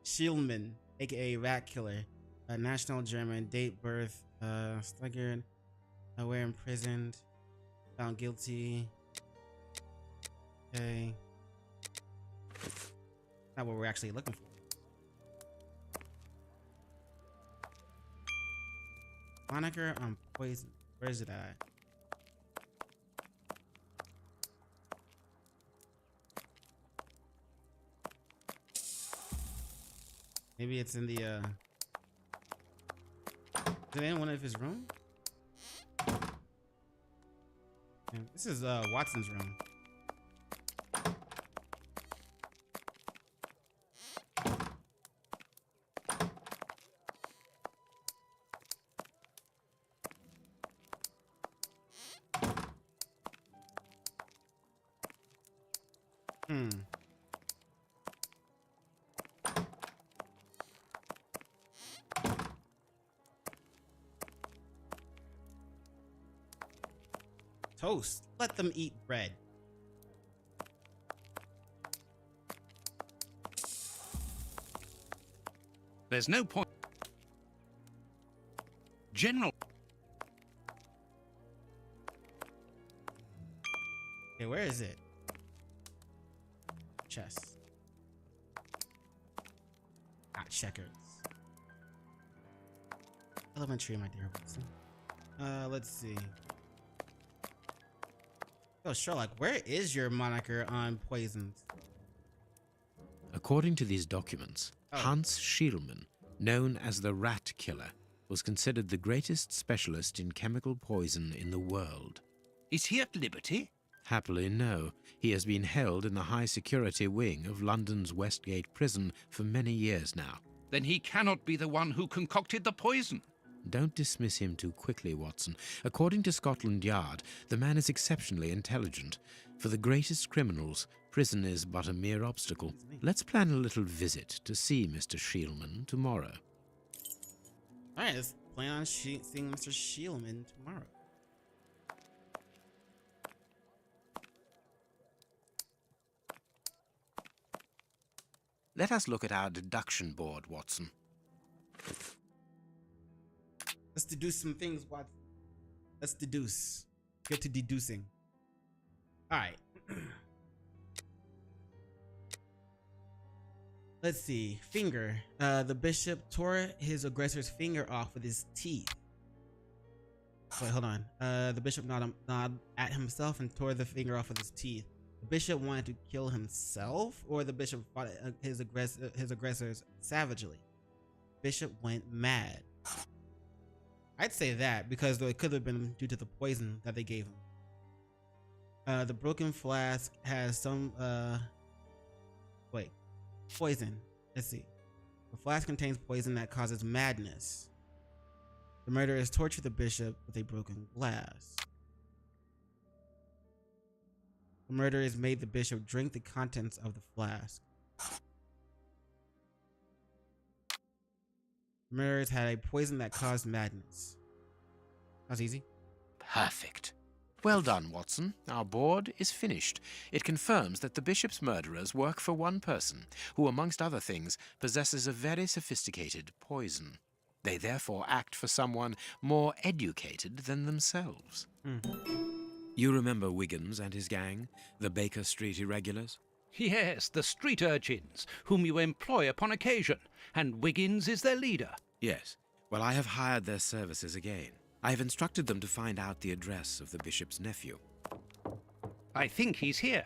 [SPEAKER 1] Schielman, aka Rat Killer. National German. Date: birth. Staggered. Where imprisoned. Found guilty. Okay. Not what we're actually looking for. Moniker on poison. Where is it at? Maybe it's in the, is it in one of his rooms? Yeah, this is, Watson's room. Toast. Let them eat bread.
[SPEAKER 3] There's no point. General.
[SPEAKER 1] Okay, where is it? Chess. Checkers. Elementary, my dear Watson. Let's see. Oh, Sherlock, where is your moniker on poisons?
[SPEAKER 4] According to these documents, Hans Schielmann, known as the Rat Killer, was considered the greatest specialist in chemical poison in the world.
[SPEAKER 3] Is he at liberty?
[SPEAKER 4] Happily, no. He has been held in the high-security wing of London's Westgate prison for many years now.
[SPEAKER 3] Then he cannot be the one who concocted the poison.
[SPEAKER 4] Don't dismiss him too quickly, Watson. According to Scotland Yard, the man is exceptionally intelligent. For the greatest criminals, prison is but a mere obstacle. Let's plan a little visit to see Mr. Schielmann tomorrow.
[SPEAKER 1] Alright, let's plan on seeing Mr. Schielmann tomorrow.
[SPEAKER 4] Let us look at our deduction board, Watson.
[SPEAKER 1] Let's deduce some things, Watson. Let's deduce. Get to deducing. Alright. Let's see. Finger. The bishop tore his aggressor's finger off with his teeth. Wait, hold on. The bishop gnawed at himself and tore the finger off with his teeth. The bishop wanted to kill himself, or the bishop fought his aggressors savagely. Bishop went mad. I'd say that, because it could have been due to the poison that they gave him. The broken flask has some, poison. Let's see. The flask contains poison that causes madness. The murderers tortured the bishop with a broken glass. The murderers made the bishop drink the contents of the flask. The murderers had a poison that caused madness. That was easy.
[SPEAKER 4] Perfect. Well done, Watson. Our board is finished. It confirms that the bishop's murderers work for one person, who, amongst other things, possesses a very sophisticated poison. They therefore act for someone more educated than themselves. You remember Wiggins and his gang, the Baker Street irregulars?
[SPEAKER 3] Yes, the street urchins, whom you employ upon occasion, and Wiggins is their leader.
[SPEAKER 4] Yes. Well, I have hired their services again. I have instructed them to find out the address of the bishop's nephew.
[SPEAKER 3] I think he's here.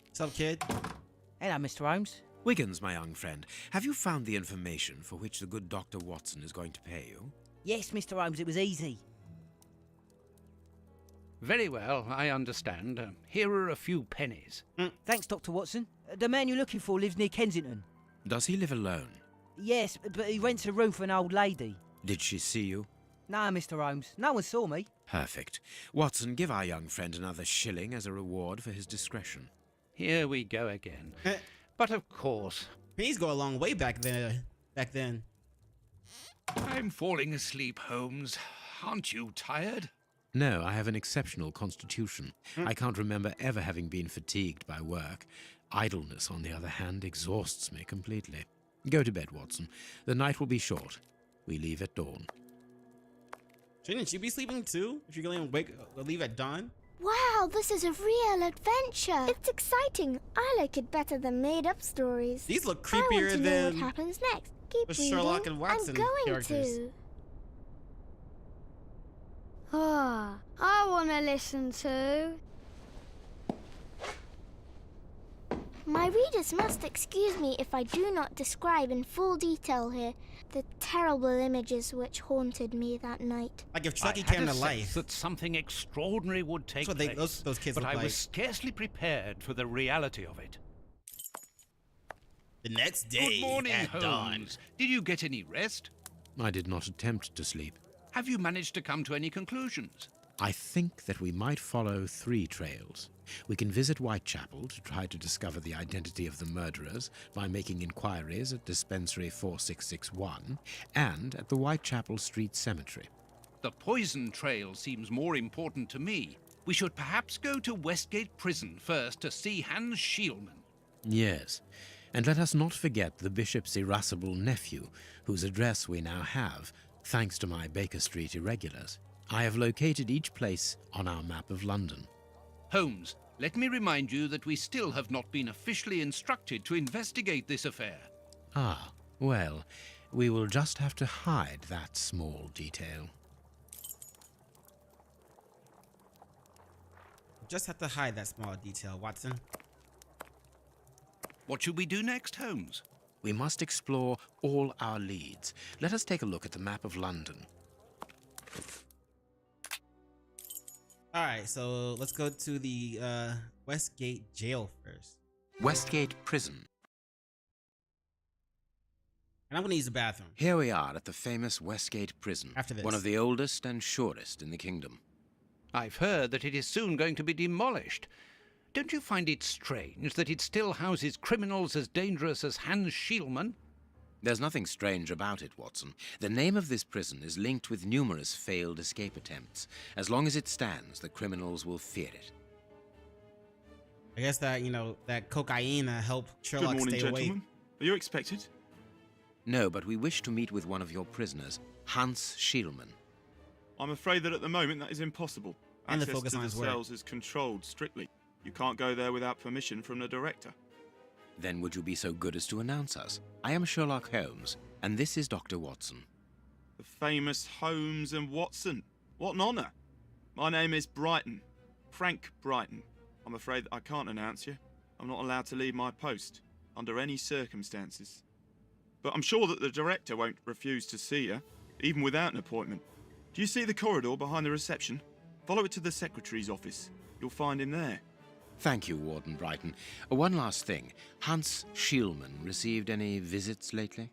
[SPEAKER 1] What's up, kid?
[SPEAKER 9] Hello, Mr. Holmes.
[SPEAKER 4] Wiggins, my young friend, have you found the information for which the good Dr. Watson is going to pay you?
[SPEAKER 9] Yes, Mr. Holmes, it was easy.
[SPEAKER 3] Very well, I understand. Here are a few pennies.
[SPEAKER 9] Thanks, Dr. Watson. The man you're looking for lives near Kensington.
[SPEAKER 4] Does he live alone?
[SPEAKER 9] Yes, but he rents a room for an old lady.
[SPEAKER 4] Did she see you?
[SPEAKER 9] No, Mr. Holmes. No one saw me.
[SPEAKER 4] Perfect. Watson, give our young friend another shilling as a reward for his discretion.
[SPEAKER 3] Here we go again. But of course.
[SPEAKER 1] Pennies go a long way back then.
[SPEAKER 3] I'm falling asleep, Holmes. Aren't you tired?
[SPEAKER 4] No, I have an exceptional constitution. I can't remember ever having been fatigued by work. Idleness, on the other hand, exhausts me completely. Go to bed, Watson. The night will be short. We leave at dawn.
[SPEAKER 1] Shouldn't you be sleeping too? If you're going to leave at dawn?
[SPEAKER 2] Wow, this is a real adventure. It's exciting. I like it better than made-up stories.
[SPEAKER 1] These look
[SPEAKER 2] I want
[SPEAKER 1] creepier
[SPEAKER 2] to know
[SPEAKER 1] than
[SPEAKER 2] what happens next. Keep
[SPEAKER 1] the
[SPEAKER 2] reading.
[SPEAKER 1] Sherlock and Watson
[SPEAKER 2] I'm going
[SPEAKER 1] characters.
[SPEAKER 2] to.
[SPEAKER 10] I want to listen to.
[SPEAKER 2] My readers must excuse me if I do not describe in full detail here the terrible images which haunted me that night.
[SPEAKER 1] Like if Chucky came to life.
[SPEAKER 3] I had a sense that something extraordinary would take place,
[SPEAKER 1] those kids
[SPEAKER 3] but
[SPEAKER 1] look
[SPEAKER 3] I
[SPEAKER 1] like.
[SPEAKER 3] was scarcely prepared for the reality of it.
[SPEAKER 1] The next day
[SPEAKER 3] Good morning,
[SPEAKER 1] at
[SPEAKER 3] Holmes.
[SPEAKER 1] dawn.
[SPEAKER 3] Did you get any rest?
[SPEAKER 4] I did not attempt to sleep.
[SPEAKER 3] Have you managed to come to any conclusions?
[SPEAKER 4] I think that we might follow 3 trails. We can visit Whitechapel to try to discover the identity of the murderers by making inquiries at Dispensary 4661 and at the Whitechapel Street Cemetery.
[SPEAKER 3] The poison trail seems more important to me. We should perhaps go to Westgate Prison first to see Hans Schielmann.
[SPEAKER 4] Yes, and let us not forget the bishop's irascible nephew, whose address we now have, thanks to my Baker Street irregulars. I have located each place on our map of London.
[SPEAKER 3] Holmes, let me remind you that we still have not been officially instructed to investigate this affair.
[SPEAKER 4] Ah, well, we will just have to hide that small detail.
[SPEAKER 1] Just have to hide that small detail, Watson.
[SPEAKER 3] What should we do next, Holmes?
[SPEAKER 4] We must explore all our leads. Let us take a look at the map of London.
[SPEAKER 1] All right, so let's go to the Westgate Jail first.
[SPEAKER 4] Westgate Prison.
[SPEAKER 1] And I'm going to use the bathroom.
[SPEAKER 4] Here we are at the famous Westgate Prison,
[SPEAKER 1] After this.
[SPEAKER 4] one of the oldest and surest in the kingdom.
[SPEAKER 3] I've heard that it is soon going to be demolished. Don't you find it strange that it still houses criminals as dangerous as Hans Schielmann?
[SPEAKER 4] There's nothing strange about it, Watson. The name of this prison is linked with numerous failed escape attempts. As long as it stands, the criminals will fear it.
[SPEAKER 1] I guess that, that cocaine helped Sherlock
[SPEAKER 8] Good morning,
[SPEAKER 1] stay awake.
[SPEAKER 8] gentlemen. Are you expected?
[SPEAKER 4] No, but we wish to meet with one of your prisoners, Hans Schielmann.
[SPEAKER 8] I'm afraid that at the moment that is impossible.
[SPEAKER 1] And the
[SPEAKER 8] Access
[SPEAKER 1] focus
[SPEAKER 8] to
[SPEAKER 1] on
[SPEAKER 8] the
[SPEAKER 1] his work.
[SPEAKER 8] cells is controlled strictly. You can't go there without permission from the director.
[SPEAKER 4] Then would you be so good as to announce us? I am Sherlock Holmes, and this is Dr. Watson.
[SPEAKER 8] The famous Holmes and Watson. What an honour. My name is Brighton. Frank Brighton. I'm afraid that I can't announce you. I'm not allowed to leave my post, under any circumstances. But I'm sure that the director won't refuse to see you, even without an appointment. Do you see the corridor behind the reception? Follow it to the secretary's office. You'll find him there.
[SPEAKER 4] Thank you, Warden Brighton. One last thing. Hans Schielmann received any visits lately?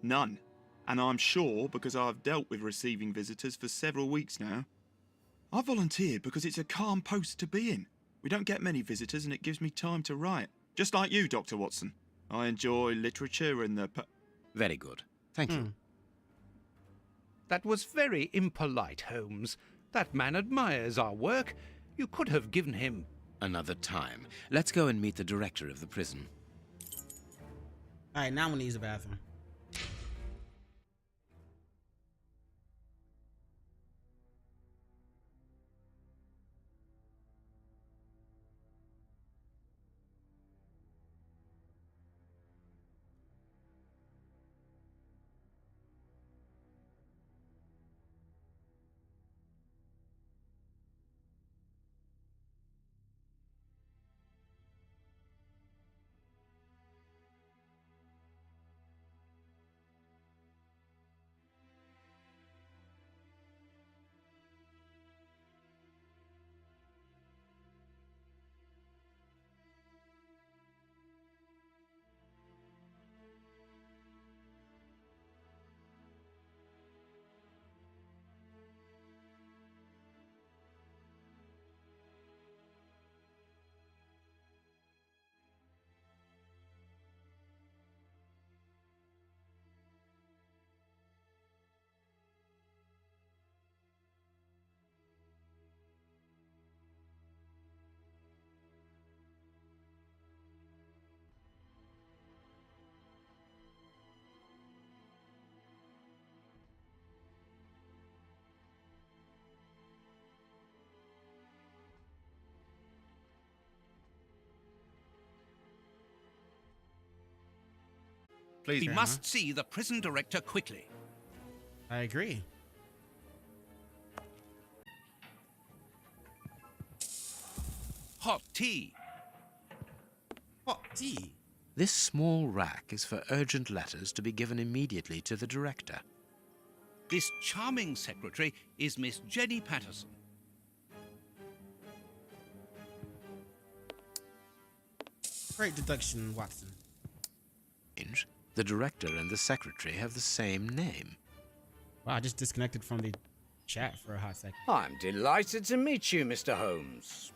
[SPEAKER 8] None. And I'm sure because I've dealt with receiving visitors for several weeks now. I volunteered because it's a calm post to be in. We don't get many visitors and it gives me time to write. Just like you, Dr. Watson. I enjoy literature and the...
[SPEAKER 4] Very good. Thank you.
[SPEAKER 3] That was very impolite, Holmes. That man admires our work. You could have given him...
[SPEAKER 4] Another time. Let's go and meet the director of the prison.
[SPEAKER 1] All right, now I'm going to use the bathroom.
[SPEAKER 5] Please,
[SPEAKER 3] We must see the prison director quickly.
[SPEAKER 1] I agree.
[SPEAKER 3] Hot tea.
[SPEAKER 1] Oh, gee.
[SPEAKER 4] This small rack is for urgent letters to be given immediately to the director.
[SPEAKER 3] This charming secretary is Miss Jenny Patterson.
[SPEAKER 1] Great deduction, Watson.
[SPEAKER 4] The director and the secretary have the same name.
[SPEAKER 1] Wow, I just disconnected from the chat for a hot second.
[SPEAKER 10] I'm delighted to meet you, Mr. Holmes.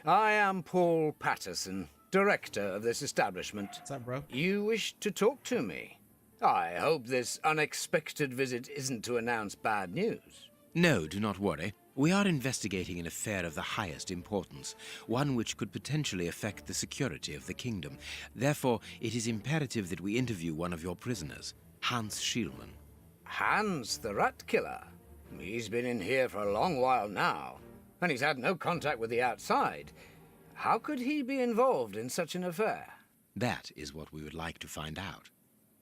[SPEAKER 10] I am Paul Patterson, director of this establishment.
[SPEAKER 1] What's up, bro?
[SPEAKER 10] You wish to talk to me? I hope this unexpected visit isn't to announce bad news.
[SPEAKER 4] No, do not worry. We are investigating an affair of the highest importance, one which could potentially affect the security of the kingdom. Therefore, it is imperative that we interview one of your prisoners, Hans Schielmann.
[SPEAKER 10] Hans, the rat killer? He's been in here for a long while now, and he's had no contact with the outside. How could he be involved in such an affair?
[SPEAKER 4] That is what we would like to find out.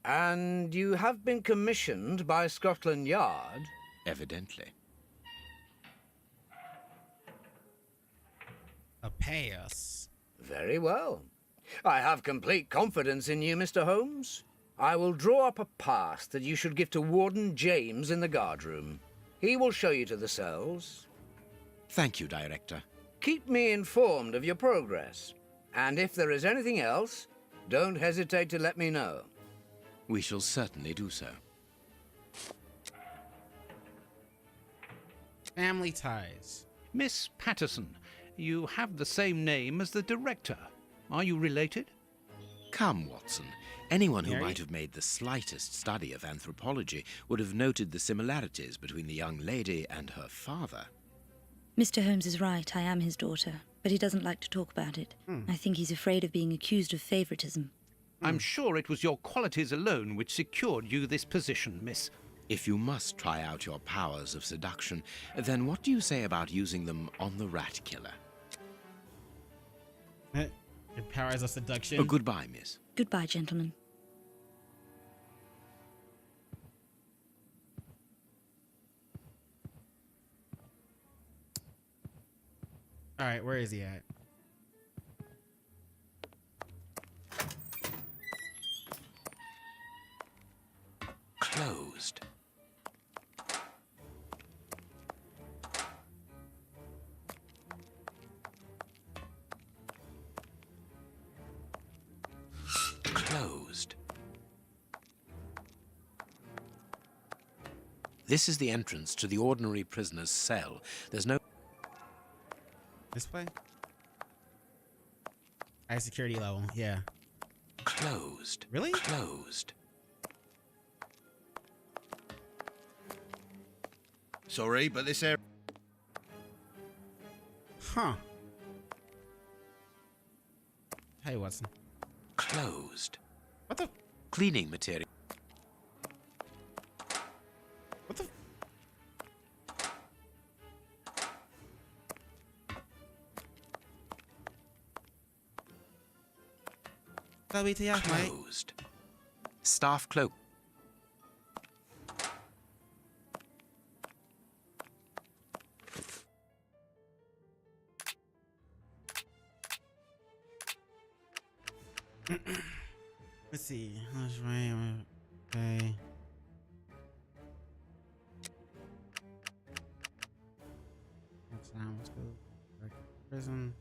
[SPEAKER 10] And you have been commissioned by Scotland Yard?
[SPEAKER 4] Evidently.
[SPEAKER 1] A pass.
[SPEAKER 10] Very well. I have complete confidence in you, Mr. Holmes. I will draw up a pass that you should give to Warden James in the guardroom. He will show you to the cells.
[SPEAKER 4] Thank you, Director.
[SPEAKER 10] Keep me informed of your progress. And if there is anything else, don't hesitate to let me know.
[SPEAKER 4] We shall certainly do so.
[SPEAKER 1] Family ties.
[SPEAKER 3] Miss Patterson, you have the same name as the director. Are you related?
[SPEAKER 4] Come, Watson. Anyone who might have made the slightest study of anthropology would have noted the similarities between the young lady and her father.
[SPEAKER 11] Mr. Holmes is right. I am his daughter, but he doesn't like to talk about it. I think he's afraid of being accused of favoritism.
[SPEAKER 3] I'm sure it was your qualities alone which secured you this position, miss.
[SPEAKER 4] If you must try out your powers of seduction, then what do you say about using them on the rat killer?
[SPEAKER 1] Your powers of seduction.
[SPEAKER 4] Oh, goodbye, miss.
[SPEAKER 11] Goodbye, gentlemen.
[SPEAKER 1] All right, where is he at?
[SPEAKER 4] Closed. Closed. This is the entrance to the ordinary prisoner's cell. There's no...
[SPEAKER 1] This way? High security level, yeah.
[SPEAKER 4] Closed.
[SPEAKER 1] Really?
[SPEAKER 4] Closed.
[SPEAKER 5] Sorry, but this area...
[SPEAKER 1] Huh. Hey, Watson.
[SPEAKER 4] Closed.
[SPEAKER 1] What the?
[SPEAKER 4] Cleaning material.
[SPEAKER 1] What the? Mate.
[SPEAKER 4] Closed. Staff cloak.
[SPEAKER 1] Let's see. That's right. Okay. Next time, let's go back to prison.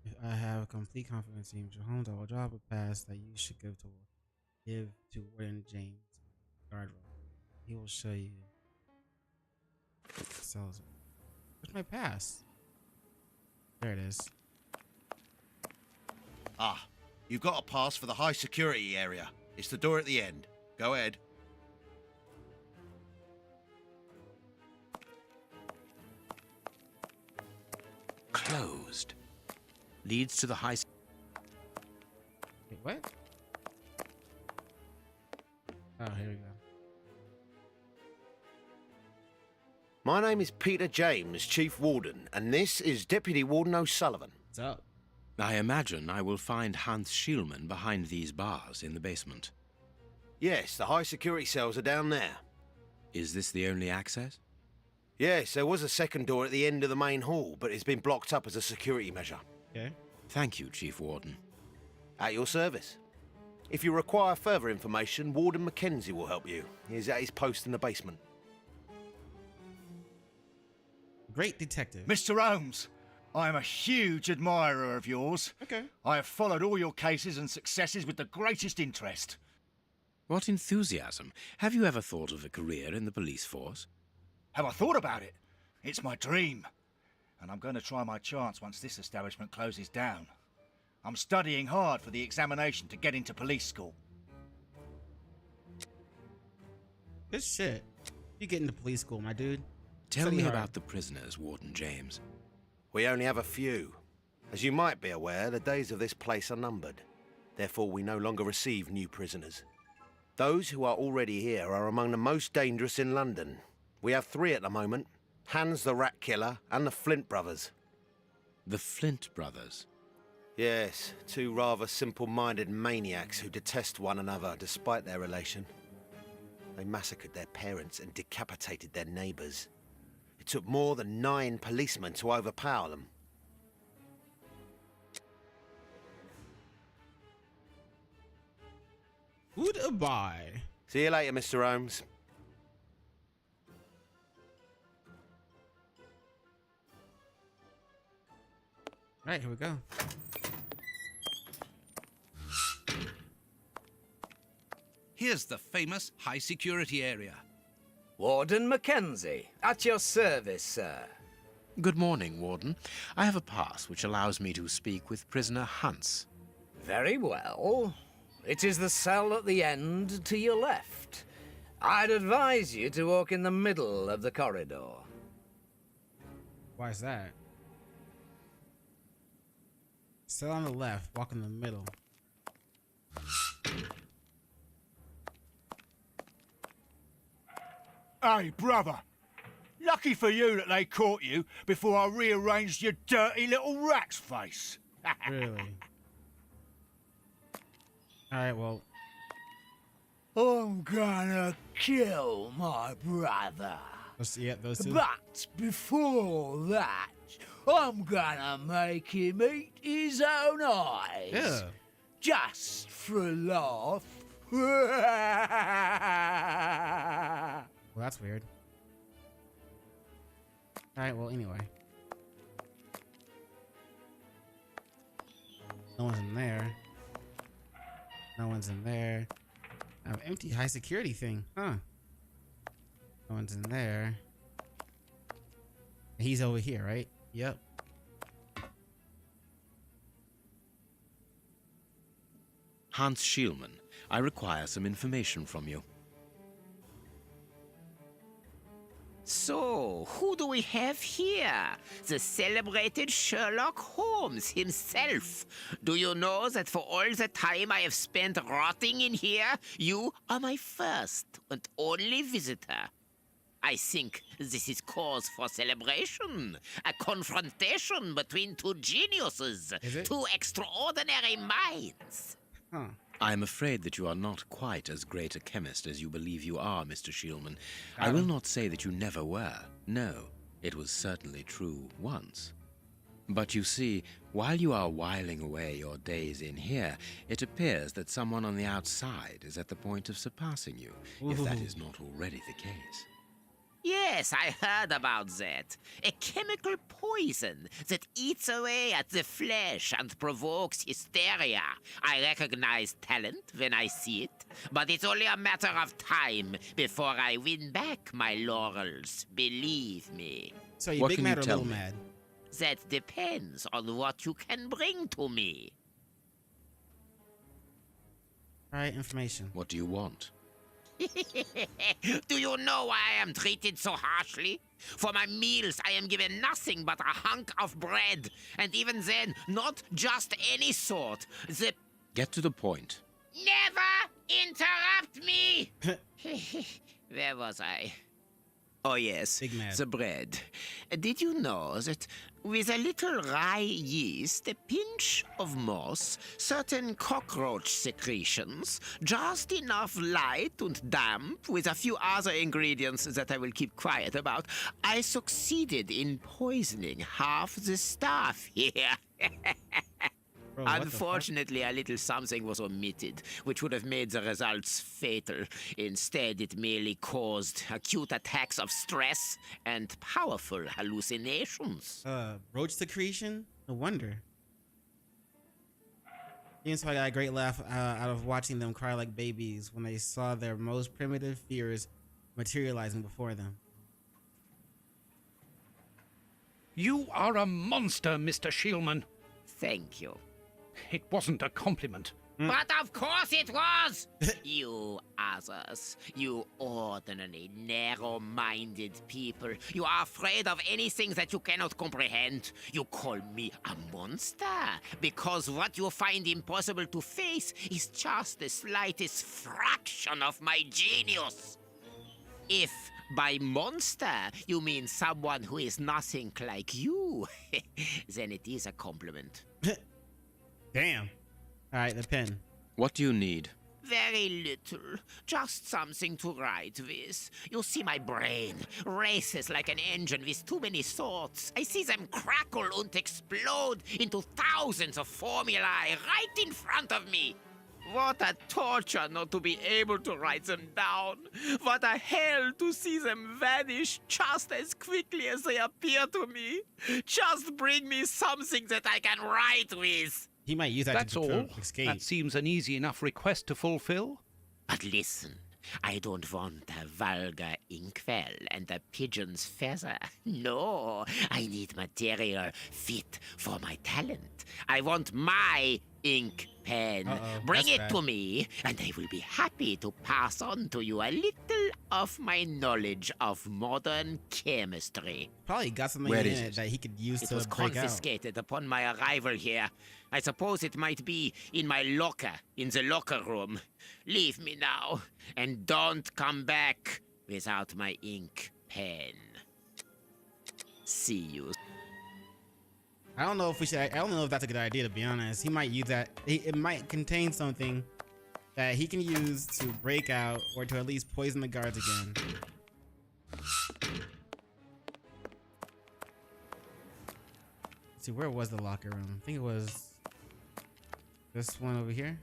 [SPEAKER 1] If I have complete confidence in Mr. Holmes, I will drop a pass that you should give to Warden James guard room. He will show you. Cells. Where's my pass? There it is.
[SPEAKER 5] Ah, you've got a pass for the high security area. It's the door at the end. Go ahead.
[SPEAKER 4] Closed. Leads to the high...
[SPEAKER 1] Wait, what? Oh, here we go.
[SPEAKER 12] My name is Peter James, Chief Warden, and this is Deputy Warden O'Sullivan.
[SPEAKER 1] What's up?
[SPEAKER 4] I imagine I will find Hans Schielmann behind these bars in the basement.
[SPEAKER 12] Yes, the high security cells are down there.
[SPEAKER 4] Is this the only access?
[SPEAKER 12] Yes, there was a second door at the end of the main hall, but it's been blocked up as a security measure.
[SPEAKER 1] Okay.
[SPEAKER 4] Thank you, Chief Warden.
[SPEAKER 12] At your service. If you require further information, Warden Mackenzie will help you. He's at his post in the basement.
[SPEAKER 1] Great detective.
[SPEAKER 5] Mr. Holmes, I am a huge admirer of yours.
[SPEAKER 1] Okay.
[SPEAKER 5] I have followed all your cases and successes with the greatest interest.
[SPEAKER 4] What enthusiasm. Have you ever thought of a career in the police force?
[SPEAKER 5] Have I thought about it? It's my dream. And I'm going to try my chance once this establishment closes down. I'm studying hard for the examination to get into police school.
[SPEAKER 1] Good shit. You get into police school, my dude.
[SPEAKER 4] Tell me about the prisoners, Warden James.
[SPEAKER 12] We only have a few. As you might be aware, the days of this place are numbered. Therefore, we no longer receive new prisoners. Those who are already here are among the most dangerous in London. We have 3 at the moment. Hans the Rat Killer and the Flint Brothers.
[SPEAKER 4] The Flint Brothers?
[SPEAKER 12] Yes, 2 rather simple-minded maniacs who detest one another despite their relation. They massacred their parents and decapitated their neighbours. It took more than 9 policemen to overpower them.
[SPEAKER 1] Goodbye.
[SPEAKER 12] See you later, Mr. Holmes.
[SPEAKER 1] Right, here we go.
[SPEAKER 3] Here's the famous high security area.
[SPEAKER 10] Warden Mackenzie, at your service, sir.
[SPEAKER 4] Good morning, Warden. I have a pass which allows me to speak with prisoner Hans.
[SPEAKER 10] Very well. It is the cell at the end to your left. I'd advise you to walk in the middle of the corridor.
[SPEAKER 1] Why is that? Cell on the left, walk in the middle.
[SPEAKER 5] Hey, brother. Lucky for you that they caught you before I rearranged your dirty little rat's face.
[SPEAKER 1] Really? Alright, well.
[SPEAKER 5] I'm gonna kill my brother.
[SPEAKER 1] Yeah, those 2.
[SPEAKER 5] But before that, I'm gonna make him eat his own eyes.
[SPEAKER 1] Yeah.
[SPEAKER 5] Just for a laugh.
[SPEAKER 1] Well, that's weird. Alright, well, anyway. No one's in there. No one's in there. Empty high security thing, huh? No one's in there. He's over here, right? Yep.
[SPEAKER 4] Hans Schielman, I require some information from you.
[SPEAKER 13] So, who do we have here? The celebrated Sherlock Holmes himself. Do you know that for all the time I have spent rotting in here, you are my first and only visitor? I think this is cause for celebration. A confrontation between 2 geniuses. 2 extraordinary minds.
[SPEAKER 1] Huh.
[SPEAKER 4] I am afraid that you are not quite as great a chemist as you believe you are, Mr. Schielman. I will not say that you never were. No, it was certainly true once. But you see, while you are whiling away your days in here, it appears that someone on the outside is at the point of surpassing you, if that is not already the case.
[SPEAKER 13] Yes, I heard about that. A chemical poison that eats away at the flesh and provokes hysteria. I recognize talent when I see it, but it's only a matter of time before I win back my laurels, believe me.
[SPEAKER 1] So you big mad or little mad?
[SPEAKER 13] That depends on what you can bring to me.
[SPEAKER 1] Alright, information.
[SPEAKER 4] What do you want?
[SPEAKER 13] Do you know why I am treated so harshly? For my meals, I am given nothing but a hunk of bread. And even then, not just any sort.
[SPEAKER 4] Get to the point.
[SPEAKER 13] Never interrupt me! Where was I? Oh, yes,
[SPEAKER 1] Big man.
[SPEAKER 13] the bread. Did you know that with a little rye yeast, a pinch of moss, certain cockroach secretions, just enough light and damp, with a few other ingredients that I will keep quiet about, I succeeded in poisoning half the staff here.
[SPEAKER 1] Bro,
[SPEAKER 13] Unfortunately, a little something was omitted, which would have made the results fatal. Instead, it merely caused acute attacks of stress and powerful hallucinations.
[SPEAKER 1] Roach secretion? No wonder. Seems like I got a great laugh out of watching them cry like babies when they saw their most primitive fears materializing before them.
[SPEAKER 3] You are a monster, Mr. Shielman.
[SPEAKER 13] Thank you.
[SPEAKER 3] It wasn't a compliment.
[SPEAKER 13] But of course it was! You others, you ordinary, narrow-minded people, you are afraid of anything that you cannot comprehend. You call me a monster because what you find impossible to face is just the slightest fraction of my genius. If by monster you mean someone who is nothing like you, then it is a compliment.
[SPEAKER 1] Damn. All right, the pen.
[SPEAKER 4] What do you need?
[SPEAKER 13] Very little. Just something to write with. You see, my brain races like an engine with too many thoughts. I see them crackle and explode into thousands of formulae right in front of me. What a torture not to be able to write them down. What a hell to see them vanish just as quickly as they appear to me. Just bring me something that I can write with.
[SPEAKER 1] He might use that
[SPEAKER 3] That's
[SPEAKER 1] to
[SPEAKER 3] all.
[SPEAKER 1] escape.
[SPEAKER 3] That seems an easy enough request to fulfill.
[SPEAKER 13] But listen, I don't want a vulgar inkwell and a pigeon's feather. No, I need material fit for my talent. I want my ink pen. Bring it to me, and I will be happy to pass on to you a little of my knowledge of modern chemistry.
[SPEAKER 1] Probably got something in it that he could use to break out.
[SPEAKER 13] It was confiscated upon my arrival here. I suppose it might be in my locker, in the locker room. Leave me now, and don't come back without my ink pen. See you.
[SPEAKER 1] I don't know if we should. I don't know if that's a good idea, to be honest. He might use that. It might contain something that he can use to break out or to at least poison the guards again. Let's see, where was the locker room? I think it was this one over here.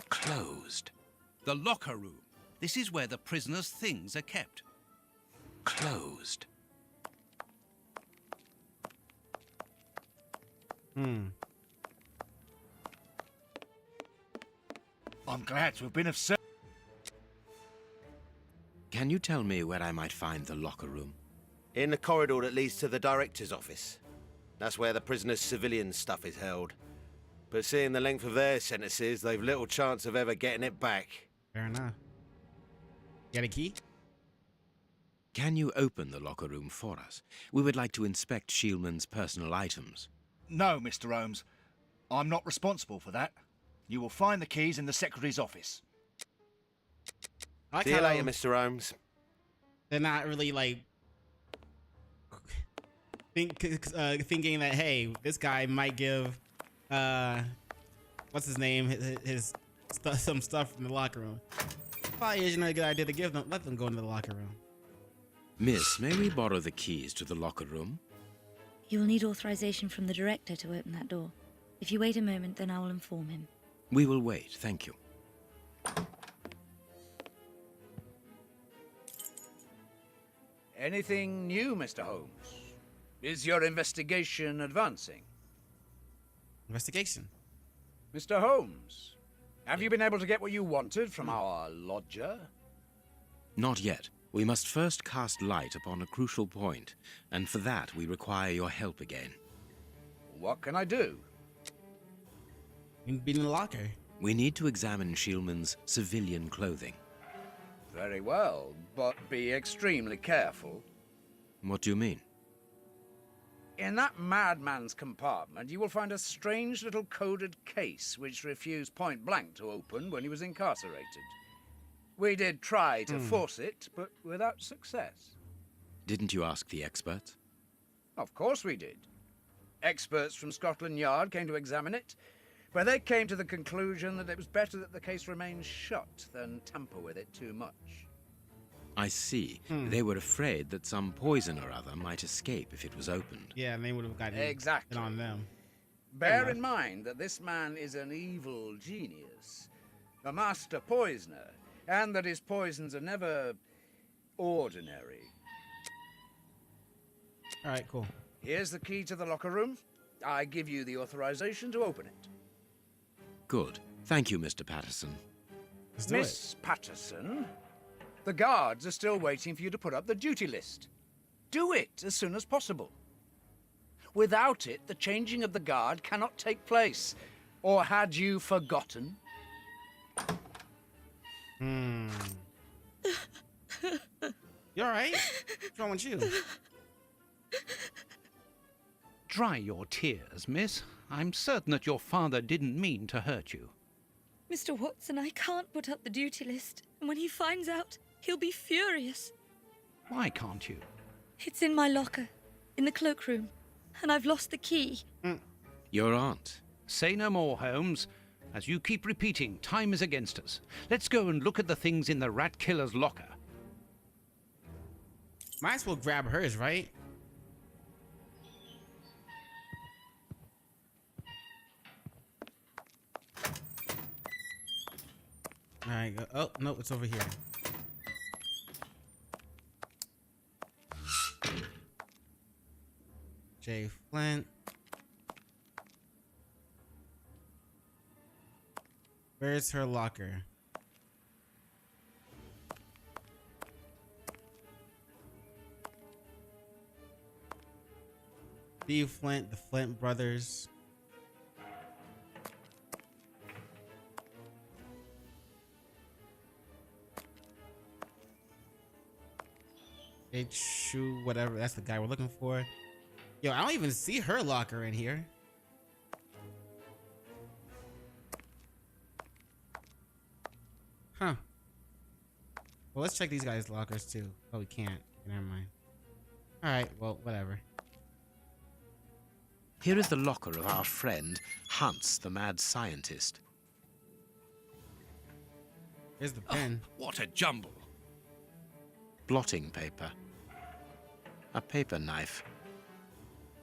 [SPEAKER 3] Closed. The locker room. This is where the prisoners' things are kept. Closed.
[SPEAKER 5] I'm glad to have been of service.
[SPEAKER 4] Can you tell me where I might find the locker room?
[SPEAKER 12] In the corridor that leads to the director's office. That's where the prisoners' civilian stuff is held. But seeing the length of their sentences, they've little chance of ever getting it back.
[SPEAKER 1] Fair enough. Got a key?
[SPEAKER 4] Can you open the locker room for us? We would like to inspect Shielman's personal items.
[SPEAKER 5] No, Mr. Holmes. I'm not responsible for that. You will find the keys in the secretary's office.
[SPEAKER 12] See you later, Mr. Holmes.
[SPEAKER 1] They're not really like thinking that, hey, this guy might give what's his name his some stuff from the locker room. Probably isn't a good idea to let them go into the locker room.
[SPEAKER 4] Miss, may we borrow the keys to the locker room?
[SPEAKER 11] You will need authorization from the director to open that door. If you wait a moment, then I will inform him.
[SPEAKER 4] We will wait, thank you.
[SPEAKER 10] Anything new, Mr. Holmes? Is your investigation advancing?
[SPEAKER 1] Investigation?
[SPEAKER 10] Mr. Holmes, have you been able to get what you wanted from our lodger?
[SPEAKER 4] Not yet. We must first cast light upon a crucial point, and for that we require your help again.
[SPEAKER 10] What can I do?
[SPEAKER 1] Be in the locker.
[SPEAKER 4] We need to examine Shielman's civilian clothing.
[SPEAKER 10] Very well, but be extremely careful.
[SPEAKER 4] What do you mean?
[SPEAKER 10] In that madman's compartment, you will find a strange little coded case which refused point blank to open when he was incarcerated. We did try to force it, but without success.
[SPEAKER 4] Didn't you ask the experts?
[SPEAKER 10] Of course we did. Experts from Scotland Yard came to examine it, but they came to the conclusion that it was better that the case remained shut than tamper with it too much.
[SPEAKER 4] I see. They were afraid that some poison or other might escape if it was opened.
[SPEAKER 1] Yeah, and they would have gotten it on them.
[SPEAKER 10] Bear in mind that this man is an evil genius, a master poisoner, and that his poisons are never ordinary.
[SPEAKER 1] All right, cool.
[SPEAKER 10] Here's the key to the locker room. I give you the authorization to open it.
[SPEAKER 4] Good. Thank you, Mr. Patterson.
[SPEAKER 10] Miss Patterson, the guards are still waiting for you to put up the duty list. Do it as soon as possible. Without it, the changing of the guard cannot take place. Or had you forgotten?
[SPEAKER 1] You all right? What's wrong with you?
[SPEAKER 3] Dry your tears, miss. I'm certain that your father didn't mean to hurt you.
[SPEAKER 11] Mr. Watson, I can't put up the duty list. And when he finds out, he'll be furious.
[SPEAKER 3] Why can't you?
[SPEAKER 11] It's in my locker, in the cloakroom, and I've lost the key.
[SPEAKER 4] Your aunt.
[SPEAKER 3] Say no more, Holmes. As you keep repeating, time is against us. Let's go and look at the things in the rat killer's locker.
[SPEAKER 1] Might as well grab hers, right? All right, go. Oh, no, it's over here. J. Flint. Where's her locker? B. Flint, the Flint brothers. H. Shoe, whatever. That's the guy we're looking for. Yo, I don't even see her locker in here. Huh. Well, let's check these guys' lockers too. Oh, we can't. Never mind. All right. Well, whatever.
[SPEAKER 4] Here is the locker of our friend, Hans, the mad scientist.
[SPEAKER 1] Here's the pen.
[SPEAKER 3] Oh, what a jumble.
[SPEAKER 4] Blotting paper. A paper knife.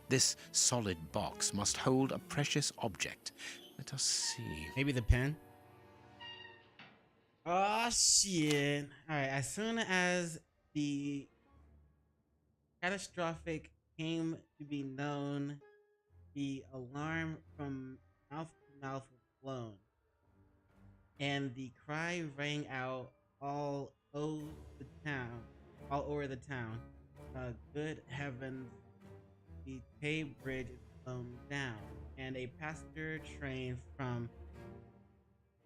[SPEAKER 4] This solid box must hold a precious object. Let us see.
[SPEAKER 1] Maybe the pen? Oh, shit. All right. As soon as the catastrophic came to be known, the alarm from mouth to mouth was blown, and the cry rang out all over the town. Good heavens, the Tay Bridge is blown down, and a passenger train from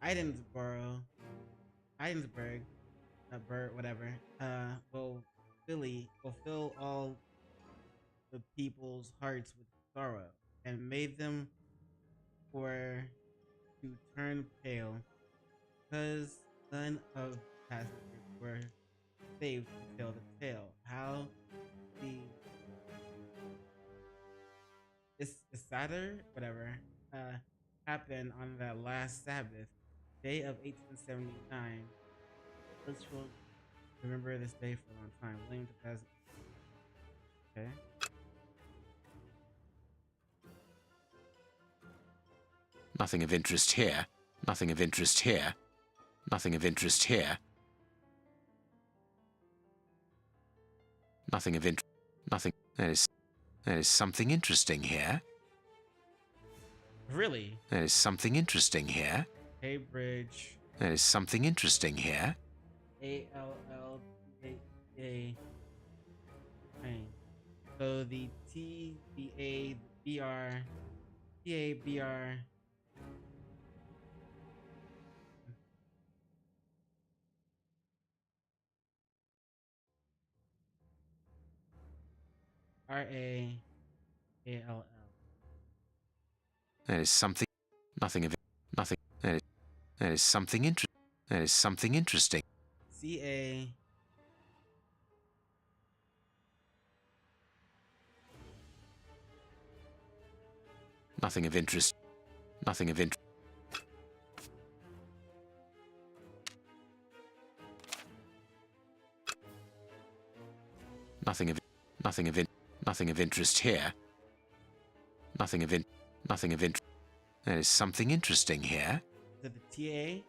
[SPEAKER 1] Edinburgh, whatever, will fill all the people's hearts with sorrow, and made them to turn pale, because none of the passengers were saved to tell the tale. How the Saturday, whatever, happened on that last Sabbath, day of 1879. Let's remember this day for a long time. William the Peasant. Okay.
[SPEAKER 4] Nothing of interest here. Nothing of interest here. Nothing of interest here. Nothing of interest. Nothing. There is something interesting here.
[SPEAKER 1] Really?
[SPEAKER 4] There is something interesting here.
[SPEAKER 1] Tay Bridge.
[SPEAKER 4] There is something interesting here.
[SPEAKER 1] A-L-L-T-A. So the T, the A, the B-R, T-A-B-R. R-A-A-L-L.
[SPEAKER 4] There is something. Nothing of it. Nothing. There is something interesting. There is something interesting.
[SPEAKER 1] CA.
[SPEAKER 4] Nothing of interest. Nothing of interest. Nothing of interest here. Nothing of interest. There is something interesting here.
[SPEAKER 1] Is it the TA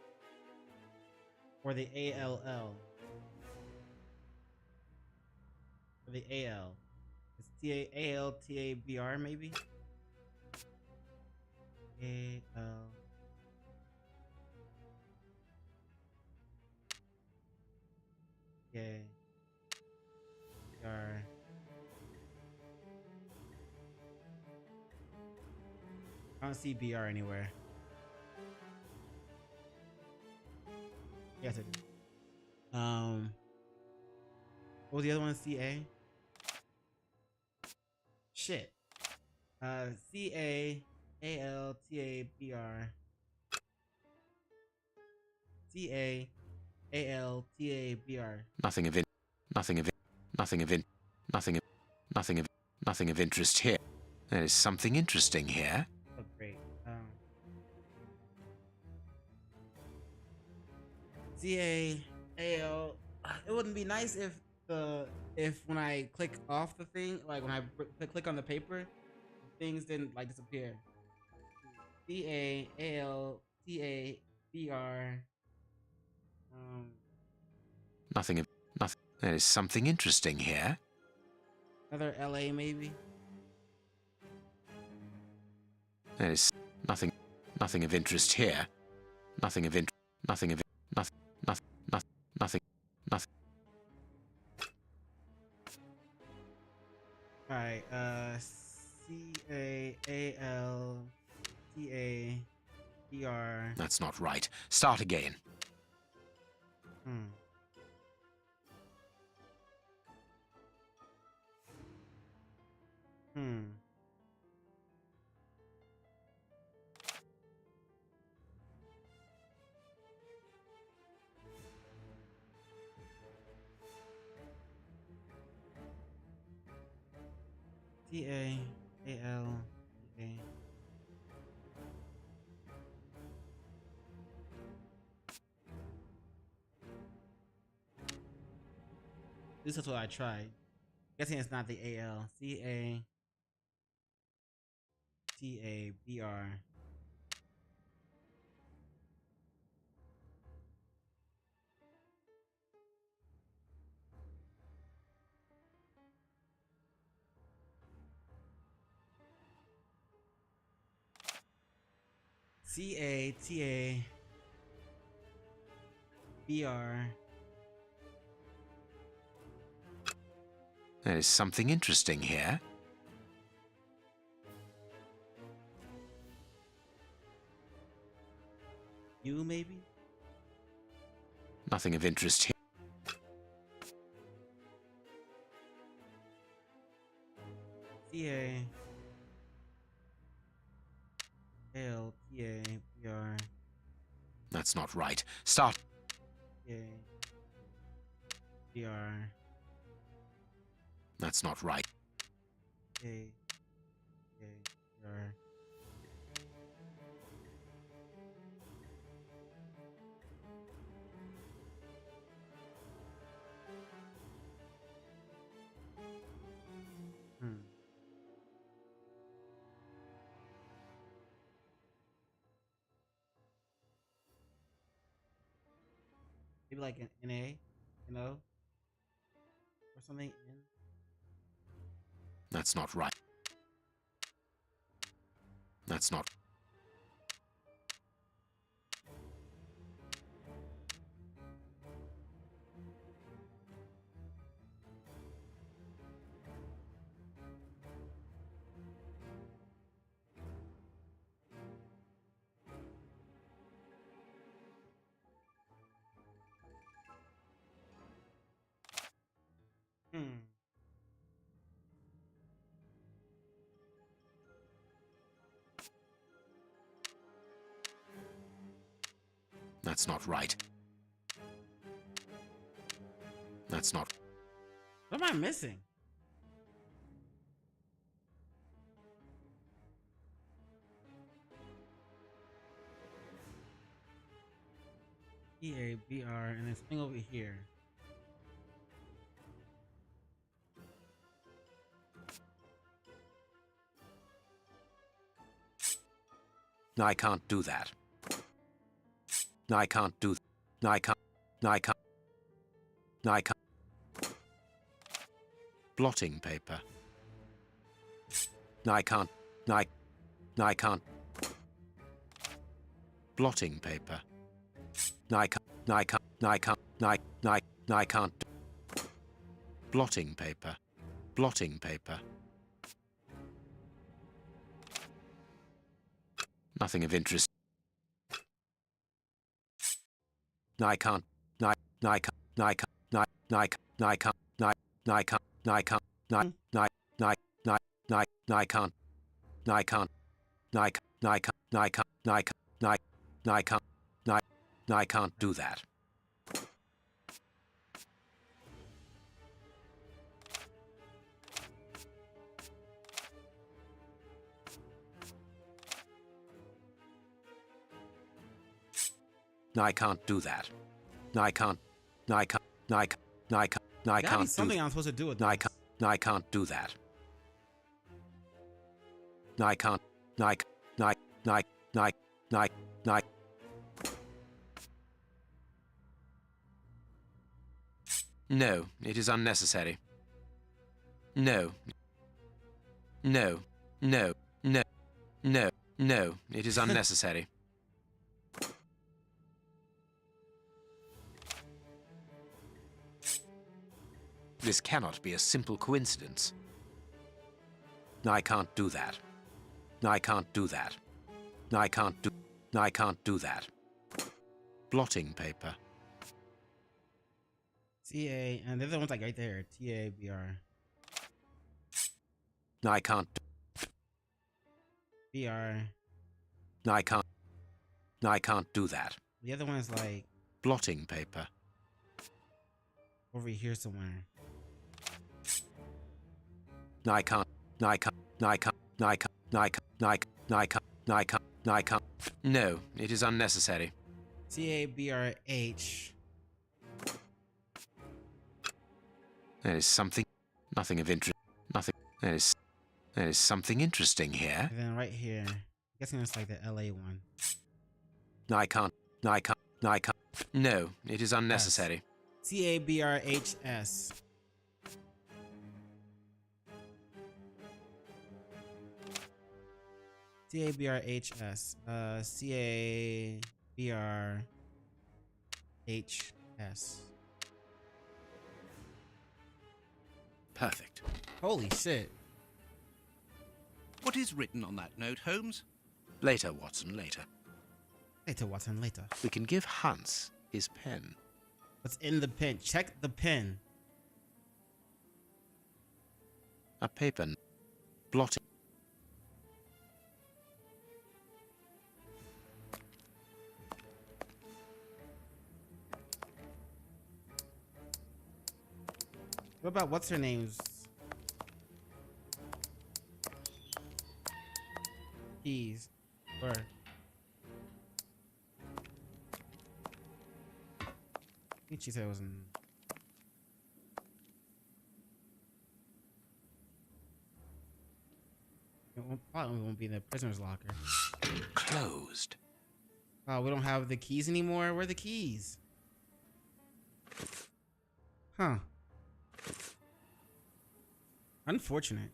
[SPEAKER 1] or the ALL? Or the AL? It's ALTABR maybe? AL. Yeah. BR. I don't see BR anywhere. Yes, I do. What was the other one? CA? Shit. CA, ALTABR. CA, ALTABR.
[SPEAKER 4] Nothing of interest here. There is something interesting here.
[SPEAKER 1] Oh, great. CA, AL. It wouldn't be nice if when I click off the thing, like when I click on the paper, things didn't like disappear. CA, AL, TABR.
[SPEAKER 4] Nothing. There is something interesting here.
[SPEAKER 1] Another LA maybe.
[SPEAKER 4] There is nothing of interest here. Nothing.
[SPEAKER 1] All right. CAALTABR.
[SPEAKER 4] That's not right. Start again.
[SPEAKER 1] TAAL. This is what I tried. Guessing it's not the AL. CATABR. CATABR.
[SPEAKER 4] There is something interesting here.
[SPEAKER 1] U maybe?
[SPEAKER 4] Nothing of interest here.
[SPEAKER 1] CAALTABR.
[SPEAKER 4] That's not right. Start.
[SPEAKER 1] BR.
[SPEAKER 4] That's not right.
[SPEAKER 1] BR. Maybe like an NA, or something.
[SPEAKER 4] That's not right. That's not. That's not right. That's not...
[SPEAKER 1] What am I missing? EABR and this thing over here.
[SPEAKER 4] No, I can't do that. No, I can't do that. No, I can't. No, I can't. No, I can't. Blotting paper. No, I can't. No, I can't. Blotting paper. No, I can't. No, I can't. No, I can't. No, I can't. Blotting paper. Blotting paper. Nothing of interest. No, I can't. No, I can't. No, I can't. No, I can't. No, I can't. No, I can't. No, I can't. No, I can't. No, I can't. No, I can't. No, I can't. No, I can't. No, I can't. No, I can't. No, I can't do that. No, I can't do that. No, I can't. No, I can't. No, I can't. No, I can't. No, I can't.
[SPEAKER 1] Something I'm supposed to do with
[SPEAKER 4] No,
[SPEAKER 1] this.
[SPEAKER 4] I can't. No, I can't do that. No, I can't. No, I can't. No, I. No, I. No, I. No, I. No, I. No, it is unnecessary. No. No. No. No. No. No, it is unnecessary. This cannot be a simple coincidence. No, I can't do that. No, I can't do that. No, I can't do... No, I can't do that. Blotting paper.
[SPEAKER 1] TA, and the other one's like right there. TABR.
[SPEAKER 4] No, I can't.
[SPEAKER 1] BR.
[SPEAKER 4] No, I can't. No, I can't do that.
[SPEAKER 1] The other one is like
[SPEAKER 4] blotting paper.
[SPEAKER 1] Over here somewhere.
[SPEAKER 4] No, I can't. No, I can't. No, I can't. No, I can't. No, I can't. No, I can't. No, I can't. No, I can't. No, I can't. No, it is unnecessary.
[SPEAKER 1] TABRH.
[SPEAKER 4] There is something. Nothing of interest. Nothing. There is something interesting here.
[SPEAKER 1] And then right here. I'm guessing it's like the LA one.
[SPEAKER 4] No, I can't. No, I can't. No, I can't. No, it is unnecessary.
[SPEAKER 1] TABRHS. TABRHS. CABRHS.
[SPEAKER 4] Perfect.
[SPEAKER 1] Holy shit.
[SPEAKER 3] What is written on that note, Holmes?
[SPEAKER 4] Later, Watson, later.
[SPEAKER 1] Later, Watson, later.
[SPEAKER 4] We can give Hans his pen.
[SPEAKER 1] What's in the pen? Check the pen.
[SPEAKER 4] A paper. Blotting.
[SPEAKER 1] What about what's her name's keys? Or I think she said it was in. It probably won't be in the prisoner's locker.
[SPEAKER 4] Closed.
[SPEAKER 1] Oh, we don't have the keys anymore. Where are the keys? Huh. Unfortunate.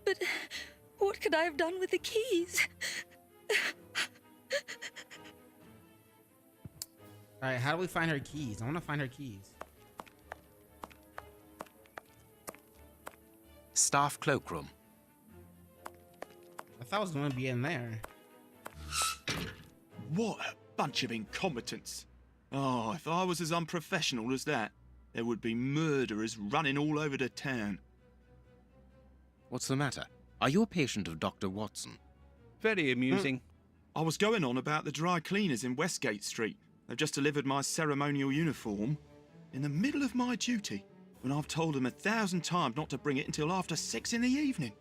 [SPEAKER 11] But what could I have done with the keys?
[SPEAKER 1] Alright, how do we find her keys? I want to find her keys.
[SPEAKER 4] Staff cloakroom.
[SPEAKER 1] I thought it was going to be in there.
[SPEAKER 8] What a bunch of incompetents. Oh, if I was as unprofessional as that, there would be murderers running all over the town.
[SPEAKER 4] What's the matter? Are you a patient of Dr. Watson?
[SPEAKER 3] Very amusing.
[SPEAKER 8] I was going on about the dry cleaners in Westgate Street. They've just delivered my ceremonial uniform in the middle of my duty, when I've told them 1,000 times not to bring it until after 6 in the evening.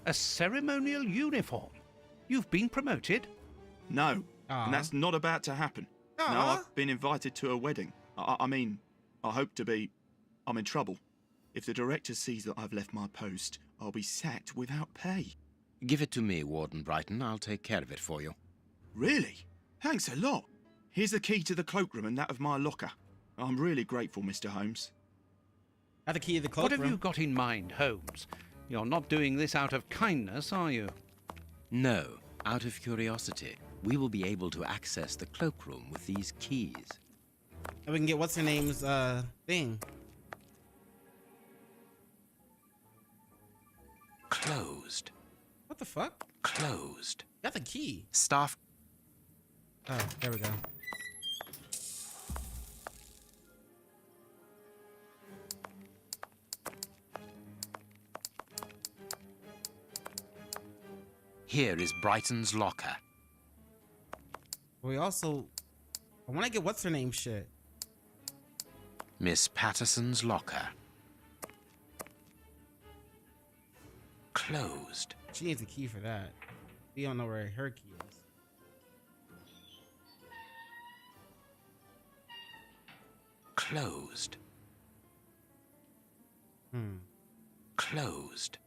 [SPEAKER 3] A ceremonial uniform? You've been promoted?
[SPEAKER 8] No, and that's not about to happen. Now I've been invited to a wedding. I mean, I hope to be. I'm in trouble. If the director sees that I've left my post, I'll be sacked without pay.
[SPEAKER 4] Give it to me, Warden Brighton. I'll take care of it for you.
[SPEAKER 8] Really? Thanks a lot. Here's the key to the cloakroom and that of my locker. I'm really grateful, Mr. Holmes.
[SPEAKER 1] Have the key to the cloakroom.
[SPEAKER 3] What have you got in mind, Holmes? You're not doing this out of kindness, are you?
[SPEAKER 4] No, out of curiosity. We will be able to access the cloakroom with these keys.
[SPEAKER 1] And we can get what's-her-name's thing.
[SPEAKER 4] Closed.
[SPEAKER 1] What the fuck?
[SPEAKER 4] Closed.
[SPEAKER 1] Got the key.
[SPEAKER 4] Staff.
[SPEAKER 1] Oh, there we go.
[SPEAKER 4] Here is Brighton's locker.
[SPEAKER 1] We also... I want to get what's-her-name shit.
[SPEAKER 4] Miss Patterson's locker. Closed.
[SPEAKER 1] She needs a key for that. We don't know where her key is.
[SPEAKER 4] Closed. Closed.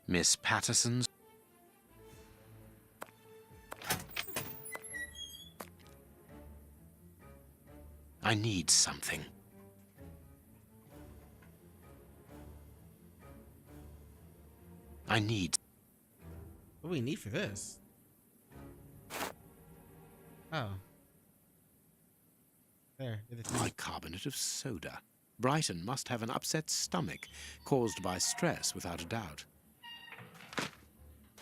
[SPEAKER 4] Miss Patterson's. I need something. I need.
[SPEAKER 1] What do we need for this? Oh. There.
[SPEAKER 4] Bicarbonate of soda. Brighton must have an upset stomach caused by stress, without a doubt.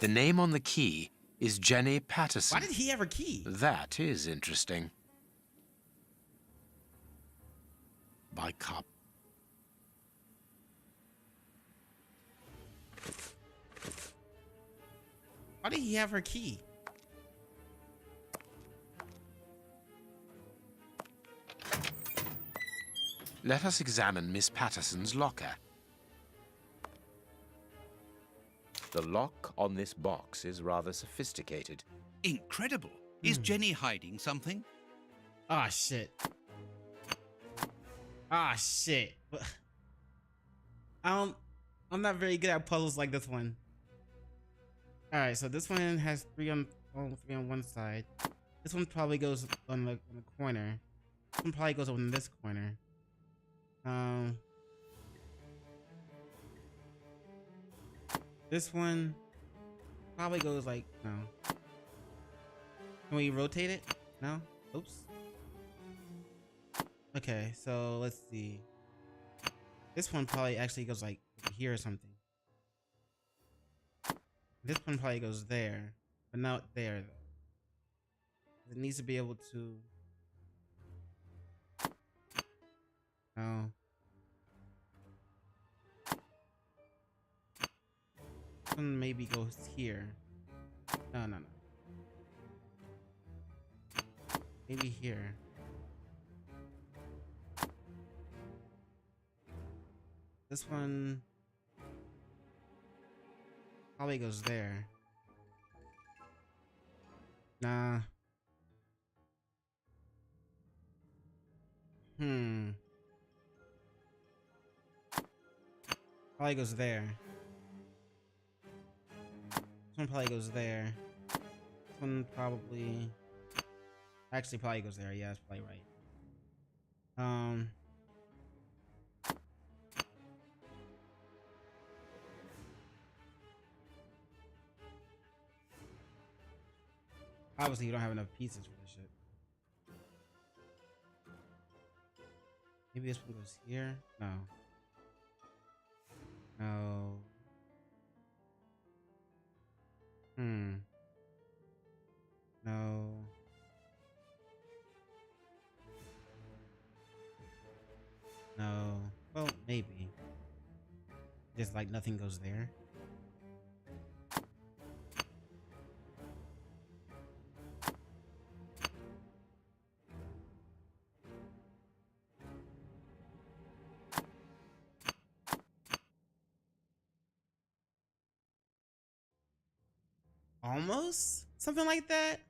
[SPEAKER 4] The name on the key is Jenny Patterson.
[SPEAKER 1] Why did he have her key?
[SPEAKER 4] That is interesting. Bicarb.
[SPEAKER 1] Why did he have her key?
[SPEAKER 4] Let us examine Miss Patterson's locker. The lock on this box is rather sophisticated.
[SPEAKER 3] Incredible. Is Jenny hiding something?
[SPEAKER 1] Ah, shit. Ah, shit. I'm not very good at puzzles like this one. Alright, so this one has three on one side. This one probably goes on the corner. This one probably goes on this corner. This one probably goes like, no. Can we rotate it? No? Oops. Okay, so let's see. This one probably actually goes like here or something. This one probably goes there, but not there though. It needs to be able to. No. This one maybe goes here. No. Maybe here. This one probably goes there. Nah. Probably goes there. This one probably goes there. This one probably... Actually, probably goes there. Yeah, that's probably right. Obviously, you don't have enough pieces for this shit. Maybe this one goes here? No. No. No. No. Well, maybe. Just like nothing goes there. almost something like that.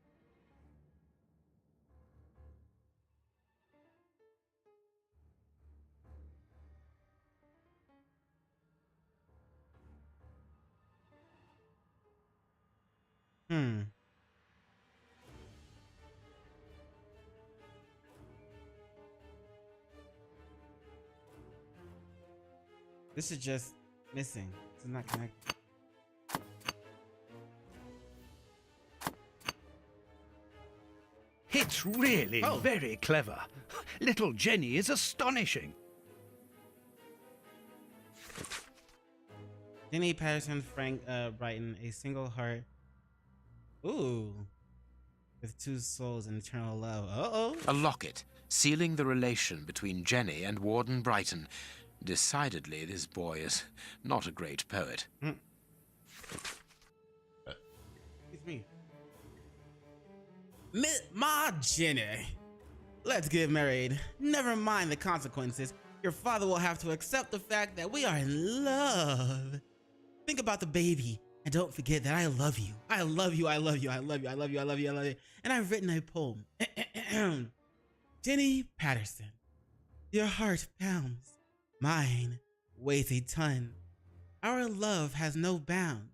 [SPEAKER 1] This is just missing. This is not connected.
[SPEAKER 3] It's really very clever. Little Jenny is astonishing.
[SPEAKER 1] Jenny Patterson, Frank Brighton, a single heart. Ooh. With two souls and eternal love. Uh-oh.
[SPEAKER 4] A locket, sealing the relation between Jenny and Warden Brighton. Decidedly, this boy is not a great poet.
[SPEAKER 1] It's me. Ma Jenny. Let's get married. Never mind the consequences. Your father will have to accept the fact that we are in love. Think about the baby. And don't forget that I love you. I love you. I love you. I love you. I love you. I love you. I love you. And I've written a poem. Jenny Patterson. Your heart pounds. Mine weighs a ton. Our love has no bounds.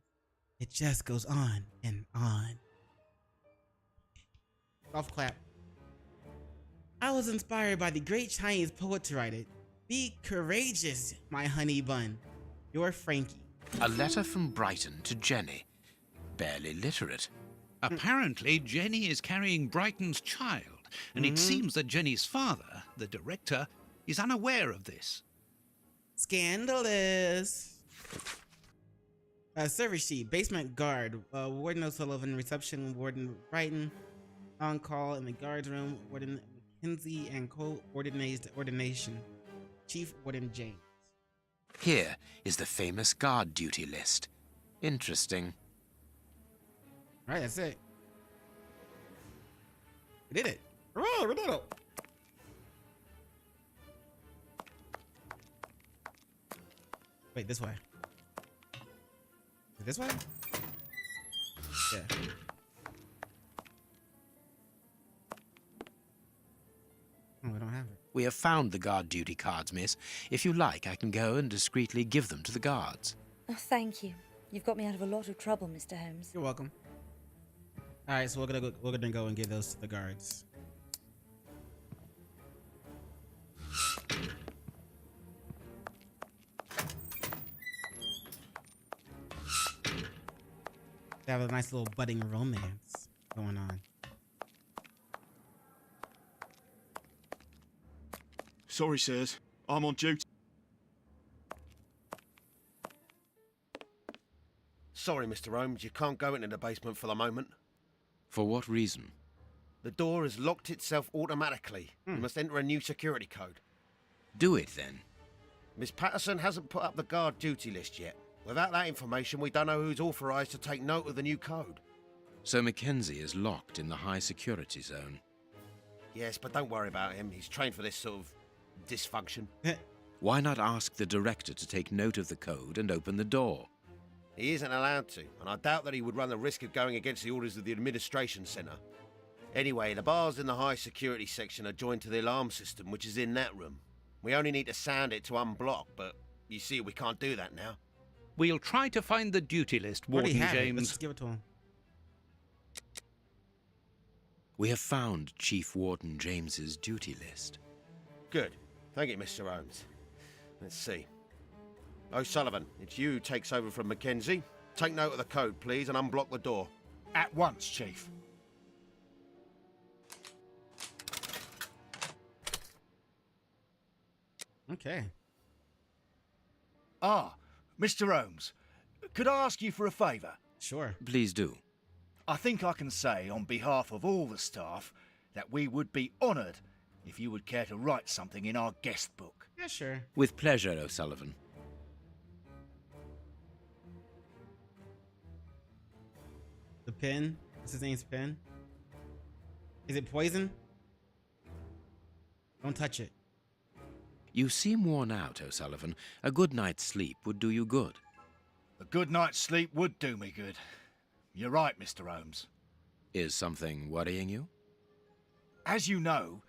[SPEAKER 1] It just goes on and on. Golf clap. I was inspired by the great Chinese poet to write it. Be courageous, my honey bun. Your Frankie.
[SPEAKER 4] A letter from Brighton to Jenny. Barely literate.
[SPEAKER 3] Apparently, Jenny is carrying Brighton's child, and it seems that Jenny's father, the director, is unaware of this.
[SPEAKER 1] Scandalous. Service sheet. Basement guard. Warden O'Sullivan. Reception. Warden Brighton. On call in the guards room. Warden McKenzie and ordination. Chief Warden James.
[SPEAKER 4] Here is the famous guard duty list. Interesting.
[SPEAKER 1] All right, that's it. We did it. Hooray, we did it. Wait, this way. Is it this way? Yeah. Oh, we don't have it.
[SPEAKER 4] We have found the guard duty cards, miss. If you like, I can go and discreetly give them to the guards.
[SPEAKER 11] Oh, thank you. You've got me out of a lot of trouble, Mr. Holmes.
[SPEAKER 1] You're welcome. All right, so we're gonna go and give those to the guards. They have a nice little budding romance going on.
[SPEAKER 8] Sorry, sirs. I'm on duty.
[SPEAKER 12] Sorry, Mr. Holmes, you can't go into the basement for the moment.
[SPEAKER 4] For what reason?
[SPEAKER 12] The door has locked itself automatically. You must enter a new security code.
[SPEAKER 4] Do it, then.
[SPEAKER 12] Miss Patterson hasn't put up the guard duty list yet. Without that information, we don't know who's authorised to take note of the new code.
[SPEAKER 4] So Mackenzie is locked in the high security zone.
[SPEAKER 12] Yes, but don't worry about him. He's trained for this sort of dysfunction.
[SPEAKER 4] Why not ask the director to take note of the code and open the door?
[SPEAKER 12] He isn't allowed to, and I doubt that he would run the risk of going against the orders of the administration centre. Anyway, the bars in the high security section are joined to the alarm system, which is in that room. We only need to sound it to unblock, but you see, we can't do that now.
[SPEAKER 3] We'll try to find the duty list, Warden James.
[SPEAKER 1] Let's just give it to him.
[SPEAKER 4] We have found Chief Warden James's duty list.
[SPEAKER 12] Good. Thank you, Mr. Holmes. Let's see. O'Sullivan, it's you who takes over from Mackenzie. Take note of the code, please, and unblock the door.
[SPEAKER 5] At once, Chief.
[SPEAKER 1] Okay.
[SPEAKER 5] Ah, Mr. Holmes, could I ask you for a favour?
[SPEAKER 1] Sure.
[SPEAKER 4] Please do.
[SPEAKER 5] I think I can say on behalf of all the staff that we would be honoured if you would care to write something in our guest book.
[SPEAKER 1] Yeah, sure.
[SPEAKER 4] With pleasure, O'Sullivan.
[SPEAKER 1] The pen? What's his name's pen? Is it poison? Don't touch it.
[SPEAKER 4] You seem worn out, O'Sullivan. A good night's sleep would do you good.
[SPEAKER 5] A good night's sleep would do me good. You're right, Mr. Holmes.
[SPEAKER 4] Is something worrying you?
[SPEAKER 5] As you know,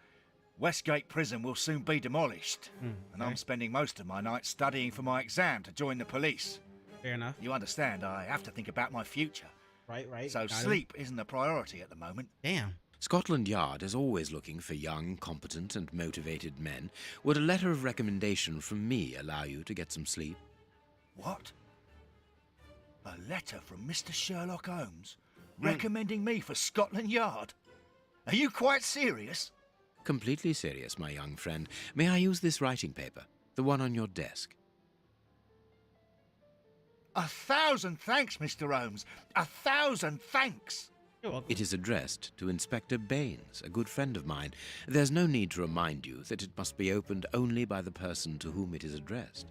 [SPEAKER 5] Westgate Prison will soon be demolished, and I'm spending most of my nights studying for my exam to join the police.
[SPEAKER 1] Fair enough.
[SPEAKER 5] You understand, I have to think about my future.
[SPEAKER 1] Right.
[SPEAKER 5] So sleep isn't a priority at the moment.
[SPEAKER 1] Damn.
[SPEAKER 4] Scotland Yard is always looking for young, competent, and motivated men. Would a letter of recommendation from me allow you to get some sleep?
[SPEAKER 5] What? A letter from Mr. Sherlock Holmes recommending me for Scotland Yard? Are you quite serious?
[SPEAKER 4] Completely serious, my young friend. May I use this writing paper? The one on your desk.
[SPEAKER 5] 1,000 thanks, Mr. Holmes. 1,000 thanks.
[SPEAKER 4] It is addressed to Inspector Baines, a good friend of mine. There's no need to remind you that it must be opened only by the person to whom it is addressed.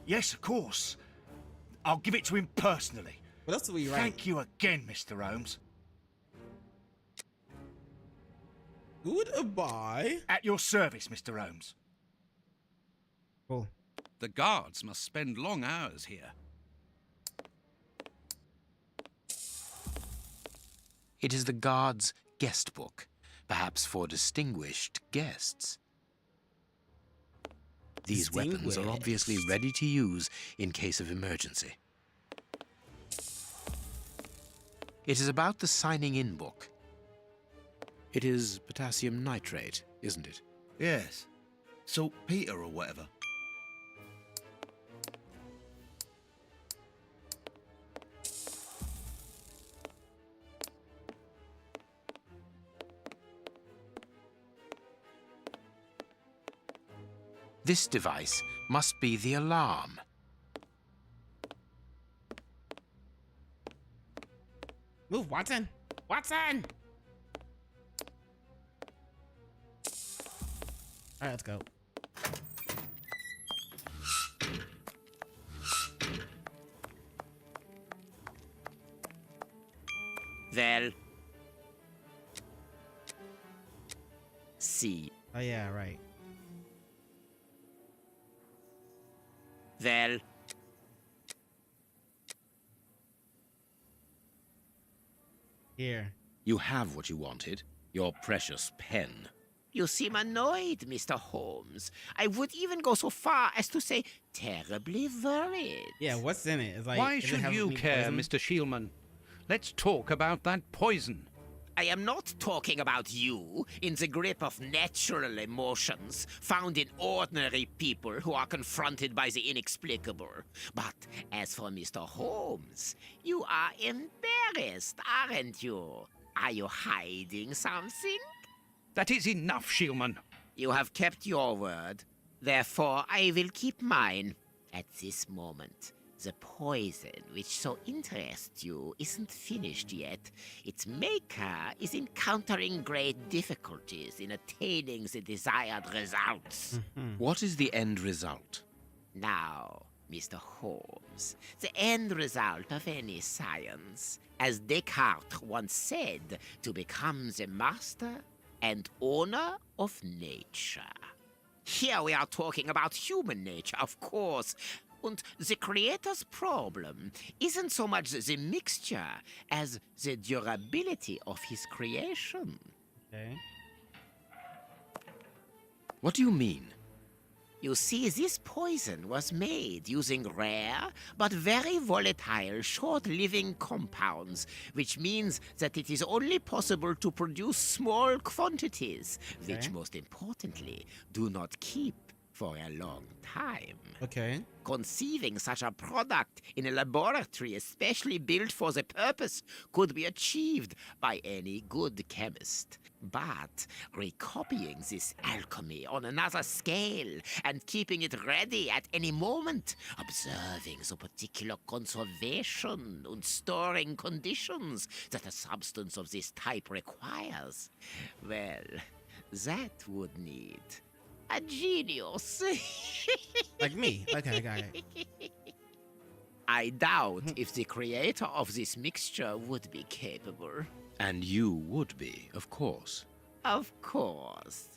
[SPEAKER 5] Yes, of course. I'll give it to him personally.
[SPEAKER 1] What else do we write?
[SPEAKER 5] Thank you again, Mr. Holmes.
[SPEAKER 1] Goodbye.
[SPEAKER 5] At your service, Mr. Holmes.
[SPEAKER 1] Cool.
[SPEAKER 3] The guards must spend long hours here.
[SPEAKER 4] It is the guard's guest book, perhaps for distinguished guests. These weapons are obviously ready to use in case of emergency. It is about the signing-in book. It is potassium nitrate, isn't it?
[SPEAKER 12] Yes. Saltpeter or whatever.
[SPEAKER 4] This device must be the alarm.
[SPEAKER 1] Move, Watson! Watson! Alright, let's go.
[SPEAKER 13] Well. See.
[SPEAKER 1] Oh yeah, right.
[SPEAKER 13] Well.
[SPEAKER 1] Here.
[SPEAKER 4] You have what you wanted, your precious pen.
[SPEAKER 13] You seem annoyed, Mr. Holmes. I would even go so far as to say terribly worried.
[SPEAKER 1] Yeah, what's in it? It's like,
[SPEAKER 3] why should you care, Mr. Shielman? Let's talk about that poison.
[SPEAKER 13] I am not talking about you in the grip of natural emotions found in ordinary people who are confronted by the inexplicable. But as for Mr. Holmes, you are embarrassed, aren't you? Are you hiding something?
[SPEAKER 3] That is enough, Shielman.
[SPEAKER 13] You have kept your word. Therefore, I will keep mine. At this moment, the poison which so interests you isn't finished yet. Its maker is encountering great difficulties in attaining the desired results.
[SPEAKER 4] What is the end result?
[SPEAKER 13] Now, Mr. Holmes, the end result of any science, as Descartes once said, to become the master and owner of nature. Here we are talking about human nature, of course. And the creator's problem isn't so much the mixture as the durability of his creation.
[SPEAKER 1] Okay.
[SPEAKER 4] What do you mean?
[SPEAKER 13] You see, this poison was made using rare but very volatile short-living compounds, which means that it is only possible to produce small quantities, which most importantly do not keep for a long time.
[SPEAKER 1] Okay.
[SPEAKER 13] Conceiving such a product in a laboratory especially built for the purpose could be achieved by any good chemist. But recopying this alchemy on another scale and keeping it ready at any moment, observing the particular conservation and storing conditions that a substance of this type requires, well, that would need a genius.
[SPEAKER 1] Like me. Okay, got it.
[SPEAKER 13] I doubt if the creator of this mixture would be capable.
[SPEAKER 4] And you would be, of course.
[SPEAKER 13] Of course.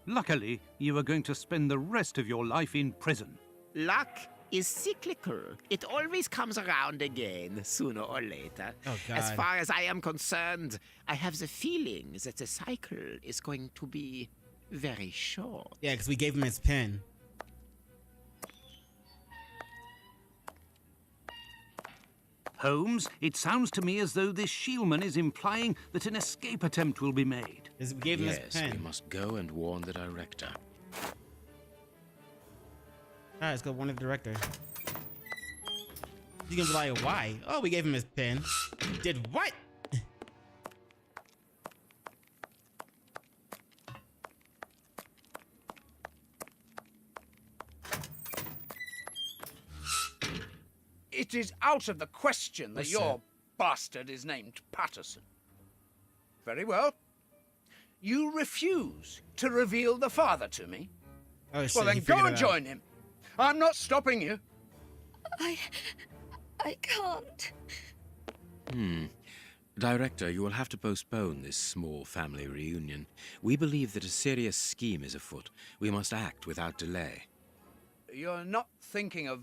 [SPEAKER 3] Luckily, you are going to spend the rest of your life in prison.
[SPEAKER 13] Luck is cyclical. It always comes around again, sooner or later.
[SPEAKER 1] Oh, God.
[SPEAKER 13] As far as I am concerned, I have the feeling that the cycle is going to be very short.
[SPEAKER 1] Yeah, because we gave him his pen.
[SPEAKER 3] Holmes, it sounds to me as though this Shielman is implying that an escape attempt will be made.
[SPEAKER 1] We gave him his
[SPEAKER 4] Yes,
[SPEAKER 1] pen.
[SPEAKER 4] we must go and warn the director.
[SPEAKER 1] Alright, let's go warn the director. He's gonna be like, why? Oh, we gave him his pen. Did what?
[SPEAKER 10] It is out of the question that your bastard is named PaperSIn. Very well. You refuse to reveal the father to me?
[SPEAKER 1] Oh, shit,
[SPEAKER 10] well, then go and join him. I'm not stopping you.
[SPEAKER 11] I can't.
[SPEAKER 4] Director, you will have to postpone this small family reunion. We believe that a serious scheme is afoot. We must act without delay.
[SPEAKER 10] You're not thinking of...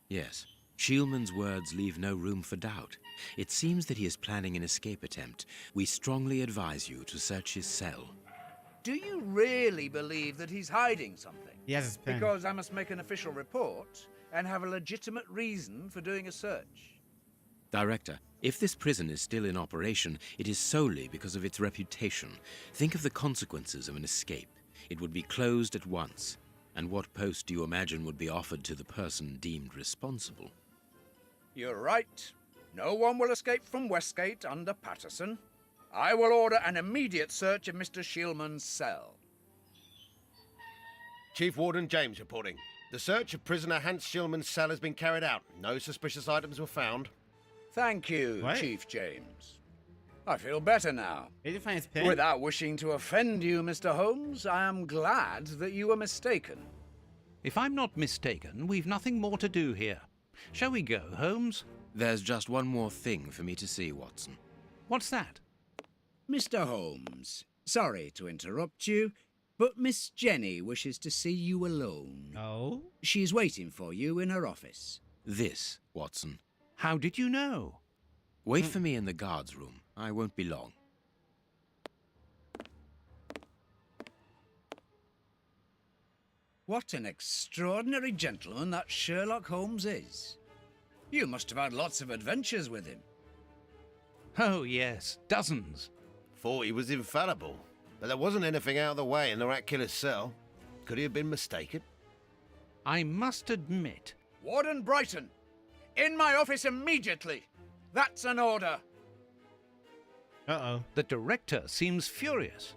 [SPEAKER 4] Yes. Shielman's words leave no room for doubt. It seems that he is planning an escape attempt. We strongly advise you to search his cell.
[SPEAKER 10] Do you really believe that he's hiding something?
[SPEAKER 1] He has his pen.
[SPEAKER 10] Because I must make an official report and have a legitimate reason for doing a search.
[SPEAKER 4] Director, if this prison is still in operation, it is solely because of its reputation. Think of the consequences of an escape. It would be closed at once. And what post do you imagine would be offered to the person deemed responsible?
[SPEAKER 10] You're right. No one will escape from Westgate under PaperSIn. I will order an immediate search of Mr. Shielman's cell.
[SPEAKER 12] Chief Warden James reporting. The search of prisoner Hans Shielman's cell has been carried out. No suspicious items were found.
[SPEAKER 10] Thank you,
[SPEAKER 1] What?
[SPEAKER 10] Chief James. I feel better now.
[SPEAKER 1] Did you find his pen?
[SPEAKER 10] Without wishing to offend you, Mr. Holmes, I am glad that you were mistaken.
[SPEAKER 3] If I'm not mistaken, we've nothing more to do here. Shall we go, Holmes?
[SPEAKER 4] There's just one more thing for me to see, Watson.
[SPEAKER 3] What's that?
[SPEAKER 10] Mr. Holmes, sorry to interrupt you, but Miss Jenny wishes to see you alone.
[SPEAKER 1] Oh?
[SPEAKER 10] She's waiting for you in her office.
[SPEAKER 4] This, Watson.
[SPEAKER 3] How did you know?
[SPEAKER 4] Wait for me in the guards' room. I won't be long.
[SPEAKER 10] What an extraordinary gentleman that Sherlock Holmes is. You must have had lots of adventures with him.
[SPEAKER 3] Oh, yes, dozens.
[SPEAKER 12] Thought he was infallible, but there wasn't anything out of the way in the rat killer's cell. Could he have been mistaken?
[SPEAKER 3] I must admit...
[SPEAKER 10] Warden Brighton, in my office immediately. That's an order.
[SPEAKER 1] Uh-oh.
[SPEAKER 3] The director seems furious.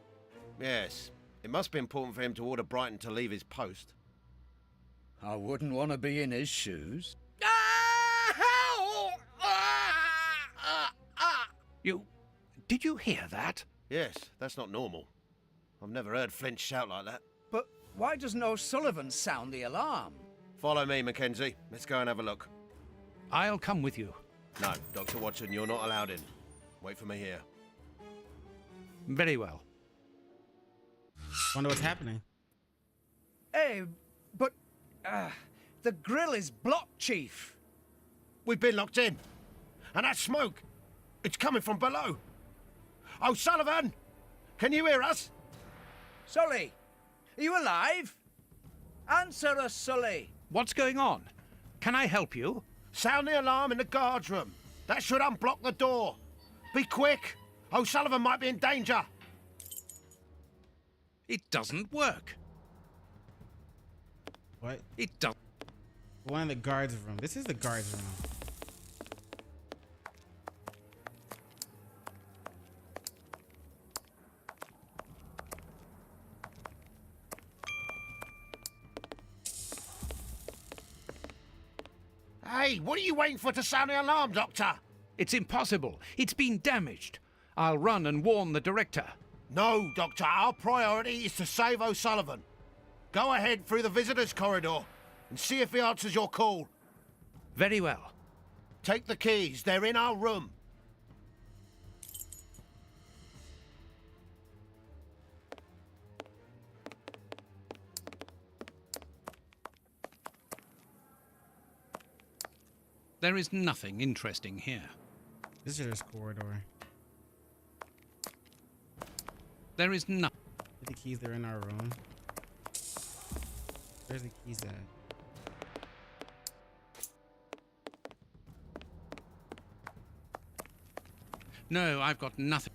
[SPEAKER 12] Yes. It must be important for him to order Brighton to leave his post.
[SPEAKER 10] I wouldn't want to be in his shoes.
[SPEAKER 3] Did you hear that?
[SPEAKER 12] Yes, that's not normal. I've never heard Flint shout like that.
[SPEAKER 10] But why doesn't O'Sullivan sound the alarm?
[SPEAKER 12] Follow me, Mackenzie. Let's go and have a look.
[SPEAKER 3] I'll come with you.
[SPEAKER 12] No, Dr. Watson, you're not allowed in. Wait for me here.
[SPEAKER 3] Very well.
[SPEAKER 1] Wonder what's happening.
[SPEAKER 10] Hey, but the grill is blocked, Chief.
[SPEAKER 12] We've been locked in. And that smoke, it's coming from below. O'Sullivan, can you hear us?
[SPEAKER 10] Sully, are you alive? Answer us, Sully.
[SPEAKER 3] What's going on? Can I help you?
[SPEAKER 12] Sound the alarm in the guards room. That should unblock the door. Be quick. O'Sullivan might be in danger.
[SPEAKER 3] It doesn't work.
[SPEAKER 1] What?
[SPEAKER 3] It doesn't.
[SPEAKER 1] One in the guards room. This is the guards room.
[SPEAKER 12] Hey, what are you waiting for to sound the alarm, Doctor?
[SPEAKER 3] It's impossible. It's been damaged. I'll run and warn the director.
[SPEAKER 12] No, Doctor. Our priority is to save O'Sullivan. Go ahead through the visitors' corridor and see if he answers your call.
[SPEAKER 3] Very well.
[SPEAKER 12] Take the keys. They're in our room.
[SPEAKER 3] There is nothing interesting here.
[SPEAKER 1] Visitor's corridor.
[SPEAKER 3] There is no...
[SPEAKER 1] The keys are in our room. Where's the keys at?
[SPEAKER 3] No, I've got nothing.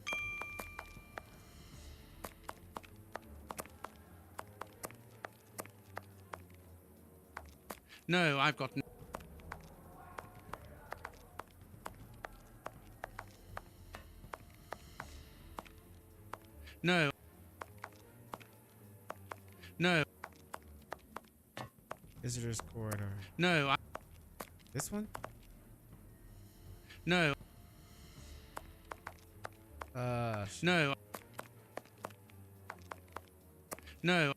[SPEAKER 3] No, I've got... No. No.
[SPEAKER 1] Visitor's corridor.
[SPEAKER 3] No,
[SPEAKER 1] This one?
[SPEAKER 3] No. No. No.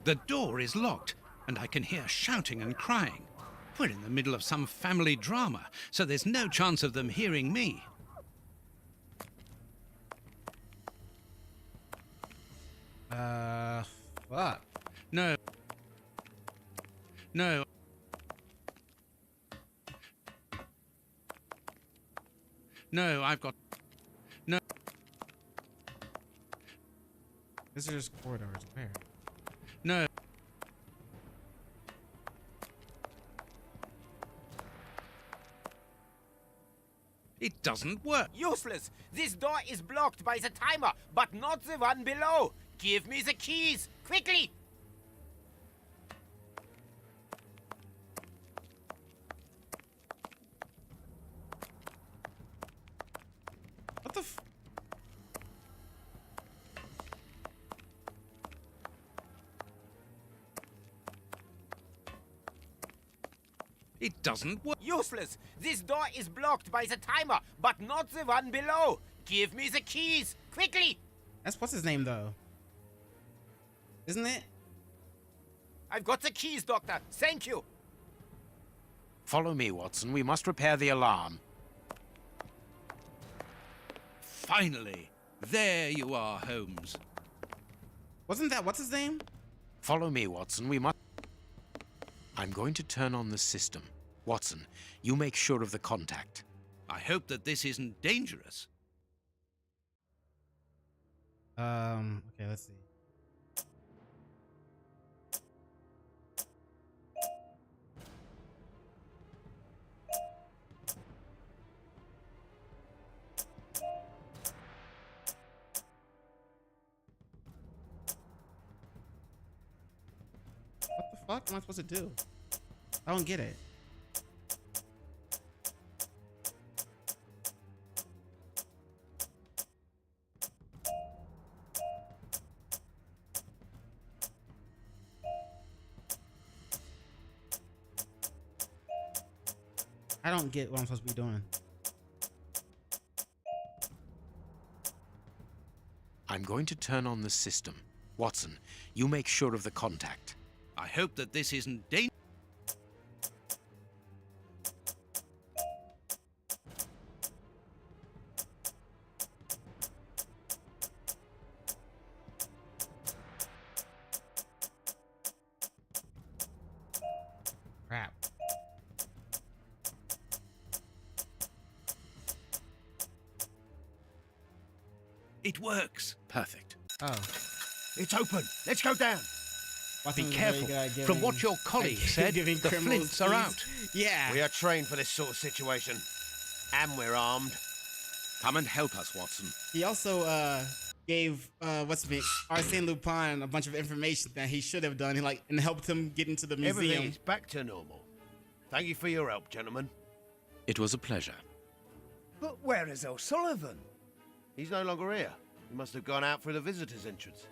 [SPEAKER 3] The door is locked, and I can hear shouting and crying. We're in the middle of some family drama, so there's no chance of them hearing me.
[SPEAKER 1] What?
[SPEAKER 3] No. No. No, I've got... No.
[SPEAKER 1] Visitor's corridor is where?
[SPEAKER 3] No. It doesn't work.
[SPEAKER 13] Useless! This door is blocked by the timer, but not the one below. Give me the keys, quickly!
[SPEAKER 1] What the f...
[SPEAKER 3] It doesn't work.
[SPEAKER 13] Useless! This door is blocked by the timer, but not the one below. Give me the keys, quickly!
[SPEAKER 1] That's what's his name, though. Isn't it?
[SPEAKER 13] I've got the keys, Doctor. Thank you.
[SPEAKER 4] Follow me, Watson. We must repair the alarm.
[SPEAKER 3] Finally. There you are, Holmes.
[SPEAKER 1] Wasn't that what's his name?
[SPEAKER 4] Follow me, Watson. We must... I'm going to turn on the system. Watson, you make sure of the contact.
[SPEAKER 3] I hope that this isn't dangerous.
[SPEAKER 1] Okay, let's see. What the fuck am I supposed to do? I don't get it. I don't get what I'm supposed to be doing.
[SPEAKER 4] I'm going to turn on the system. Watson, you make sure of the contact.
[SPEAKER 3] I hope that this isn't dangerous.
[SPEAKER 1] Crap.
[SPEAKER 3] It works.
[SPEAKER 4] Perfect.
[SPEAKER 1] Oh.
[SPEAKER 12] It's open. Let's go down.
[SPEAKER 3] Be careful. From what your colleague said, the flints are out.
[SPEAKER 1] Yeah.
[SPEAKER 12] We are trained for this sort of situation. And we're armed.
[SPEAKER 4] Come and help us, Watson.
[SPEAKER 1] He also gave Arsène Lupin a bunch of information that he should have done. He and helped him get into the museum.
[SPEAKER 12] Everything is back to normal. Thank you for your help, gentlemen.
[SPEAKER 4] It was a pleasure.
[SPEAKER 10] But where is O'Sullivan?
[SPEAKER 12] He's no longer here. He must have gone out through the visitor's entrance.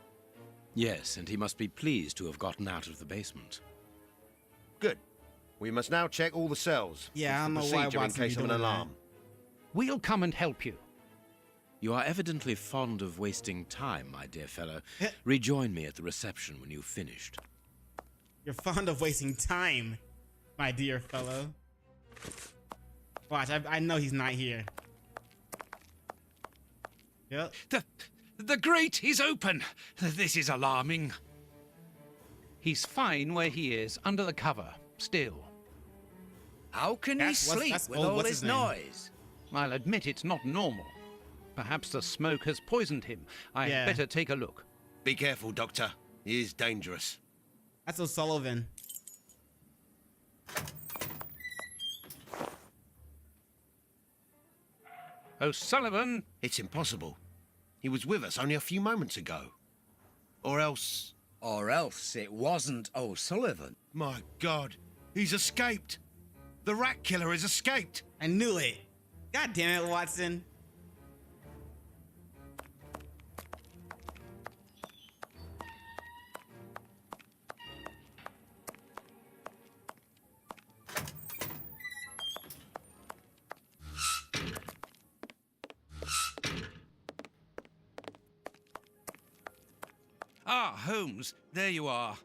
[SPEAKER 4] Yes, and he must be pleased to have gotten out of the basement.
[SPEAKER 12] Good. We must now check all the cells.
[SPEAKER 1] Yeah, I don't know why
[SPEAKER 12] in
[SPEAKER 1] Watson
[SPEAKER 12] case of an alarm.
[SPEAKER 3] We'll come and help you.
[SPEAKER 4] You are evidently fond of wasting time, my dear fellow. Rejoin me at the reception when you've finished.
[SPEAKER 1] You're fond of wasting time, my dear fellow. Watch, I know he's not here. Yep.
[SPEAKER 3] The grate is open. This is alarming. He's fine where he is, under the cover. Still.
[SPEAKER 5] How can he sleep with all this noise?
[SPEAKER 3] I'll admit it's not normal. Perhaps the smoke has poisoned him. I'd better take a look.
[SPEAKER 12] Be careful, Doctor. He is dangerous.
[SPEAKER 1] That's O'Sullivan.
[SPEAKER 3] O'Sullivan?
[SPEAKER 12] It's impossible. He was with us only a few moments ago. Or else...
[SPEAKER 10] Or else it wasn't O'Sullivan.
[SPEAKER 12] My God, he's escaped. The rat killer has escaped.
[SPEAKER 1] I knew it. God damn it, Watson.
[SPEAKER 3] Ah, Holmes, there you are.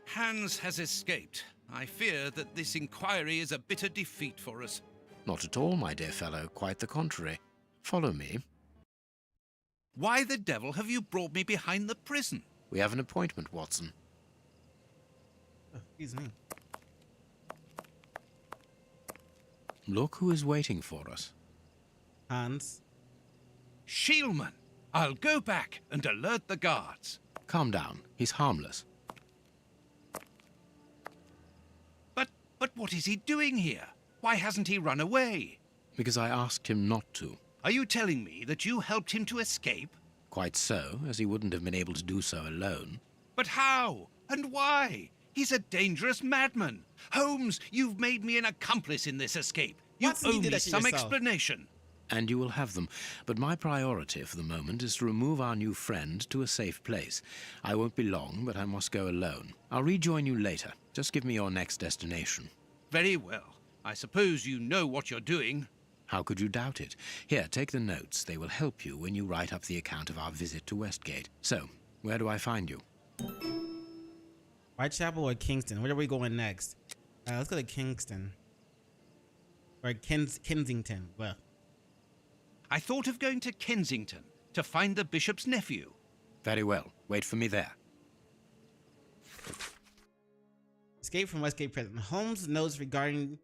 [SPEAKER 3] Hans has escaped. I fear that this inquiry is a bitter defeat for us.
[SPEAKER 4] Not at all, my dear fellow. Quite the contrary. Follow me.
[SPEAKER 3] Why the devil have you brought me behind the prison?
[SPEAKER 4] We have an appointment, Watson.
[SPEAKER 1] Oh, excuse me.
[SPEAKER 4] Look who is waiting for us.
[SPEAKER 1] Hans.
[SPEAKER 3] Shieldman! I'll go back and alert the guards.
[SPEAKER 4] Calm down. He's harmless.
[SPEAKER 3] But what is he doing here? Why hasn't he run away?
[SPEAKER 4] Because I asked him not to.
[SPEAKER 3] Are you telling me that you helped him to escape?
[SPEAKER 4] Quite so, as he wouldn't have been able to do so alone.
[SPEAKER 3] But how? And why? He's a dangerous madman. Holmes, you've made me an accomplice in this escape. You owe me some explanation.
[SPEAKER 4] And you will have them. But my priority for the moment is to remove our new friend to a safe place. I won't be long, but I must go alone. I'll rejoin you later. Just give me your next destination.
[SPEAKER 3] Very well. I suppose you know what you're doing.
[SPEAKER 4] How could you doubt it? Here, take the notes. They will help you when you write up the account of our visit to Westgate. So, where do I find you?
[SPEAKER 1] Whitechapel or Kingston? Where are we going next? Let's go to Kingston. Or Kensington. Well,
[SPEAKER 3] I thought of going to Kensington to find the bishop's nephew.
[SPEAKER 4] Very well. Wait for me there.
[SPEAKER 1] Escape from Westgate Prison. Holmes' notes regarding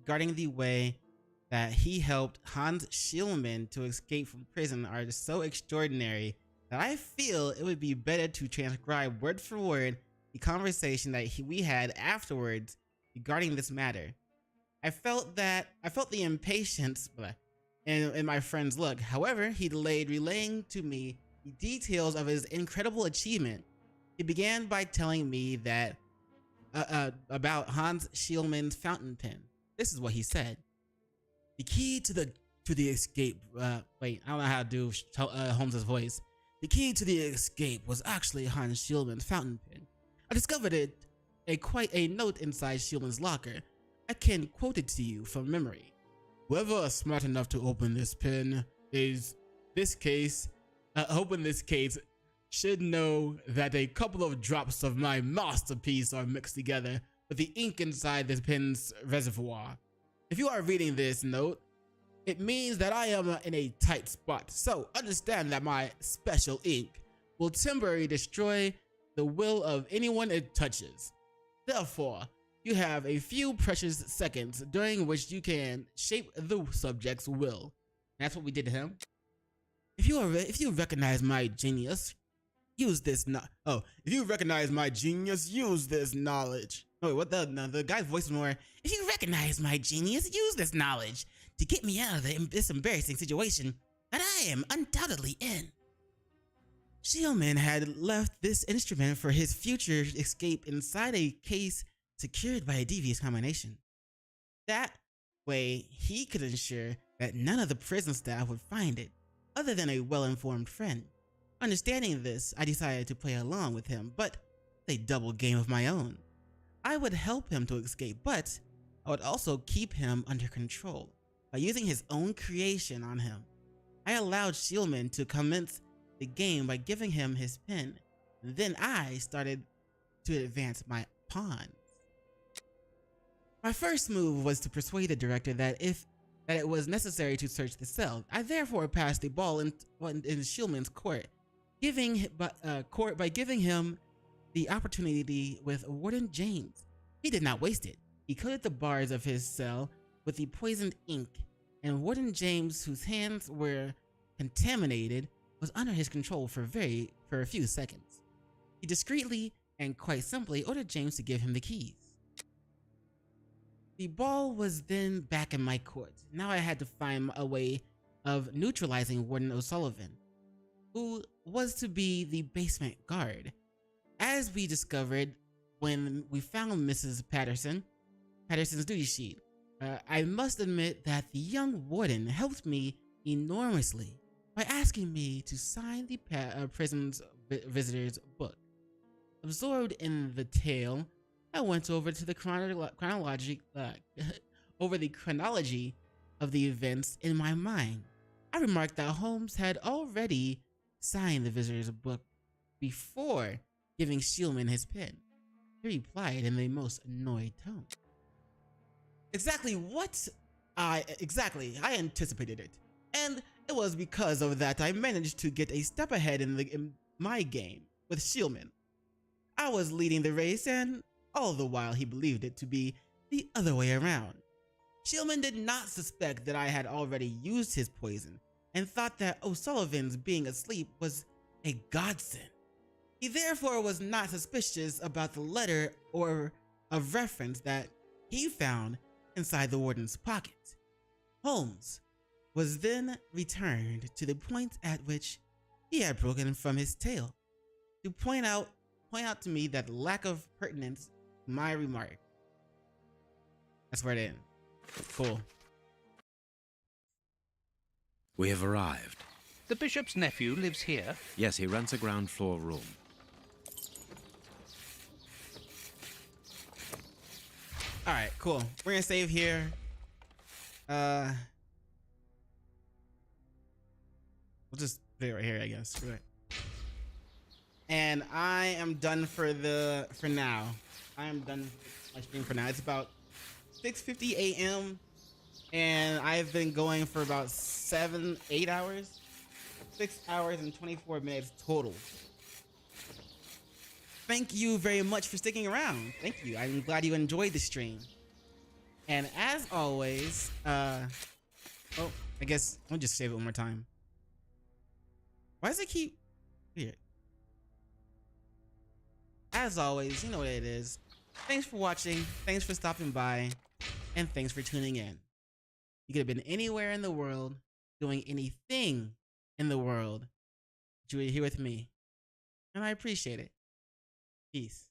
[SPEAKER 1] the way that he helped Hans Shieldman to escape from prison are so extraordinary that I feel it would be better to transcribe word for word the conversation that we had afterwards regarding this matter. I felt the impatience in my friend's look. However, he delayed relaying to me the details of his incredible achievement. He began by telling me that about Hans Shieldman's fountain pen. This is what he said. The key to the escape. Wait, I don't know how to do Holmes's voice. The key to the escape was actually Hans Shieldman's fountain pen. I discovered quite a note inside Shieldman's locker. I can quote it to you from memory. Whoever is smart enough to open this pen should know that a couple of drops of my masterpiece are mixed together with the ink inside this pen's reservoir. If you are reading this note, it means that I am in a tight spot, so understand that my special ink will temporarily destroy the will of anyone it touches. Therefore, you have a few precious seconds during which you can shape the subject's will. That's what we did to him. If you recognize my genius, use this if you recognize my genius, use this knowledge. Oh, what the guy's voice was more. If you recognize my genius, use this knowledge to get me out of this embarrassing situation that I am undoubtedly in. Shieldman had left this instrument for his future escape inside a case secured by a devious combination. That way, he could ensure that none of the prison staff would find it, other than a well-informed friend. Understanding this, I decided to play along with him, but a double game of my own. I would help him to escape, but I would also keep him under control by using his own creation on him. I allowed Shieldman to commence the game by giving him his pen, and then I started to advance my pawns. My first move was to persuade the director that it was necessary to search the cell. I therefore passed the ball in Shieldman's court, by giving him the opportunity with Warden James. He did not waste it. He coated the bars of his cell with the poisoned ink, and Warden James, whose hands were contaminated, was under his control for a few seconds. He discreetly and quite simply ordered James to give him the keys. The ball was then back in my court. Now I had to find a way of neutralizing Warden O'Sullivan, who was to be the basement guard. As we discovered when we found Mrs. Patterson's duty sheet, I must admit that the young warden helped me enormously by asking me to sign the prison's visitor's book. Absorbed in the tale, I went over to the chronology of the events in my mind. I remarked that Holmes had already signed the visitor's book before giving Shieldman his pen. He replied in the most annoyed tone. I anticipated it, and it was because of that I managed to get a step ahead in my game with Shieldman. I was leading the race, and all the while he believed it to be the other way around. Shieldman did not suspect that I had already used his poison, and thought that O'Sullivan's being asleep was a godsend. He therefore was not suspicious about the letter or of reference that he found inside the warden's pocket. Holmes was then returned to the point at which he had broken from his tale, to point out to me that lack of pertinence to my remark. That's where it ends. Cool.
[SPEAKER 4] We have arrived.
[SPEAKER 3] The bishop's nephew lives here?
[SPEAKER 4] Yes, he rents a ground floor room.
[SPEAKER 1] Alright, cool. We're gonna save here. We'll just put it right here, I guess. Screw it. And I am done for now. I am done with my stream for now. It's about 6:50 a.m. and I've been going for about 8 hours. 6 hours and 24 minutes total. Thank you very much for sticking around. Thank you. I'm glad you enjoyed the stream. And as always, I guess I'll just save it one more time. Why does it keep here? As always, you know what it is. Thanks for watching. Thanks for stopping by. And thanks for tuning in. You could have been anywhere in the world, doing anything in the world, but you were here with me. And I appreciate it. Peace.